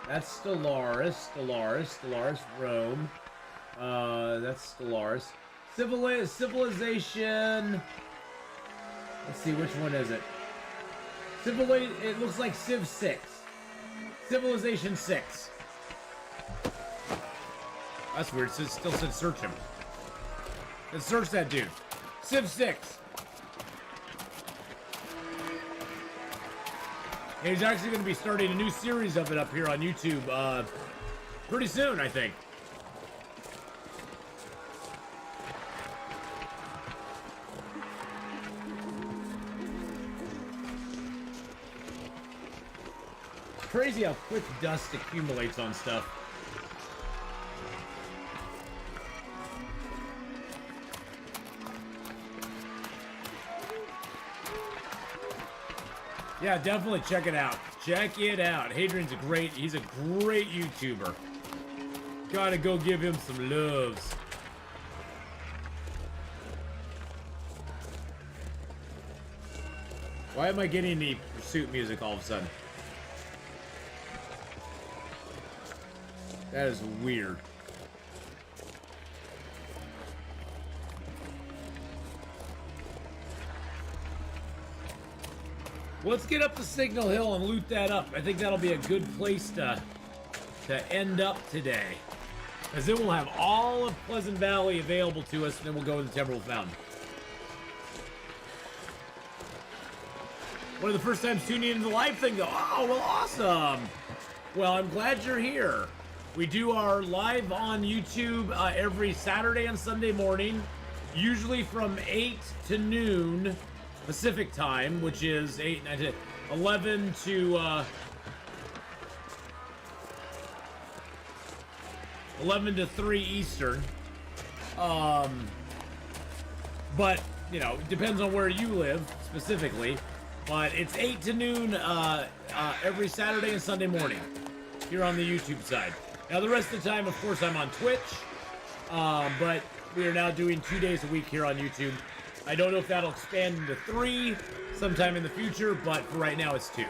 That's Stellaris, Rome. That's Stellaris. Civilization. Let's see, which one is it? It looks like Civ 6. Civilization 6. That's weird. It still said search him. Let's search that dude. Civ 6. And he's actually going to be starting a new series of it up here on YouTube pretty soon, I think. Crazy how quick dust accumulates on stuff. Yeah, definitely check it out. Check it out. Hadrian's he's a great YouTuber. Gotta go give him some loves. Why am I getting the pursuit music all of a sudden? That is weird. Let's get up to Signal Hill and loot that up. I think that'll be a good place to end up today. Because then we'll have all of Pleasant Valley available to us, and then we'll go to the Timberwolf Mountain. One of the first times tuning into the live thing, though. Oh, well, awesome. Well, I'm glad you're here. We do our live on YouTube every Saturday and Sunday morning, usually from 8 to noon Pacific time, which is 11 to 11 to 3 Eastern. But, you know, it depends on where you live specifically. But it's 8 to noon every Saturday and Sunday morning here on the YouTube side. Now, the rest of the time, of course, I'm on Twitch. But we are now doing 2 days a week here on YouTube. I don't know if that'll expand into 3 sometime in the future, but for right now, it's 2.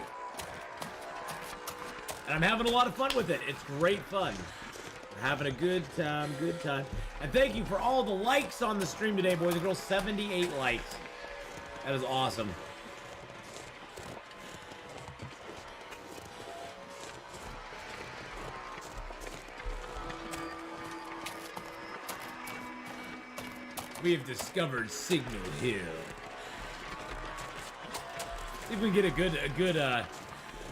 And I'm having a lot of fun with it. It's great fun. We're having a good time, good time. And thank you for all the likes on the stream today, boys and girls. 78 likes. That is awesome. We have discovered Signal Hill. See if we can get a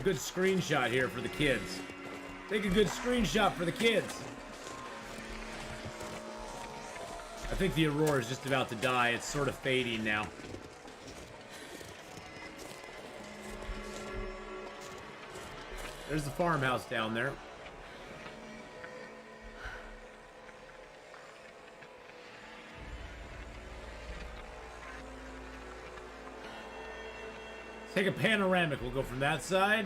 good screenshot here for the kids. Take a good screenshot for the kids. I think the Aurora is just about to die. It's sort of fading now. There's the farmhouse down there. Take a panoramic. We'll go from that side.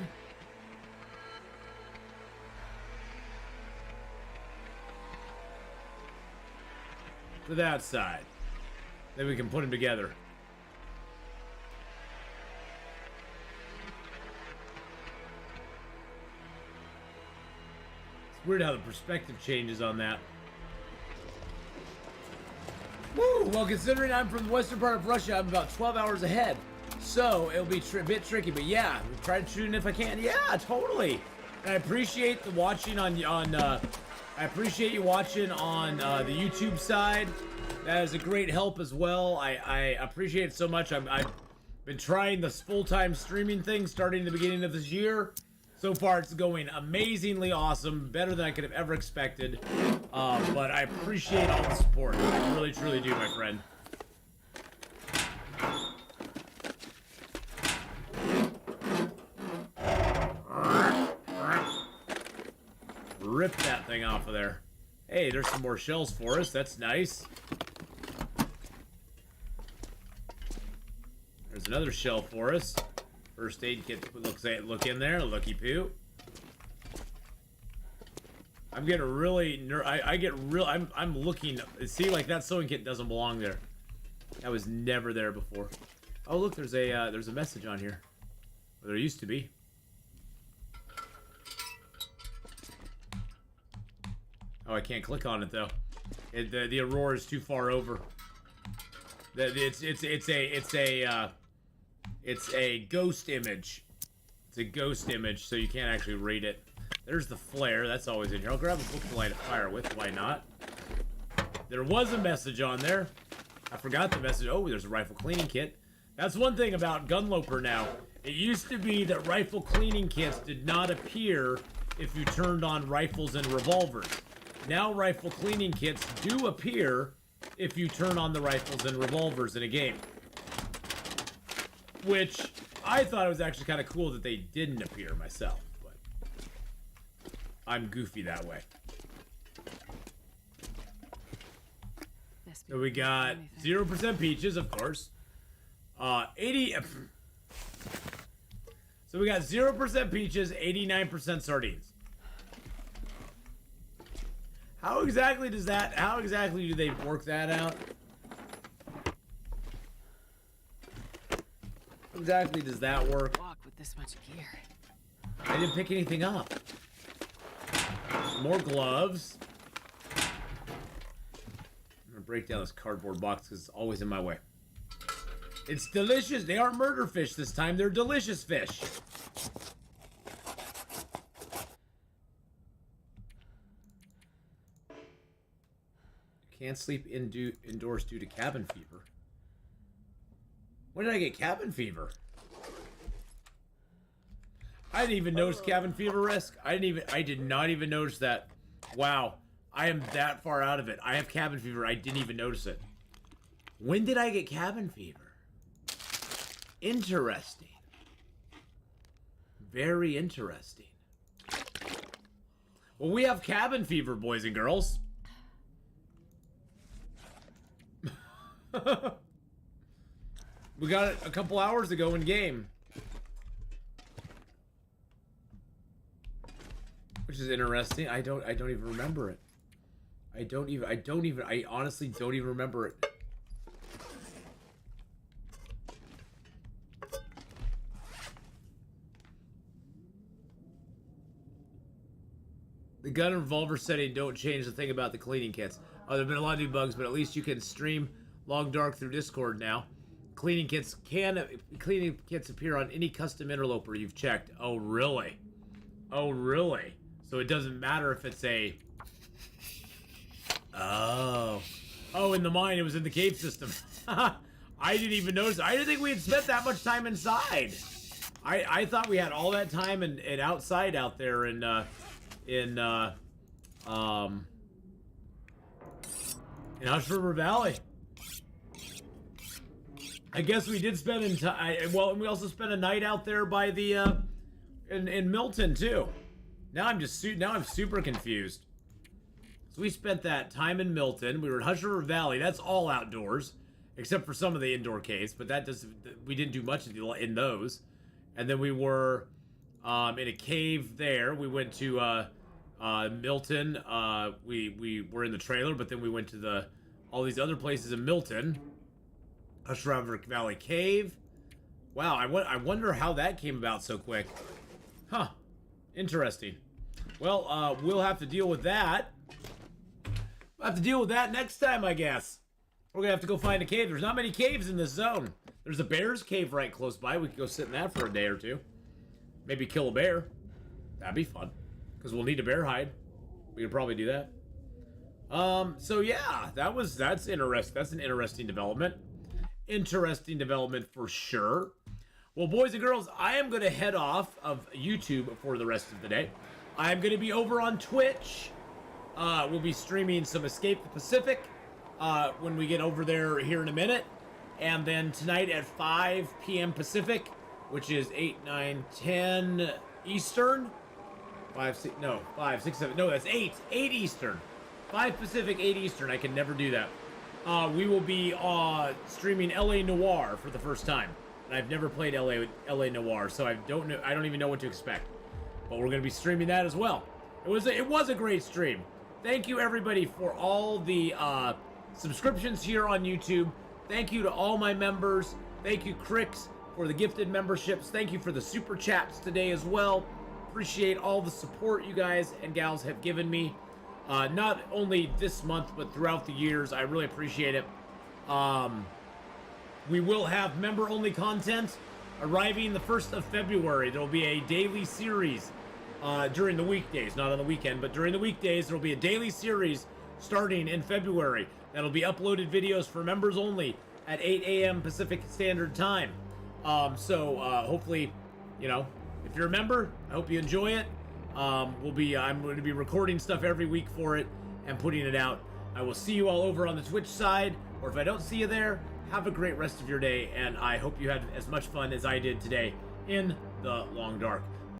To that side. Then we can put them together. It's weird how the perspective changes on that. Woo! Well, considering I'm from the western part of Russia, I'm about 12 hours ahead. So, it'll be a bit tricky, but yeah, we'll try to tune in if I can. Yeah, totally. And I appreciate the watching on I appreciate you watching on the YouTube side. That is a great help as well. I appreciate it so much. I've been trying this full-time streaming thing starting the beginning of this year. So far, it's going amazingly awesome, better than I could have ever expected. But I appreciate all the support. I really, truly do, my friend. Rip that thing off of there. Hey, there's some more shells for us. That's nice. There's another shell for us. First aid kit. Look in there. Looky poo. I'm getting really I'm looking. See, like that sewing kit doesn't belong there. That was never there before. Oh, look, there's a message on here. Well, there used to be. Oh, I can't click on it though. The Aurora is too far over. It's a ghost image. It's a ghost image, so you can't actually read it. There's the flare. That's always in here. I'll grab a book to light a fire with. Why not? There was a message on there. I forgot the message. Oh, there's a rifle cleaning kit. That's one thing about Gunloper now. It used to be that rifle cleaning kits did not appear if you turned on rifles and revolvers. Now rifle cleaning kits do appear if you turn on the rifles and revolvers in a game. Which I thought it was actually kind of cool that they didn't appear myself, but I'm goofy that way. So we got 0% peaches, of course. 80. So we got 0% peaches, 89% sardines. How exactly do they work that out? How exactly does that work? Walk with this much gear. I didn't pick anything up. More gloves. I'm gonna break down this cardboard box because it's always in my way. It's delicious. They aren't murder fish this time. They're delicious fish. Can't sleep indoors due to cabin fever. When did I get cabin fever? I didn't even notice cabin fever risk. I did not even notice that. Wow. I am that far out of it. I have cabin fever. I didn't even notice it. When did I get cabin fever? Interesting. Very interesting. Well, we have cabin fever, boys and girls. We got it a couple hours ago in game. which is interesting. I don't even remember it. I honestly don't even remember it. The gun and revolver setting don't change the thing about the cleaning kits. Oh, there have been a lot of new bugs, but at least you can stream Long Dark through Discord now. Cleaning kits appear on any custom interloper you've checked. Oh, really? Oh, really? So it doesn't matter if it's a... Oh. Oh, in the mine, it was in the cave system. I didn't even notice. I didn't think we had spent that much time inside. I thought we had all that time and outside out there in Hush River Valley. I guess we did spend well, and we also spent a night out there by the in Milton too. Now I'm super confused. So we spent that time in Milton. We were in Hush River Valley. That's all outdoors, except for some of the indoor caves. But we didn't do much in those. And then we were in a cave there. We went to Milton. We were in the trailer, but then we went to all these other places in Milton. Hush River Valley Cave. Wow, I wonder how that came about so quick. Huh. Interesting. Well, we'll have to deal with that. We'll have to deal with that next time, I guess. We're gonna have to go find a cave. There's not many caves in this zone. There's a bear's cave right close by. We could go sit in that for a day or two. Maybe kill a bear. That'd be fun. Because we'll need a bear hide. We could probably do that. So yeah, that's interesting. That's an interesting development. Interesting development for sure. Well, boys and girls, I am going to head off of YouTube for the rest of the day. I'm going to be over on Twitch. We'll be streaming some Escape the Pacific when we get over there here in a minute. And then tonight at 5 p.m. Pacific, which is 8, 9, 10 Eastern. 5, 6, no, 5, 6, 7, no, that's 8 Eastern. 5 Pacific, 8 Eastern. I can never do that. We will be streaming LA Noire for the first time. And I've never played LA Noire, so I don't even know what to expect. But we're going to be streaming that as well. It was a great stream. Thank you everybody for all the subscriptions here on YouTube. Thank you to all my members. Thank you, Crix, for the gifted memberships. Thank you for the super chats today as well. Appreciate all the support you guys and gals have given me. Not only this month, but throughout the years. I really appreciate it. We will have member-only content arriving the 1st of February. There will be a daily series during the weekdays, not on the weekend, but during the weekdays, there will be a daily series starting in February. That'll be uploaded videos for members only at 8 a.m. Pacific Standard Time. Hopefully, if you're a member, I hope you enjoy it. I'm going to be recording stuff every week for it and putting it out. I will see you all over on the Twitch side, or if I don't see you there, have a great rest of your day, and I hope you had as much fun as I did today in the Long Dark.